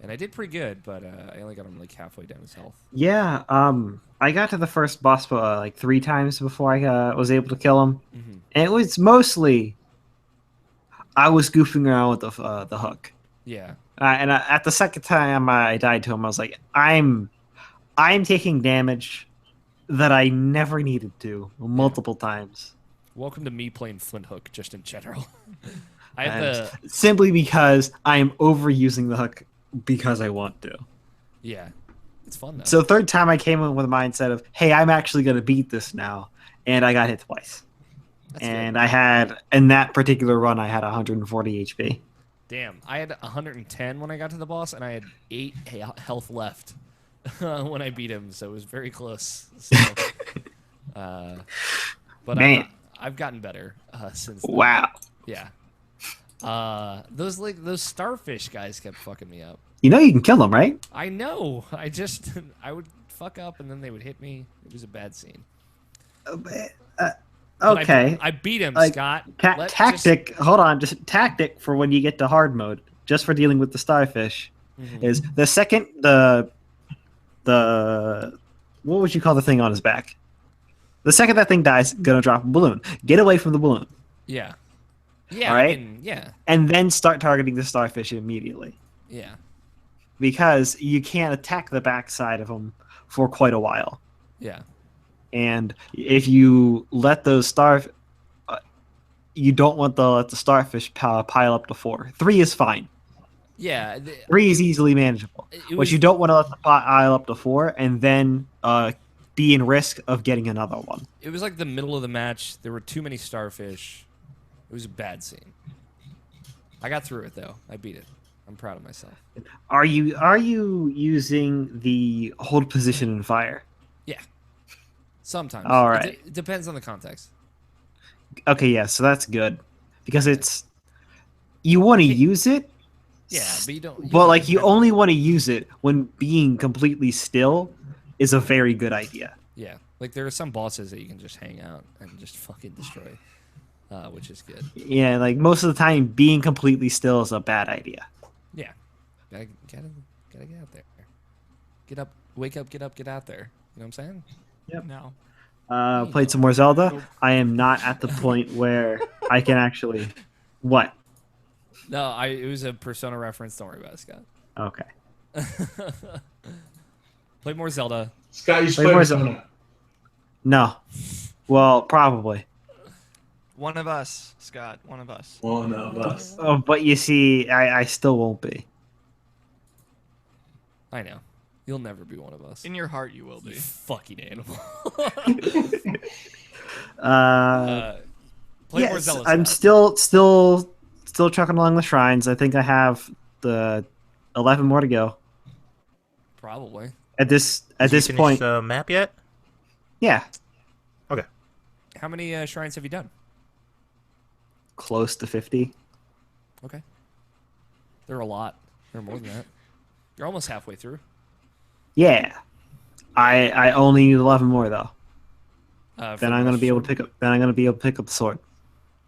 And I did pretty good, but I only got him like halfway down his health. Yeah, I got to the first boss like 3 times before I was able to kill him, and it was mostly I was goofing around with the hook. Yeah. At the second time I died to him, I was like, I'm taking damage that I never needed to multiple times. Welcome to me playing Flint Hook just in general. Simply because I am overusing the hook. Because I want to. Yeah. It's fun, though. So third time I came in with a mindset of, hey, I'm actually going to beat this now. And I got hit twice. That's good. In that particular run, I had 140 HP. Damn. I had 110 when I got to the boss, and I had 8 health left when I beat him. So it was very cloose. So, but Man. I've gotten better since then. Wow. Yeah. Those starfish guys kept fucking me up. You know you can kill them, right? I know. I would fuck up and then they would hit me. It was a bad scene. Okay. I beat him, like, Scott. Hold on. Just tactic for when you get to hard mode, just for dealing with the starfish, is the second the what would you call the thing on his back? The second that thing dies, gonna drop a balloon. Get away from the balloon. Yeah. Yeah. All right. Yeah. And then start targeting the starfish immediately. Yeah. Because you can't attack the backside of them for quite a while. Yeah. And if you let those you don't want to let the starfish pile up to 4. 3 is fine. Yeah. 3 is easily manageable. But you don't want to let the pile up to 4 and then be in risk of getting another one. It was like the middle of the match. There were too many starfish. It was a bad scene. I got through it though. I beat it. I'm proud of myself. Are you using the hold position and fire? Yeah. Sometimes. All right. It depends on the context. Okay, yeah, so that's good. Because you want to use it, Yeah, but you don't. But like you have- only want to use it when being completely still is a very good idea. Yeah, like there are some bosses that you can just hang out and just fucking destroy, which is good. Yeah, like most of the time, being completely still is a bad idea. Yeah, gotta get out there. Get up, wake up, get up, get out there. You know what I'm saying? No. Played some more Zelda. I am not at the point where I can actually. What? No, it was a Persona reference. Don't worry about it, Scott. Okay. Play more Zelda. Scott, you should Play play more Persona. No. Well, probably. One of us, Scott. One of us. One of us. Oh, but you see, I still won't be. I know. You'll never be one of us. In your heart, you will You be. fucking animal. Play more Yes, Zelda. I'm Scott. still trucking along the shrines. I think I have the 11 more to go. Probably. At this Did you finish point, the map yet? yeah, How many shrines have you done? close to 50. Okay. There are a lot. There are more than that. You're almost halfway through. Yeah, I only need 11 more though. For Then the I'm gonna Master be able Sword. to pick up. Then I'm gonna be able to pick up the sword.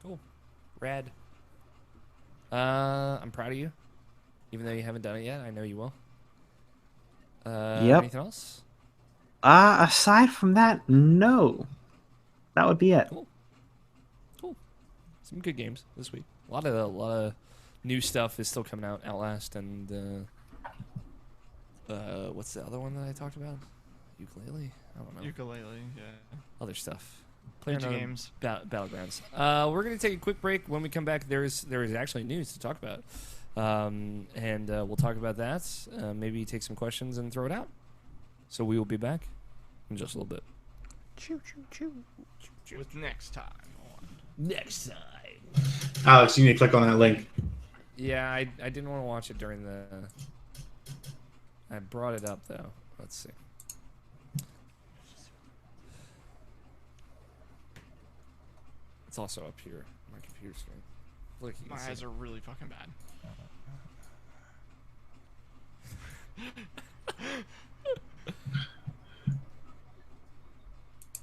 Cool. Rad. I'm proud of you. Even though you haven't done it yet, I know you will. Yep. Anything else? Aside from that, no. That would be it. Cool. Some good games this week. A lot of new stuff is still coming out. Outlast and what's the other one that I talked about? Ukulele? I don't know. Ukulele, yeah. Other stuff. Play Video another games. Battlegrounds. We're gonna take a quick break. When we come back, there is actually news to talk about, and we'll talk about that. Maybe take some questions and throw it out. So we will be back in just a little bit. With next time on. Next time. Alex, you need to click on that link. Yeah, I didn't want to watch it during the. I brought it up though. Let's see. It's also up here on my computer screen. Look, you can My see eyes it. are really fucking bad.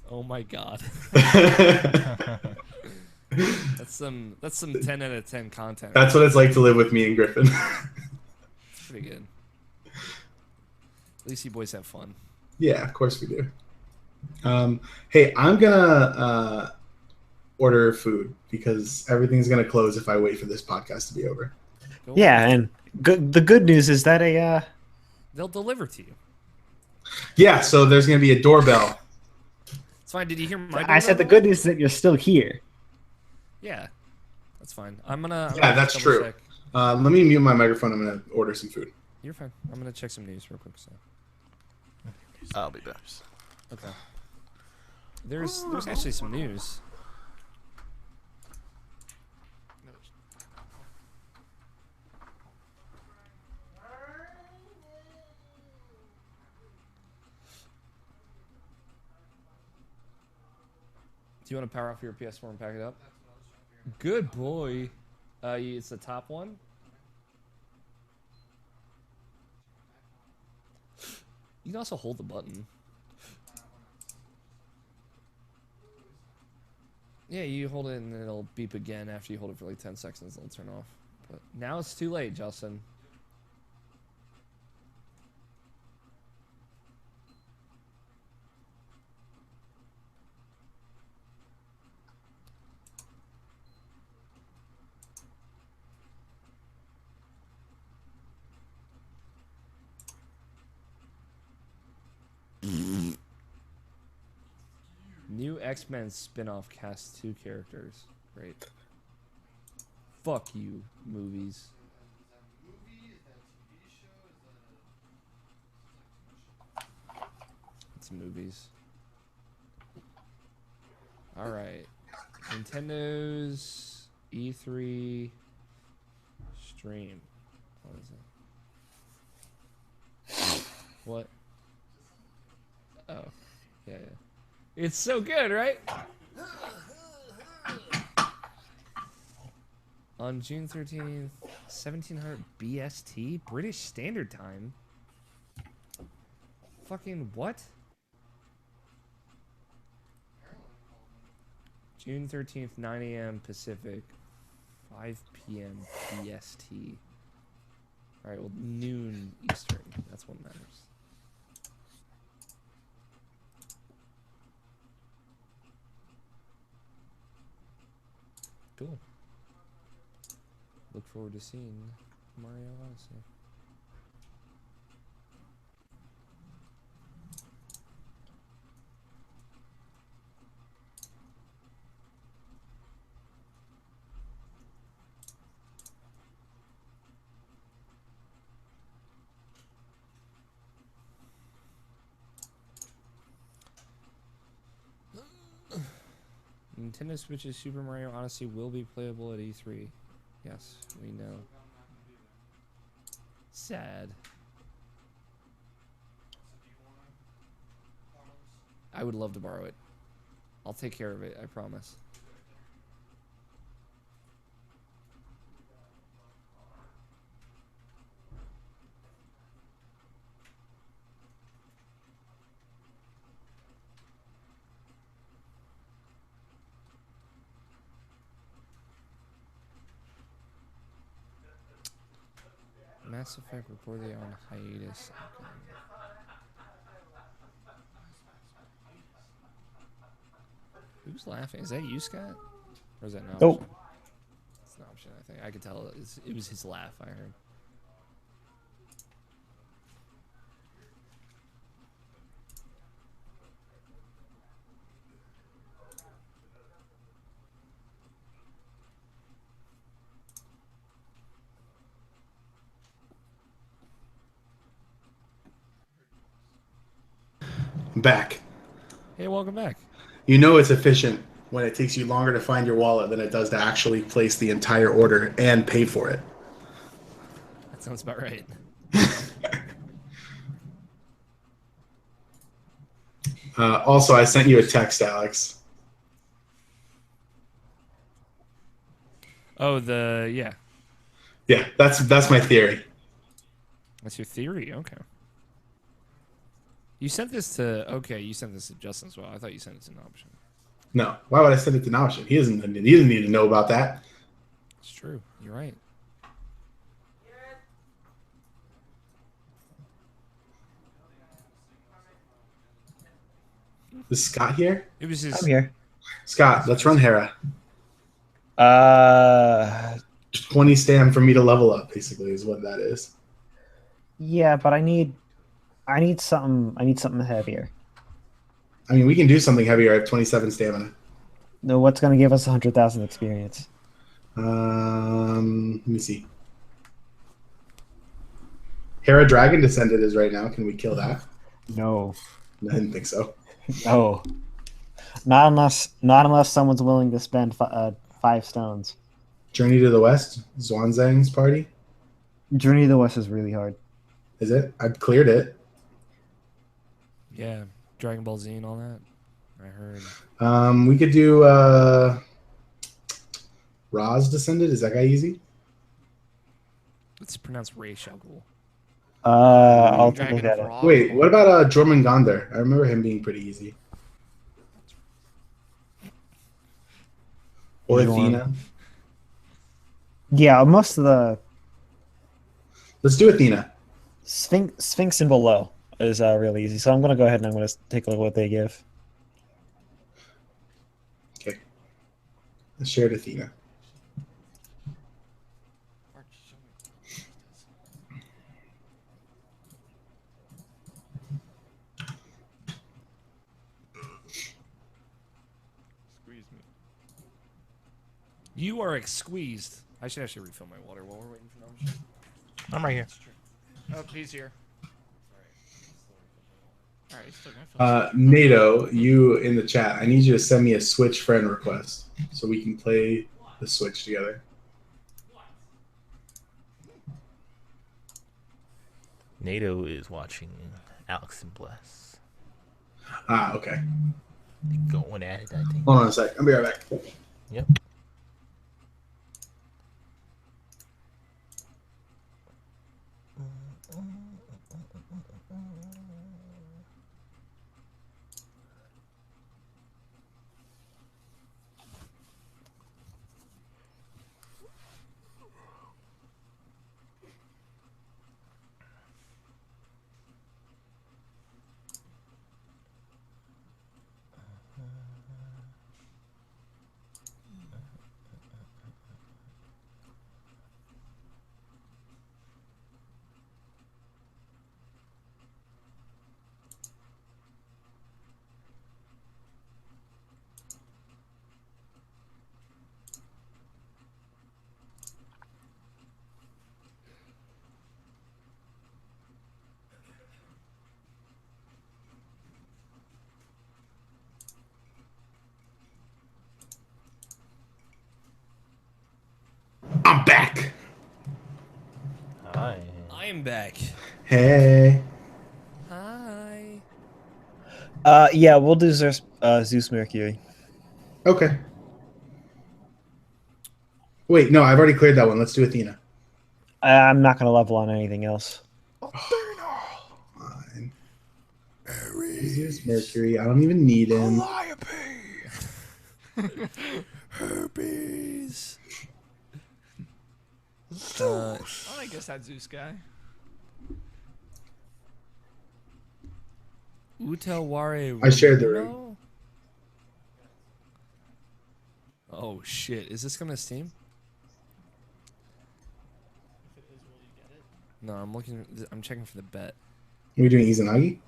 Oh my god. That's some 10 out of 10 content. That's what it's like to live with me and Griffin. It's pretty good. At least you boys have fun. Yeah, of course we do. Hey, I'm gonna order food because everything's gonna close if I wait for this podcast to be over. Go Yeah, on. and the good news is that They'll deliver to you. Yeah, so there's gonna be a doorbell. It's fine. Did you hear my I said the doorbell? good news is that you're still here. Yeah. That's fine. I'm gonna Yeah, just that's double true. check. Let me mute my microphone. I'm gonna order some food. You're fine. I'm gonna check some news real quick. So. I'll be back. Okay. There's actually some news. Do you want to power off your PS4 and pack it up? Good boy. It's the top one. You can also hold the button. Yeah, you hold it and it'll beep again after you hold it for like 10 seconds. It'll turn off. But now it's too late, Justin. New X-Men spin-off casts 2 characters. Great. Fuck you, movies. It's movies. Alright. Nintendo's E3 stream. What is it? What? Oh. Yeah, yeah. It's so good, right? On June 13th, 1700 BST, British Standard Time. Fucking what? June 13th, 9 a.m. Pacific, 5 p.m. BST. Alright, well, noon Eastern. That's what matters. Cool. Look forward to seeing Mario Odyssey. Nintendo Switch's Super Mario Odyssey will be playable at E3. Yes, we know. Sad. I would love to borrow it. I'll take care of it, I promise. Mass Effect reportedly on hiatus. Okay. Who's laughing? Is that you, Scott? Or is that an option? Nope. It's an option, I think. I could tell it was his laugh, I heard. Back. Hey, welcome back. You know it's efficient when it takes you longer to find your wallet than it does to actually place the entire order and pay for it. That sounds about right. Also, I sent you a text, Alex. Oh, yeah. Yeah, that's my theory. That's your theory? Okay. You sent this to Justin as well. I thought you sent it to an option. No, why would I send it to Option? He doesn't need to know about that. It's true. You're right. Is Scott here? It was his. I'm here. Scott, let's run Hera. 20 stam for me to level up, basically, is what that is. Yeah, but I need something heavier. I mean, we can do something heavier. I have 27 stamina. No, what's gonna give us 100,000 experience? Let me see. Hera Dragon Descendant is right now. Can we kill that? No, I didn't think so. no, not unless someone's willing to spend 5 stones. Journey to the West, Zwanzang's party. Journey to the West is really hard. Is it? I've cleared it. Yeah, Dragon Ball Z and all that. I heard. We could do Ra's Descendant. Is that guy easy? It's pronounced Ray Shuggle. I'll Dragon take that. Frog. Wait, what about Jormungandr? I remember him being pretty easy. Or Jorm. Athena. Yeah, most of the Let's do Athena. Sphinx and below is really easy. So I'm gonna go ahead and I'm gonna take a look at what they give. Okay. Let's share Athena. Squeeze me. You are squeezed. I should actually refill my water while we're waiting for Noam. I'm right here. Oh, he's here. All right, he's still gonna fill NATO, you in the chat, I need you to send me a Switch friend request so we can play the Switch together. NATO is watching Alex and Bless. Ah, okay. Going at it, I think. Hold on a sec. I'll be right back. Yep. Hi. I am back. Hey. Hi. Yeah, we'll do Zeus Mercury. Okay. Wait, no, I've already cleared that one. Let's do Athena. I'm not gonna level on anything else. Fine. Zeus Mercury. I don't even need him. Herpes. I guess that Zeus guy. Utaware. I shared the Runo? room. Oh shit! Is this gonna Steam? If it is, will you get it? No, I'm looking. I'm checking for the bet. Are we doing Izanagi?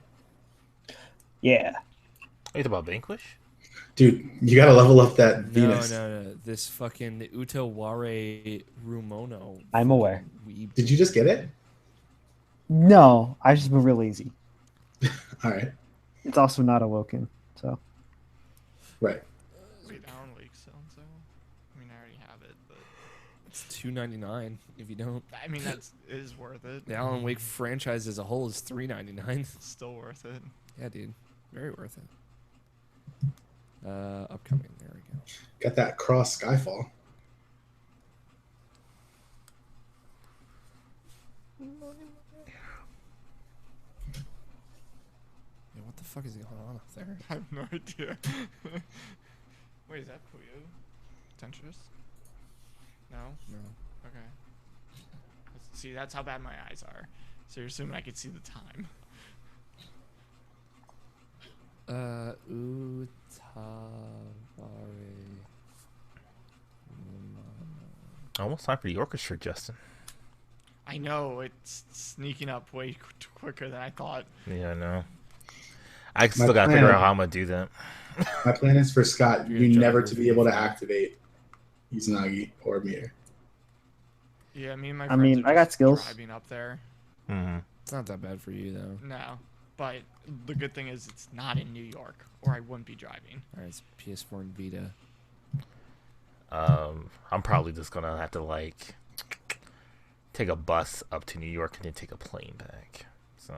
Yeah. Are you talking about Vanquish? Dude, you gotta level up that Venus. No. This fucking Utaware Rumono. I'm aware. Weeb. Did you just get it? No, I just been real easy. All right. It's also not awoken, so. Right. Wait, Alan Wake still on sale? I mean, I already have it, but It's $2.99 if you don't. I mean it is worth it. The Alan Wake franchise as a whole is $3.99. It's still worth it. Yeah, dude, very worth it. Upcoming. There we go. Got that cross Skyfall. Yeah, what the fuck is going on up there? I have no idea. Wait, is that Puyo? Tentress? No? No. Okay. See, that's how bad my eyes are. So you're assuming I could see the time. Utaware. Almost time for the orchestra, Justin. I know, it's sneaking up way quicker than I thought. Yeah, I know. I still gotta figure out how I'm gonna do that. My plan is for Scott, You're you gonna never drive to her be able to through. activate Izanagi or Meter. Yeah, me and my I friends mean, are I got just skills. driving up there. Mm-hmm. It's not that bad for you though. No. But the good thing is it's not in New York, or I wouldn't be driving. All right, it's PS4 and Vita. I'm probably just gonna have to like take a bus up to New York and then take a plane back. So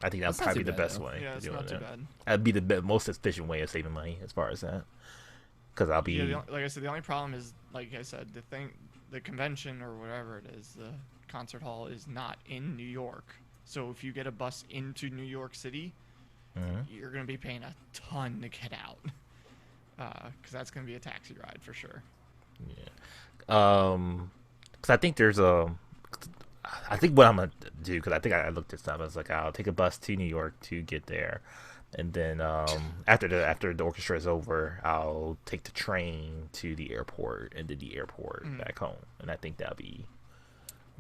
I think that'd That's not probably too be the bad, best though. way. Yeah, to it's do not it. too bad. That'd be the most efficient way of saving money as far as that. Because I'll be. Yeah, like I said, the only problem is, like I said, the convention or whatever it is, the concert hall is not in New York. So if you get a bus into New York City, Mhm. you're gonna be paying a ton to get out, because that's gonna be a taxi ride for sure. Because I think there's a. I think what I'm gonna do, because I think I looked this up. I was like, I'll take a bus to New York to get there, and then after the orchestra is over, I'll take the train to the airport and then the airport back home. And I think that'll be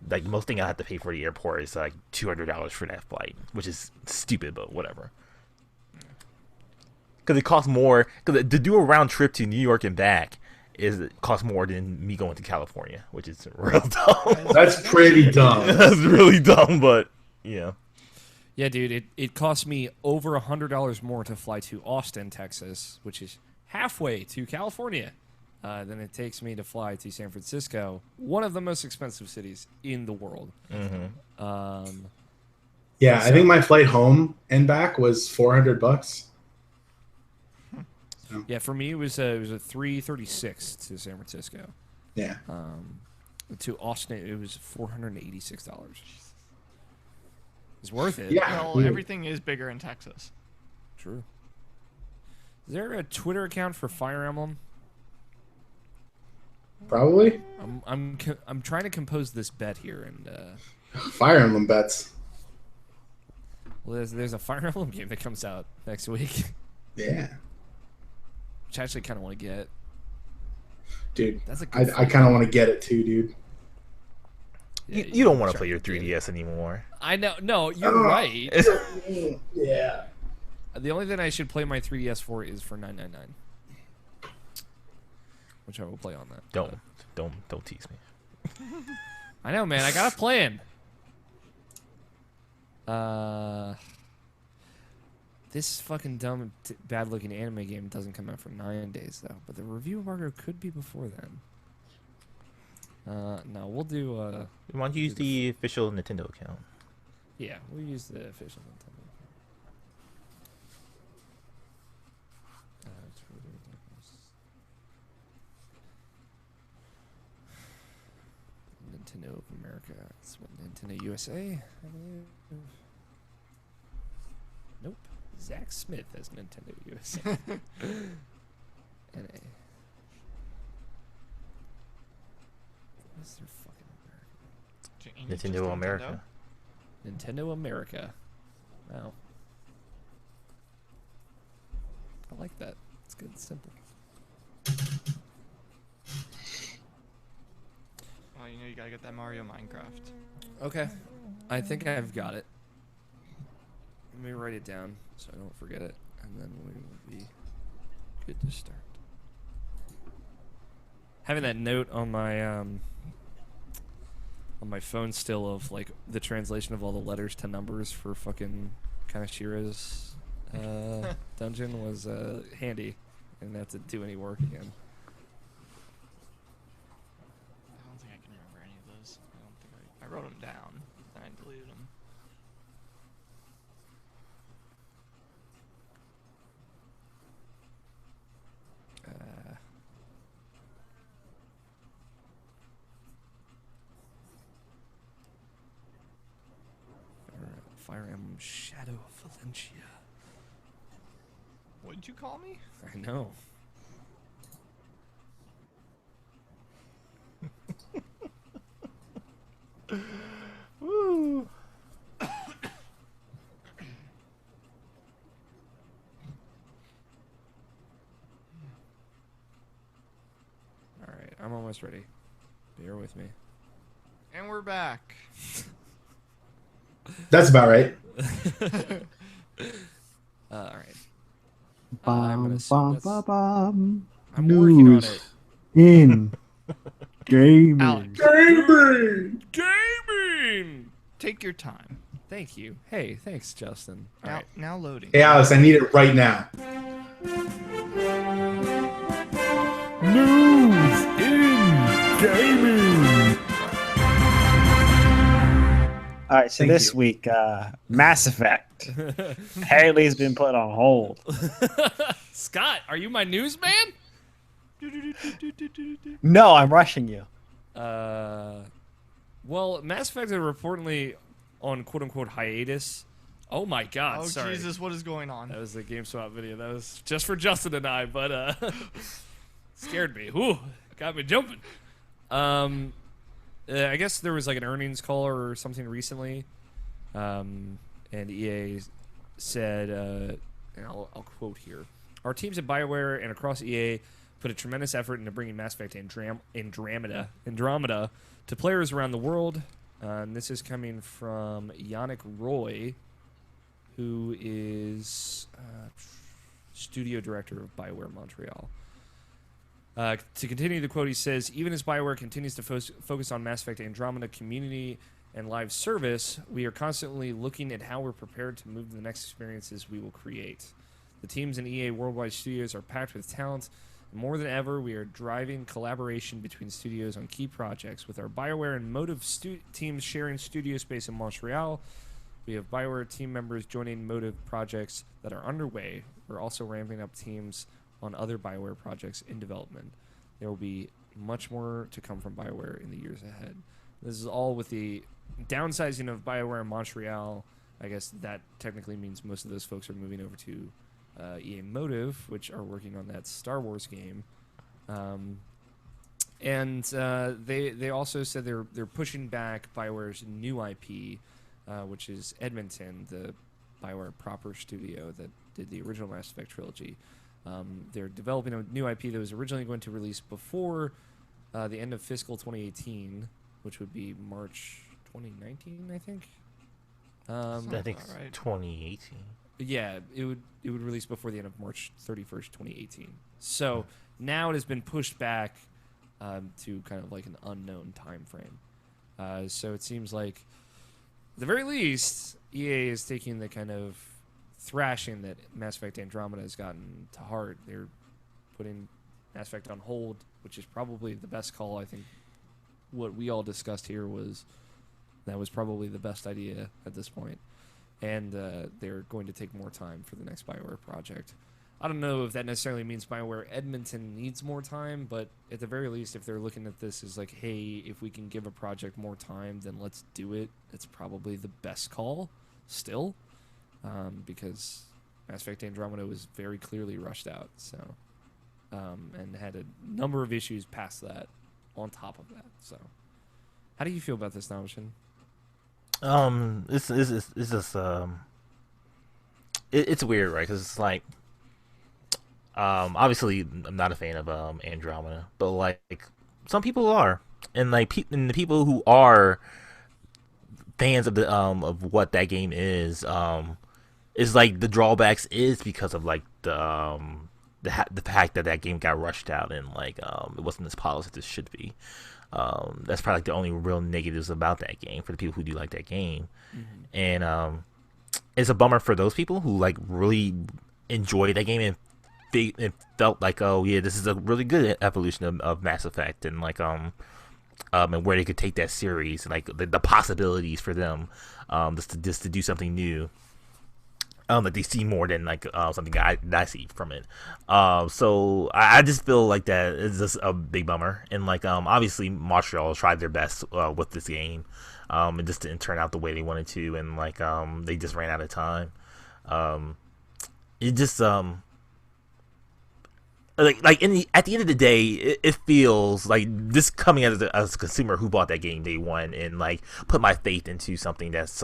like most thing I have to pay for the airport is like $200 for that flight, which is stupid, but whatever. Because it costs more. Because to do a round trip to New York and back it costs more than me going to California, which is real dumb. That's pretty dumb. That's really dumb, but yeah. Yeah, dude, it cost me over $100 more to fly to Austin, Texas, which is halfway to California, than it takes me to fly to San Francisco, one of the most expensive cities in the world. Mm-hmm. Yeah, I think my flight home and back was $400. Yeah, for me it was a $336 to San Francisco. Yeah. To Austin it was $486. It's worth it. Yeah. Well, everything is bigger in Texas. True. Is there a Twitter account for Fire Emblem? Probably. I'm trying to compose this bet here, and Fire Emblem bets. well, there's a Fire Emblem game that comes out next week, Yeah. which I actually kind of want to get. Dude, That's a I good kind of want to get it too, dude. Yeah, You don't want to try play your get it. 3DS anymore. I know. No, you're right. Yeah. The only thing I should play my 3DS for is for $9.99, which I will play on that. Don't tease me. I know, man. I got a plan. This fucking dumb, bad-looking anime game doesn't come out for 9 days, though. But the review embargo could be before then. No, we'll do. Why don't you use the official Nintendo account? Yeah, we'll use the official Nintendo. Nintendo of America. It's what, Nintendo USA, I believe. Nope. Zach Smith as Nintendo USA. NA. What's their fucking America? Nintendo America. Nintendo America. Wow. I like that. It's good. It's simple. Well, you gotta get that Mario Minecraft. Okay. I think I've got it. Let me write it down so I don't forget it, and then we will be good to start. Having that note on my phone still of like the translation of all the letters to numbers for fucking Kaneshira's dungeon was handy. I didn't have to do any work again. I don't think I can remember any of those. I wrote them down, and I deleted them. Fire Emblem Shadow of Valencia. What did you call me? I know. Woo! Alright, I'm almost ready. Bear with me. And we're back. That's about right. Alright. Bum, bum, bum, bum. I'm working on News it. in gaming. Alex, Gaming! take your time. Thank you. Hey, thanks, Justin. Alright. Now loading. Hey, Alice, I need it right now. News in gaming. All right, so Thank this you. week, Mass Effect. Haley's been put on hold. Scott, are you my newsman? No, I'm rushing you. Well, Mass Effect are reportedly on quote-unquote hiatus. Oh my god, Oh, sorry. Jesus, what is going on? That was the GameSpot video. That was just for Justin and I, but scared me. Whew, got me jumping. I guess there was like an earnings call or something recently, and EA said, and I'll quote here: "Our teams at BioWare and across EA put a tremendous effort into bringing Mass Effect Andromeda to players around the world." And this is coming from Yannick Roy, who is studio director of BioWare Montreal. To continue the quote, he says, "Even as BioWare continues to focus on Mass Effect Andromeda community and live service, we are constantly looking at how we're prepared to move to the next experiences we will create. The teams in EA Worldwide Studios are packed with talent. More than ever, we are driving collaboration between studios on key projects. With our BioWare and Motive teams sharing studio space in Montreal, we have BioWare team members joining Motive projects that are underway. We're also ramping up teams on other BioWare projects in development. There will be much more to come from BioWare in the years ahead." This is all with the downsizing of BioWare in Montreal. I guess that technically means most of those folks are moving over to EA Motive, which are working on that Star Wars game. And they also said they're pushing back BioWare's new IP, which is Edmonton, the BioWare proper studio that did the original Mass Effect trilogy. They're developing a new IP that was originally going to release before the end of fiscal 2018, which would be March 2019, I think. I think it's right. 2018. Yeah, it would release before the end of March 31st, 2018. So now it has been pushed back to kind of like an unknown time frame. So it seems like, at the very least, EA is taking the kind of thrashing that Mass Effect Andromeda has gotten to heart. They're putting Mass Effect on hold, which is probably the best call I think what we all discussed here was that was probably the best idea at this point, and they're going to take more time for the next BioWare project. I don't know if that necessarily means BioWare Edmonton needs more time, but at the very least, if they're looking at this as like, hey, if we can give a project more time, then let's do it. It's probably the best call still, because Mass Effect Andromeda was very clearly rushed out, so and had a number of issues past that on top of that. So how do you feel about this, Navishin? It's just it's weird, right? Because it's like, obviously I'm not a fan of Andromeda, but like some people are, and like and the people who are fans of the of what that game is like the drawbacks is because of like the fact that that game got rushed out and like it wasn't as polished as it should be. That's probably like the only real negatives about that game for the people who do like that game. And it's a bummer for those people who like really enjoy that game and felt like, oh yeah, this is a really good evolution of Mass Effect, and like and where they could take that series, and like the possibilities for them, just to do something new. That they see more than like something that I see from it. So I just feel like that is just a big bummer. And like obviously Montreal tried their best with this game, it just didn't turn out the way they wanted to, and like they just ran out of time. It just like at the end of the day, it feels like this coming as a consumer who bought that game day one and like put my faith into something that's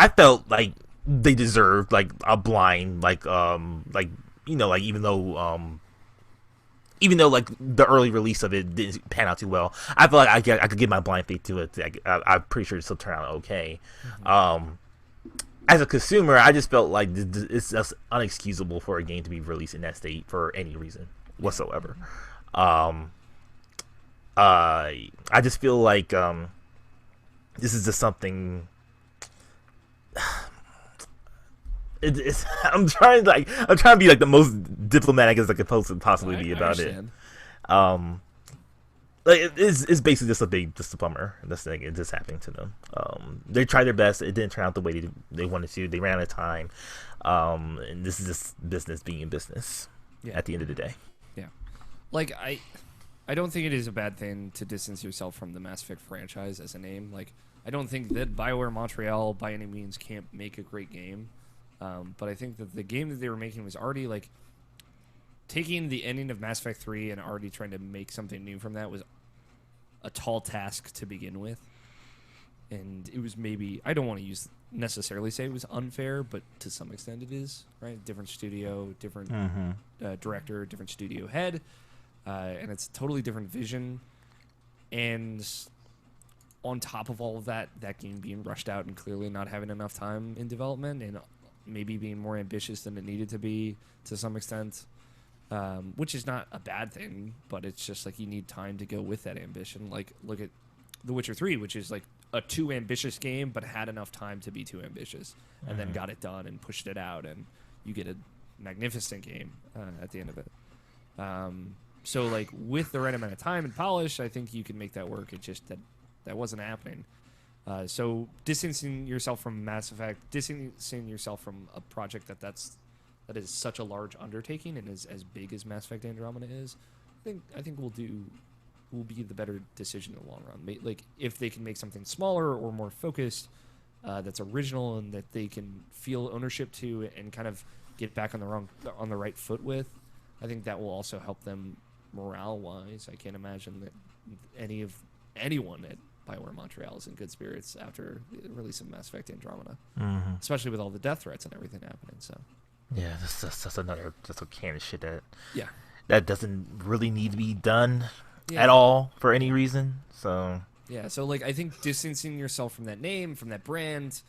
I felt like they deserved like a blind like you know, like even though like the early release of it didn't pan out too well, I feel like I could give my blind faith to it. I'm pretty sure it still turned out okay. As a consumer, I just felt like it's just unexcusable for a game to be released in that state for any reason whatsoever. I just feel like this is just something. I'm trying to be like the most diplomatic as I could possibly be about it. Like it's basically just a bummer. This thing, it just happened to them. They tried their best. It didn't turn out the way they wanted to. They ran out of time. And this is just business being business. Yeah. At the end of the day. Yeah. Like I don't think it is a bad thing to distance yourself from the Mass Effect franchise as a name. Like, I don't think that BioWare Montreal by any means can't make a great game. But I think that the game that they were making was already like taking the ending of Mass Effect 3 and already trying to make something new from that was a tall task to begin with. And it was maybe, I don't want to necessarily say it was unfair, but to some extent it is, right? Different studio, different director, different studio head, and it's a totally different vision. And on top of all of that, that game being rushed out and clearly not having enough time in development and maybe being more ambitious than it needed to be to some extent, which is not a bad thing, but it's just like you need time to go with that ambition. Like, look at The Witcher 3, which is like a too ambitious game, but had enough time to be too ambitious, and then got it done and pushed it out, and you get a magnificent game at the end of it. So, like, with the right amount of time and polish, I think you can make that work. It's just that wasn't happening. So distancing yourself from Mass Effect, distancing yourself from a project that is such a large undertaking and is as big as Mass Effect Andromeda is, I think will be the better decision in the long run. Like, if they can make something smaller or more focused, that's original and that they can feel ownership to and kind of get back on the right foot with, I think that will also help them morale wise. I can't imagine that anyone at BioWare Montreal is in good spirits after the release of Mass Effect Andromeda, especially with all the death threats and everything happening. So, yeah, that's another a can of shit that doesn't really need to be done at all for any reason. So so like I think distancing yourself from that name, from that brand,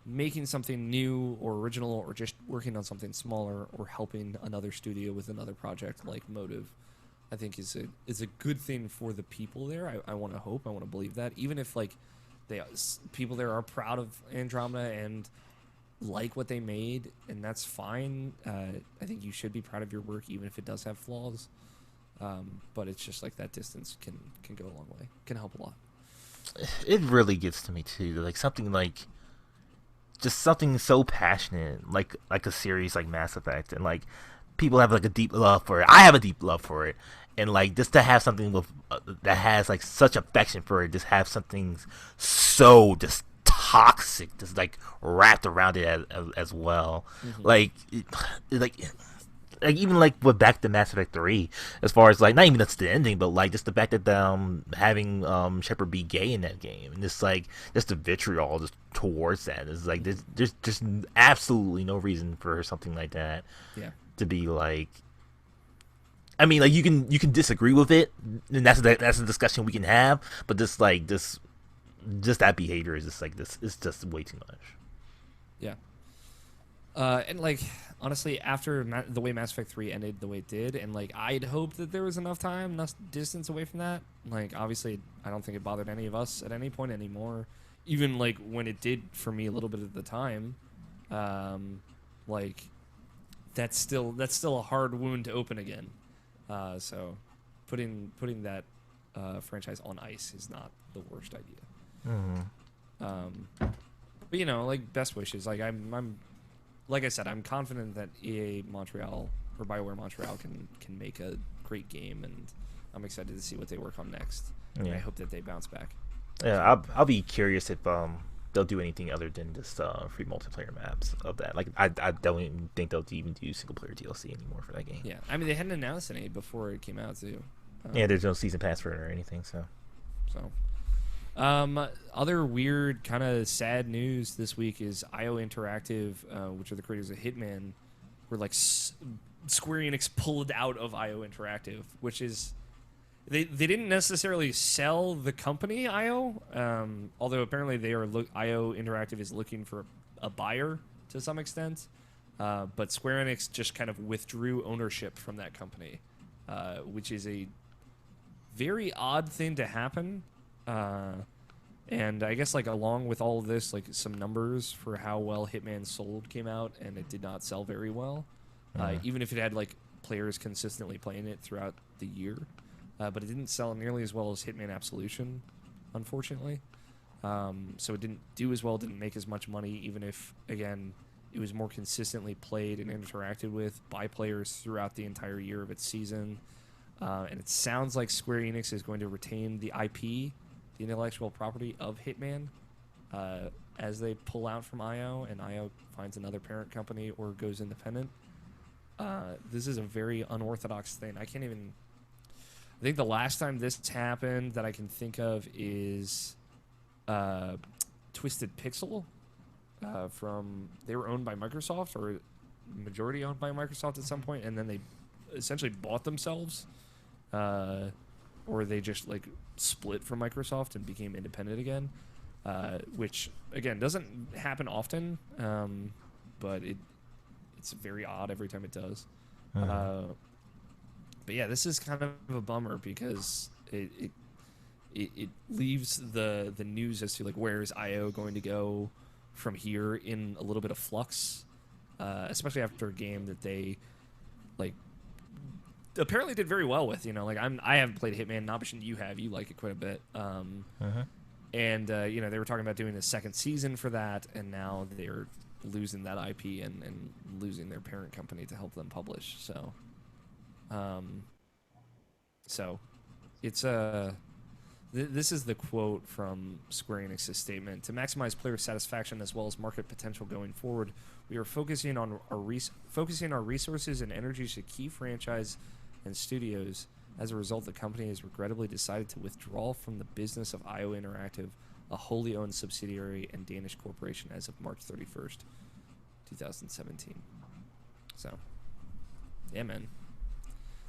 making something new or original, or just working on something smaller, or helping another studio with another project like Motive, I think is a good thing for the people there. I want to hope, I want to believe that, even if like people there are proud of Andromeda and like what they made, and that's fine. I think you should be proud of your work, even if it does have flaws. But it's just like that distance can go a long way, can help a lot. It really gets to me too. Like something like just something so passionate, like a series like Mass Effect, and like people have like a deep love for it. I have a deep love for it, and like just to have something with that has like such affection for it, just have something so just toxic, just like wrapped around it as well. Like, like even like with back to Mass Effect 3, as far as like not even that's the ending, but like just the fact that having Shepard be gay in that game, and just like just the vitriol just towards that is like there's just absolutely no reason for something like that to be like. I mean, like you can disagree with it, and that's a discussion we can have, but just that behavior is just like this is just way too much. Yeah. And like honestly, after the way Mass Effect 3 ended the way it did, and like I'd hoped that there was enough time, enough distance away from that. Like obviously, I don't think it bothered any of us at any point anymore. Even like when it did for me a little bit at the time, like that's still a hard wound to open again. So putting that franchise on ice is not the worst idea. But you know, like best wishes. Like I'm like I said, I'm confident that EA Montreal or BioWare Montreal can make a great game, and I'm excited to see what they work on next. And I hope that they bounce back. Yeah, I'll be curious if they'll do anything other than just free multiplayer maps of that. Like I don't even think they'll even do single player DLC anymore for that game. Yeah, I mean they hadn't announced any before it came out too. Yeah, there's no season pass for it or anything. So. Other weird kind of sad news this week is IO Interactive, which are the creators of Hitman, were like Square Enix pulled out of IO Interactive, which is they didn't necessarily sell the company IO, although apparently they are IO Interactive is looking for a buyer to some extent, but Square Enix just kind of withdrew ownership from that company, which is a very odd thing to happen. And I guess like along with all of this, like some numbers for how well Hitman sold came out, and it did not sell very well, even if it had like players consistently playing it throughout the year. But it didn't sell nearly as well as Hitman Absolution, unfortunately. So it didn't do as well, didn't make as much money, even if, again, it was more consistently played and interacted with by players throughout the entire year of its season. And it sounds like Square Enix is going to retain the IP, the intellectual property of Hitman, as they pull out from IO and IO finds another parent company or goes independent. This is a very unorthodox thing. I think the last time this happened that I can think of is Twisted Pixel. They were owned by Microsoft, or majority owned by Microsoft at some point, and then they essentially bought themselves, or they just like split from Microsoft and became independent again, which again doesn't happen often, but it's very odd every time it does. But yeah, this is kind of a bummer because it leaves the news as to like where is IO going to go from here in a little bit of flux, especially after a game that they like apparently did very well with. You know, like I haven't played Hitman, Nabishin, you have, you like it quite a bit. And you know, they were talking about doing a second season for that, and now they're losing that IP and losing their parent company to help them publish. So it's this is the quote from Square Enix's statement: "To maximize player satisfaction as well as market potential going forward, we are focusing our resources and energies to key franchise and studios. As a result, the company has regrettably decided to withdraw from the business of IO Interactive, a wholly owned subsidiary and Danish corporation, as of March 31st, 2017. So, yeah, man.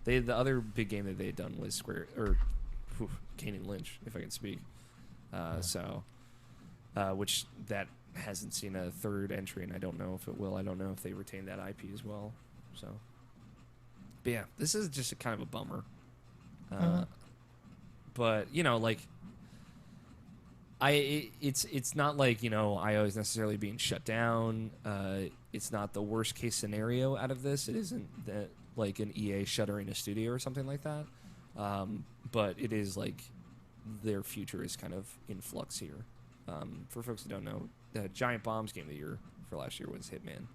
The other big game that they had done was Kane and Lynch, if I can speak. Which that hasn't seen a third entry, and I don't know if it will. I don't know if they retain that IP as well. So, but yeah, this is just a kind of a bummer. But you know, like, it's not like, you know, IO is necessarily being shut down. It's not the worst case scenario out of this. It isn't that like an EA shuttering a studio or something like that. But it is like their future is kind of in flux here. For folks who don't know, the Giant Bomb's game of the year for last year was Hitman.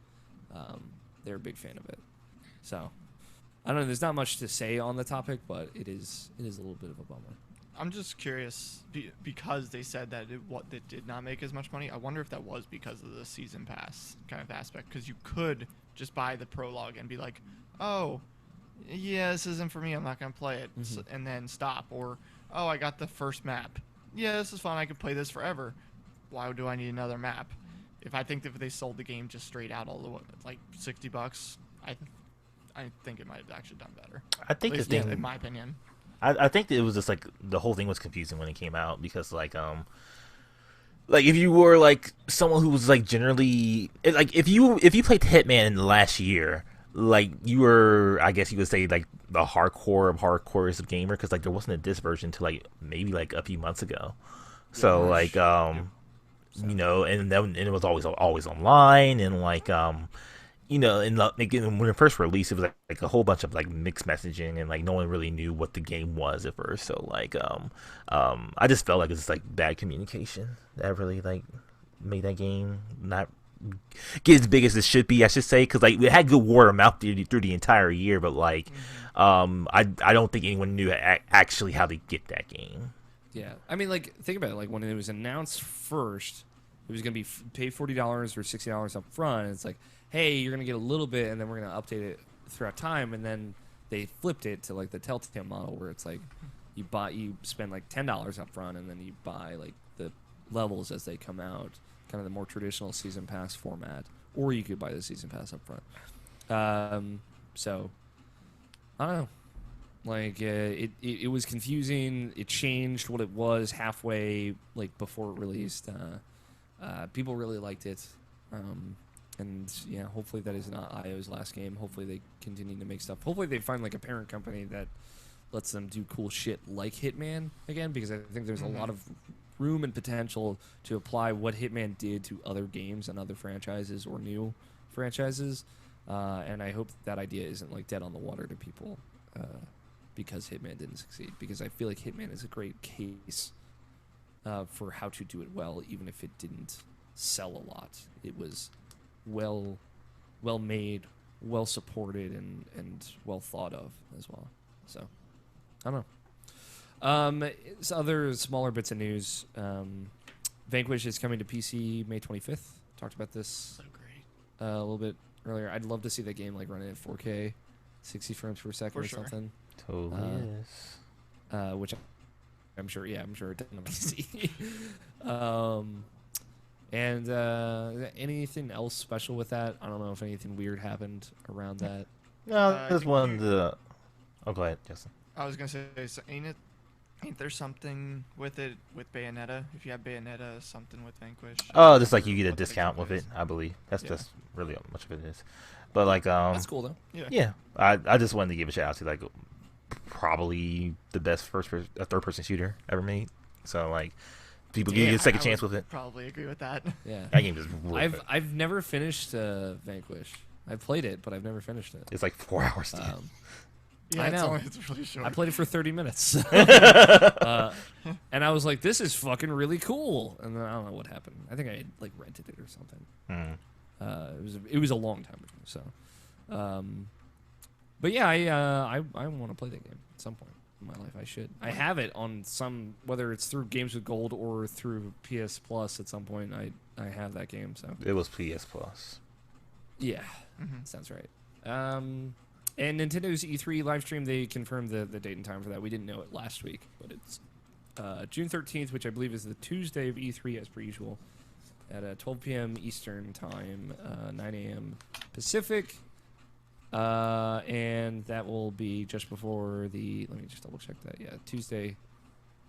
They're a big fan of it. So, I don't know. There's not much to say on the topic, but it is a little bit of a bummer. I'm just curious because they said that it did not make as much money. I wonder if that was because of the season pass kind of aspect. Because you could just buy the prologue and be like, oh, yeah, this isn't for me. I'm not gonna play it, and then stop. Or, oh, I got the first map. Yeah, this is fun. I could play this forever. Why do I need another map? I think if they sold the game just straight out all the way, like $60, I think it might have actually done better. I think At least the thing, in my opinion. I think it was just like the whole thing was confusing when it came out because like if you were like someone who was like generally like if you played Hitman in the last year, like you were, I guess you would say like the hardcore of hardcores of gamer, because like there wasn't a disc version till like maybe like a few months ago. So like you know, and then it was always online, and like you know, when it first released, it was like a whole bunch of like mixed messaging, and like no one really knew what the game was at first. So like I just felt like it was like bad communication that really like made that game not get as big as it should be, I should say, because like it had good word of mouth through the entire year, but like I don't think anyone knew actually how to get that game. Yeah, I mean, like, think about it. Like, when it was announced first, it was going to be pay $40 or $60 up front. And it's like, hey, you're going to get a little bit, and then we're going to update it throughout time. And then they flipped it to, like, the Telltale model, where it's like you spend, like, $10 up front, and then you buy, like, the levels as they come out, kind of the more traditional season pass format. Or you could buy the season pass up front. So, I don't know. Like, it was confusing. It changed what it was halfway, like, before it released. People really liked it. And, yeah, hopefully that is not IO's last game. Hopefully they continue to make stuff. Hopefully they find, like, a parent company that lets them do cool shit like Hitman again, because I think there's a lot of room and potential to apply what Hitman did to other games and other franchises or new franchises. And I hope that idea isn't, like, dead on the water to people. Because Hitman didn't succeed. Because I feel like Hitman is a great case for how to do it well, even if it didn't sell a lot. It was well made, well supported, and well thought of as well. So, I don't know. Other smaller bits of news. Vanquish is coming to PC May 25th. Talked about this So great. a little bit earlier. I'd love to see that game like running at 4K, 60 frames per second For or sure. something. Totally is. Which I'm sure it does on PC. And anything else special with that? I don't know if anything weird happened around that. No, I there's think one. you- Oh, go ahead, Justin. I was gonna say, so ain't there something with it with Bayonetta? If you have Bayonetta, something with Vanquish. Oh, just like you get a What the discount with example it, I believe. That's Yeah. just really how much of it is. But like, That's cool though. yeah, I just wanted to give a shout out to like probably the best third person shooter ever made. So like, people give you a second chance with it. Probably agree with that. Yeah. That game is really good. I've never finished Vanquish. I've played it, but I've never finished it. It's like 4 hours. Dude. Yeah, I know. It's really short. I played it for 30 minutes. And I was like, this is fucking really cool. And then I don't know what happened. I think I like rented it or something. It was a long time ago. So, but yeah, I want to play that game at some point in my life. I should. I have it on some, whether it's through Games with Gold or through PS Plus at some point. I have that game. So It was PS Plus. yeah, sounds right. And Nintendo's E3 live stream, they confirmed the date and time for that. We didn't know it last week, but it's June 13th, which I believe is the Tuesday of E3 as per usual, at 12 p.m. Eastern time, 9 a.m. Pacific. And that will be just before the, let me just double check that. Yeah, Tuesday,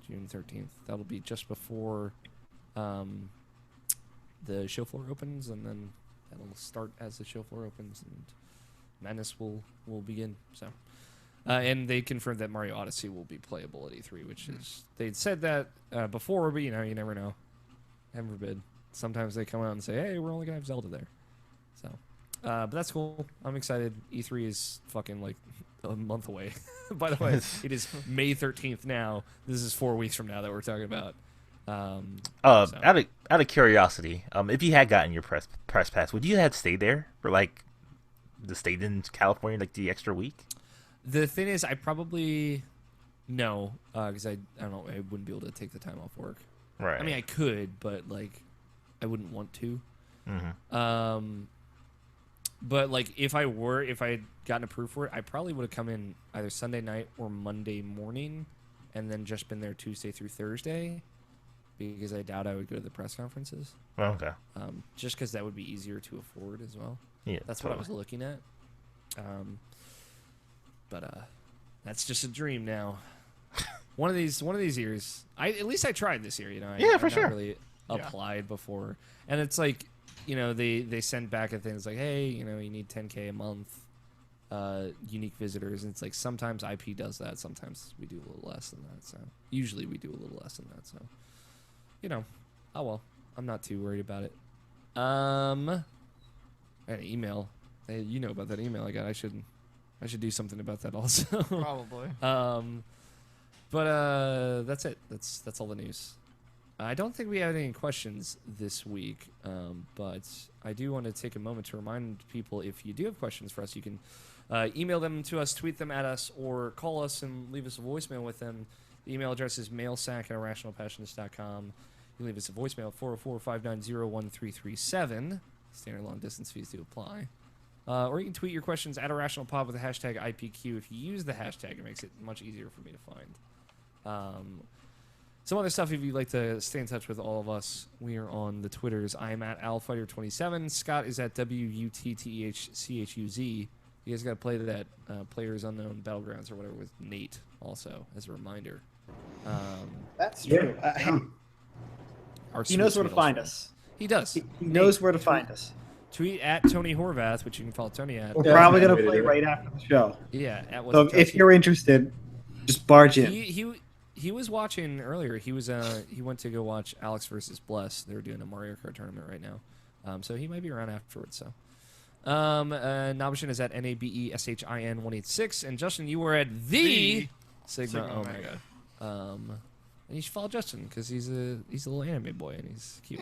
June 13th. That'll be just before the show floor opens, and then that'll start as the show floor opens, and madness will begin. So, and they confirmed that Mario Odyssey will be playable at E3, which is, they'd said that before, but you never know. Heaven forbid. Sometimes they come out and say, hey, we're only gonna have Zelda there. So, But that's cool. I'm excited. E3 is fucking like a month away. By the way, it is May 13th now. This is 4 weeks from now that we're talking about. So. Out of curiosity, if you had gotten your press pass, would you have stayed there for like stayed in California like the extra week? The thing is, I probably no, because I don't know, I wouldn't be able to take the time off work. Right. I mean, I could, but like, I wouldn't want to. Mm-hmm. But like, if I had gotten approved for it, I probably would have come in either Sunday night or Monday morning, and then just been there Tuesday through Thursday, because I doubt I would go to the press conferences. Well, okay. Just because that would be easier to afford as well. Yeah, that's what I was looking at. But that's just a dream now. One of these years, at least I tried this year. You know, for sure. Really applied before, and it's like, you know, they send back at things like, hey, you know, you need 10K a month, unique visitors, and it's like sometimes IP does that, sometimes we do a little less than that. So usually we do a little less than that. So, you know, oh well, I'm not too worried about it. An email, hey, you know about that email I got? I should do something about that also. Probably. But that's it. That's all the news. I don't think we have any questions this week, but I do want to take a moment to remind people, if you do have questions for us, you can email them to us, tweet them at us, or call us and leave us a voicemail with them. The email address is mailsack@irrationalpassions.com. You can leave us a voicemail at 404-590-1337. Standard long distance fees do apply. Or you can tweet your questions at IrrationalPod with the hashtag IPQ. If you use the hashtag, it makes it much easier for me to find. Some other stuff, if you'd like to stay in touch with all of us, we are on the Twitters. I am at AlFighter27. Scott is at WUTTHCHUZ. You guys got to play that Players Unknown Battlegrounds or whatever with Nate also, as a reminder. That's true. He knows where to find us. He does. He knows where to find us. Tweet at Tony Horvath, which you can follow Tony at. We're probably going to play right after the show. Yeah. So if you're interested, just barge in. He was watching earlier. He went to go watch Alex versus Bless. They're doing a Mario Kart tournament right now. So he might be around afterwards. So, Nabishin is at NABESHIN186, and Justin, you were at the Sigma Omega. And you should follow Justin because he's a little anime boy and he's cute.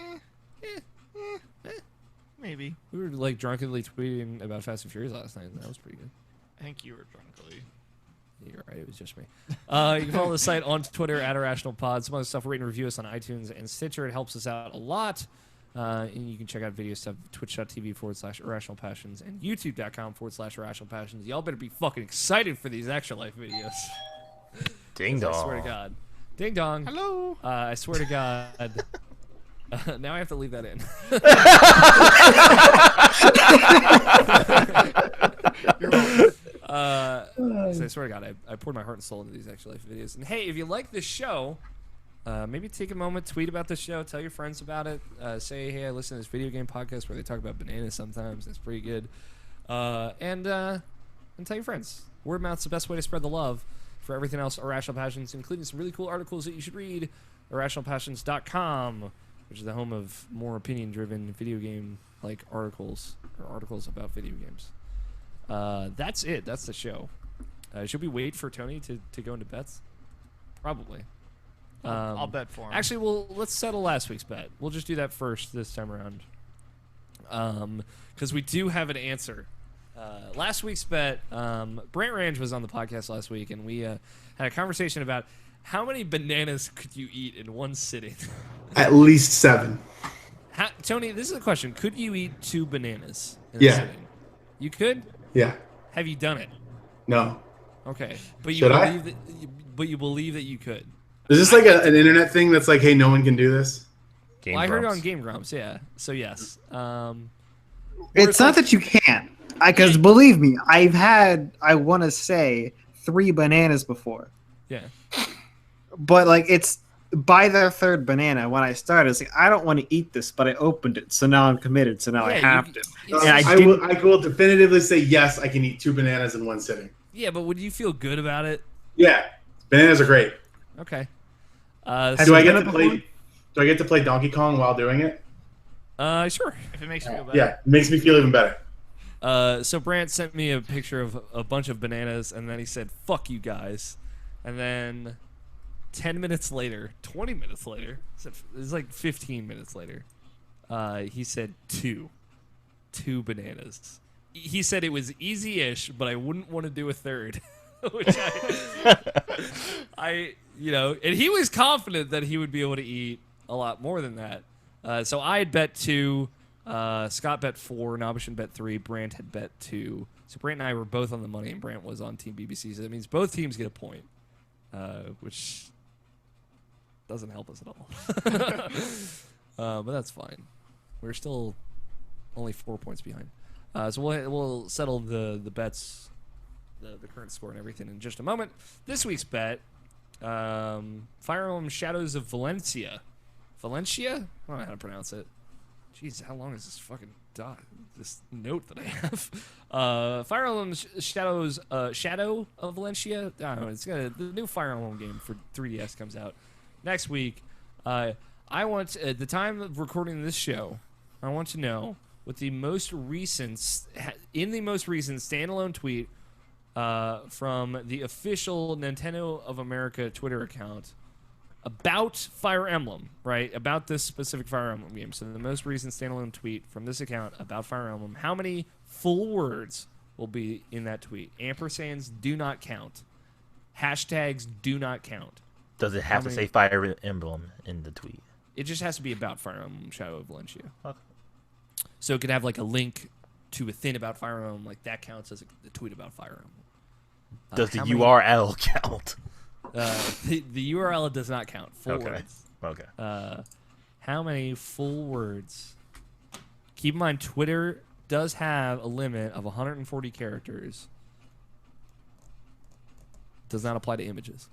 Maybe. We were like drunkenly tweeting about Fast and Furious last night, and that was pretty good. I think you were drunkenly. You're right, it was just me. You can follow the site on Twitter at IrrationalPod. Some other stuff, rate and review us on iTunes and Stitcher. It helps us out a lot. And you can check out video stuff, twitch.tv/IrrationalPassions and youtube.com/IrrationalPassions. Y'all better be fucking excited for these Extra Life videos. Ding dong. I swear to God. Ding dong. Hello. I swear to God. Now I have to leave that in. You're welcome. So I swear to God, I poured my heart and soul into these Extra Life videos. And hey, if you like this show, maybe take a moment, tweet about the show, tell your friends about it. Say, hey, I listen to this video game podcast where they talk about bananas sometimes. It's pretty good. And tell your friends. Word of mouth's the best way to spread the love. For everything else, Irrational Passions, including some really cool articles that you should read, IrrationalPassions.com, which is the home of more opinion-driven video game-like articles, or articles about video games. That's it. That's the show. Should we wait for Tony to go into bets? Probably. I'll bet for him. Actually, let's settle last week's bet. We'll just do that first this time around. Because we do have an answer. Last week's bet, Brant Range was on the podcast last week, and we had a conversation about how many bananas could you eat in one sitting? At least 7. Tony, this is a question. Could you eat 2 bananas in a Yeah. sitting? You could? Yeah. Have you done it? No. Okay. But you Should I? believe that you believe that you could. Is this like an internet thing that's like, hey, no one can do this? Well, I heard it on Game Grumps, yeah. So yes. It's not that you can't. Because believe me, I've had, I want to say, 3 bananas before. Yeah. But like, it's by the 3rd banana when I started, it's like, I don't want to eat this, but I opened it, so now I'm committed, so now I have to. And I will definitively say yes, I can eat 2 bananas in one sitting. Yeah, but would you feel good about it? Yeah. Bananas are great. Okay. Do I get to play Donkey Kong while doing it? Sure. If it makes you feel better. Yeah, it makes me feel even better. So Brant sent me a picture of a bunch of bananas, and then he said, "Fuck you guys," and then 10 minutes later, 20 minutes later, it was like 15 minutes later, he said two bananas. He said it was easy-ish, but I wouldn't want to do a third. Which I and he was confident that he would be able to eat a lot more than that. So I had bet 2, Scott bet 4, Nabishan bet 3, Brant had bet 2. So Brant and I were both on the money, and Brant was on Team BBC. So that means both teams get a point, which doesn't help us at all. But that's fine. We're still only 4 points behind. So we'll settle the bets, the current score and everything in just a moment. This week's bet, Fire Emblem Shadows of Valencia. Valencia? I don't know how to pronounce it. Jeez, how long is this fucking this note that I have? Fire Emblem Shadows, Shadow of Valencia? I don't know. It's the new Fire Emblem game for 3DS comes out next week. I want, at the time of recording this show, I want to know what the most recent standalone tweet from the official Nintendo of America Twitter account about Fire Emblem, right? About this specific Fire Emblem game. So the most recent standalone tweet from this account about Fire Emblem. How many full words will be in that tweet? Ampersands do not count. Hashtags do not count. Does it have to say Fire Emblem in the tweet? It just has to be about Fire Emblem Shadow of Valencia. Okay. So it could have like a link to a thing about Fire Emblem, like that counts as a tweet about Fire Emblem. Does the URL count? The URL does not count. Full Okay. words. Okay. How many full words? Keep in mind, Twitter does have a limit of 140 characters. Does not apply to images.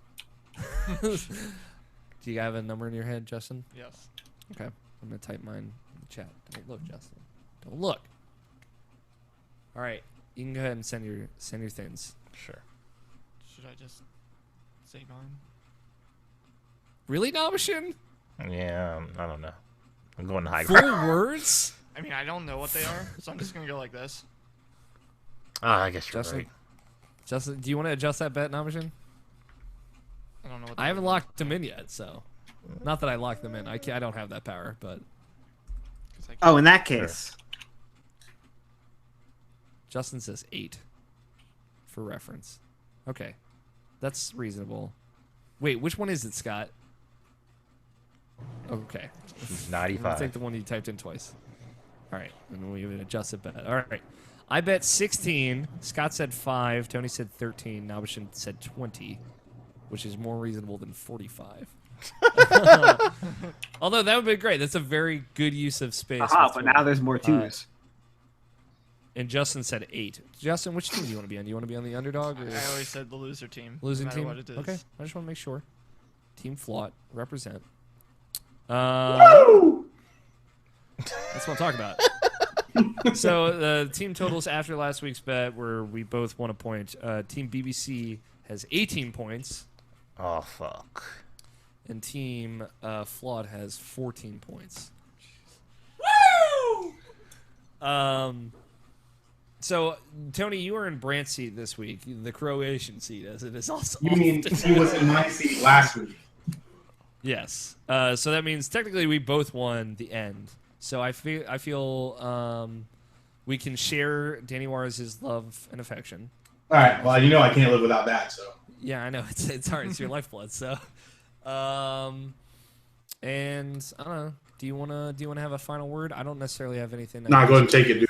Do you have a number in your head, Justin? Yes. Okay. I'm going to type mine in the chat. Don't look, Justin. Don't look. All right. You can go ahead and send your things. Sure. Should I just say mine? Really, Nabishin? Yeah, I don't know. I'm going high Full ground. words? I mean, I don't know what they are, so I'm just gonna go like this. I guess you're Justin, right. Justin, do you want to adjust that bet, Nabishin? I don't know what. I haven't locked them in yet, so not that I locked them in. I don't have that power, but Oh, in that case. Justin says 8 for reference. Okay, that's reasonable. Wait, which one is it, Scott? Okay, He's I'll 95. take the one you typed in twice. All right, and then we have an adjusted bet. All right, I bet 16. Scott said 5. Tony said 13. Nabishin said 20, which is more reasonable than 45. Although that would be great. That's a very good use of space. Aha, with but 20. now there's more twos. And Justin said 8. Justin, which team do you want to be on? Do you want to be on the underdog or I always said the loser team. losing no matter team? What it is. Okay, I just want to make sure. Team Flot represent. Woo! That's what I'm talking about. So the team totals after last week's bet, where we both won a point. Team BBC has 18 points, Oh, fuck. and Team Flawed has 14 points. Woo! So Tony, you were in Brant's seat this week, the Croatian seat, as it is also. You mean he was in my seat last week? Yes. So that means technically we both won the end. So I feel we can share Danny Juarez's love and affection. All right. Well, you know I can't live without that. So. Yeah, I know it's hard. It's your lifeblood. So, and I don't know. Do you wanna have a final word? I don't necessarily have anything. Nah, go ahead and take it, dude.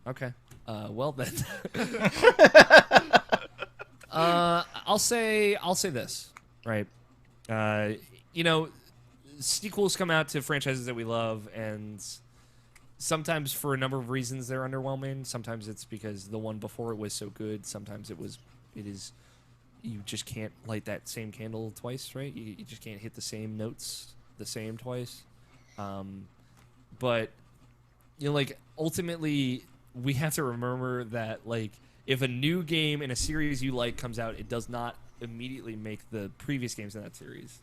Okay. Well then. I'll say this, right? Sequels come out to franchises that we love, and sometimes for a number of reasons they're underwhelming. Sometimes it's because the one before it was so good. Sometimes it is you just can't light that same candle twice, right? You just can't hit the same notes the same twice. But ultimately we have to remember that if a new game in a series you like comes out, it does not immediately make the previous games in that series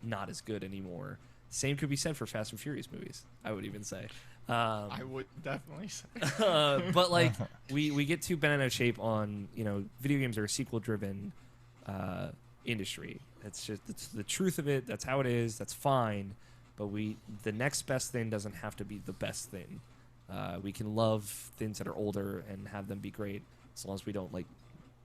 not as good anymore. Same could be said for Fast and Furious movies, I would even say. I would definitely say. But like we get too bent out of shape on, video games are a sequel-driven industry. It's the truth of it. That's how it is. That's fine. But the next best thing doesn't have to be the best thing. We can love things that are older and have them be great, as long as we don't like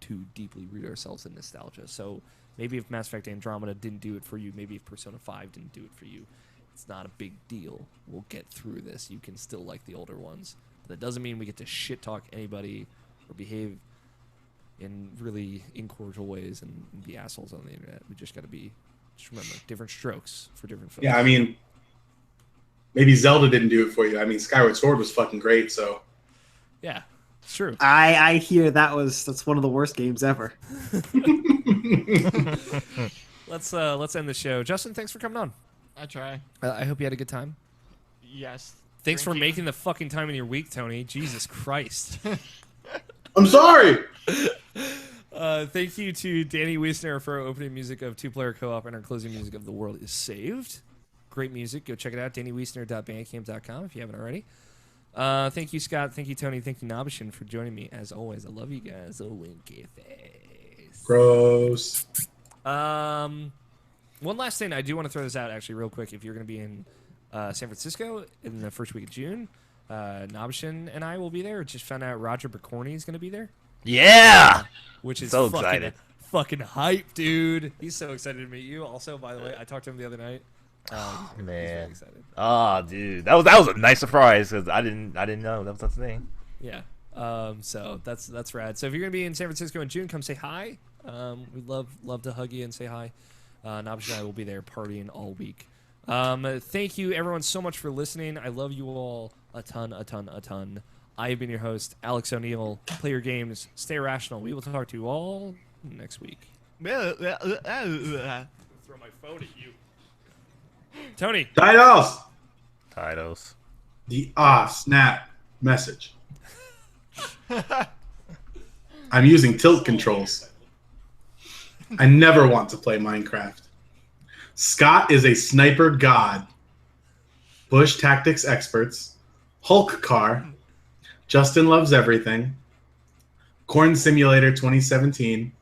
too deeply root ourselves in nostalgia. So maybe if Mass Effect Andromeda didn't do it for you, maybe if Persona 5 didn't do it for you, it's not a big deal. We'll get through this. You can still like the older ones. But that doesn't mean we get to shit talk anybody or behave in really incordial ways and be assholes on the internet. We just got to just remember, different strokes for different folks. Yeah, I mean, maybe Zelda didn't do it for you. I mean, Skyward Sword was fucking great, so. Yeah, it's true. I hear that's one of the worst games ever. Let's end the show. Justin, thanks for coming on. I try. I hope you had a good time. Yes. Thanks for making the fucking time in your week, Tony. Jesus Christ. I'm sorry. Thank you to Danny Wiesner for our opening music of Two Player Co-op and our closing music of The World is Saved. Great music. Go check it out. DannyWiesner.bandcamp.com if you haven't already. Thank you, Scott. Thank you, Tony. Thank you, Nabishin, for joining me. As always, I love you guys. Oh, winky face. Gross. One last thing. I do want to throw this out, actually, real quick. If you're going to be in San Francisco in the first week of June, Nabishin and I will be there. Just found out Roger Bicorni is going to be there. Yeah. Which is So excited. Fucking hype, dude. He's so excited to meet you. Also, by the way, I talked to him the other night. He's very excited. Oh, dude, that was a nice surprise because I didn't know that was the thing. Yeah. So that's rad. So if you're gonna be in San Francisco in June, come say hi. We'd love to hug you and say hi. Nabish and I will be there partying all week. Thank you everyone so much for listening. I love you all a ton. I have been your host, Alex O'Neill. Play your games, stay rational. We will talk to you all next week. Throw my phone at you. Tony. Titles. The snap message. I'm using tilt controls. I never want to play Minecraft. Scott is a sniper god. Bush tactics experts. Hulk car. Justin loves everything. Corn Simulator 2017.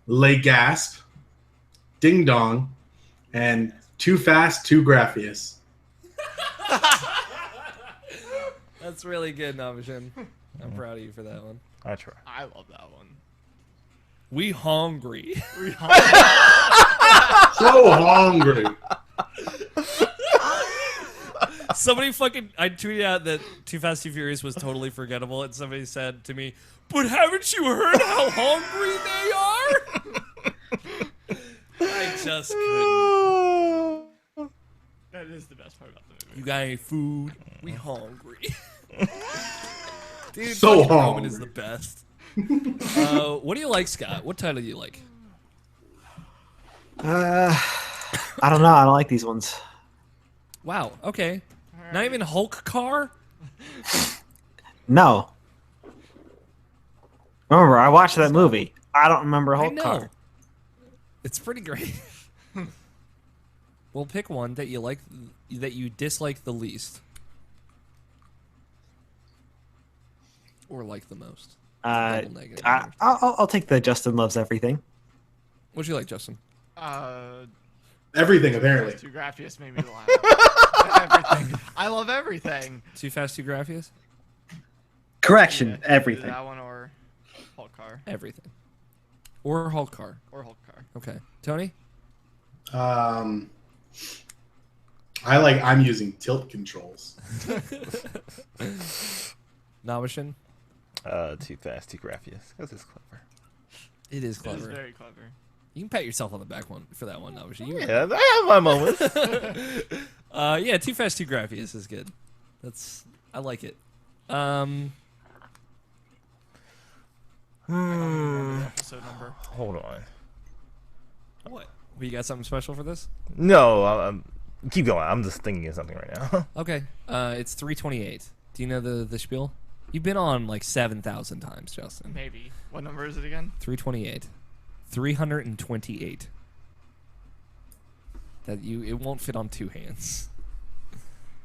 Lay Gasp. Ding Dong. And Too Fast, Too Graffius. That's really good, Navashin. I'm proud of you for that one. I try. I love that one. We hungry. So hungry. Somebody I tweeted out that Too Fast, Too Furious was totally forgettable, and somebody said to me, "But haven't you heard how hungry they are?" I just couldn't. That is the best part about the movie. You got any food? We hungry. Dude, so fucking Roman hungry. is the best. What do you like, Scott? What title do you like? I don't know. I don't like these ones. Wow. Okay. Not even Hulk car? No. Remember, I watched that movie. I don't remember I Hulk know. car. It's pretty great. Well, pick one that you like, that you dislike the least, or like the most. Double negative. I'll take the Justin loves everything. What'd you like, Justin? Everything, apparently. Too Graffius made me laugh. Everything. I love everything. Too Fast, Too Graffius? Correction, Yeah, everything. That one or Hulk car. Everything. Or Hulk car. Or Hulk car. Okay. Tony? I'm using tilt controls. Nabishin? Too Fast, Too Graffius. Because it's clever. It is It clever. is very clever. You can pat yourself on the back for that one, Nabishin. Yeah, I have my moments. Yeah, Too Fast, Too Graffius is good. I like it. Episode number. Hold on. What? You got something special for this? No, keep going. I'm just thinking of something right now. Okay. It's 328. Do you know the spiel? You've been on like 7,000 times, Justin. Maybe. What number is it again? 328. 328. that it won't fit on 2 hands.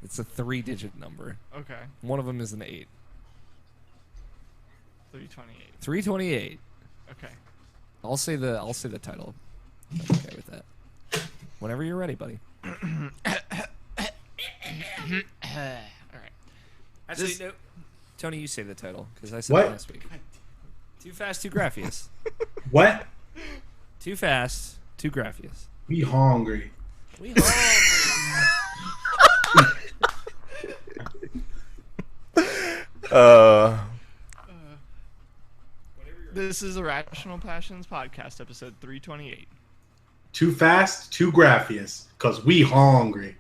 It's a 3-digit number. Okay. One of them is an 8. 328. 328. Okay. I'll say the title. I'm okay with that. Whenever you're ready, buddy. All right. Actually, no. Tony, you say the title because I said What? it last week. Too Fast, Too Graffius. What? Too Fast, Too Graffius. We hungry. We hungry. This is Irrational Passions Podcast, episode 328. Too fast, too graphious, cause we hungry.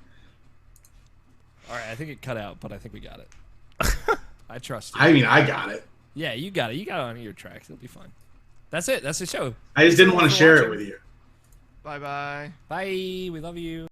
All right, I think it cut out, but I think we got it. I trust you. I mean, I got it. Yeah, you got it. You got it on your tracks. It'll be fine. That's it. That's the show. I just didn't want to for share watching. it with you. Bye-bye. Bye. We love you.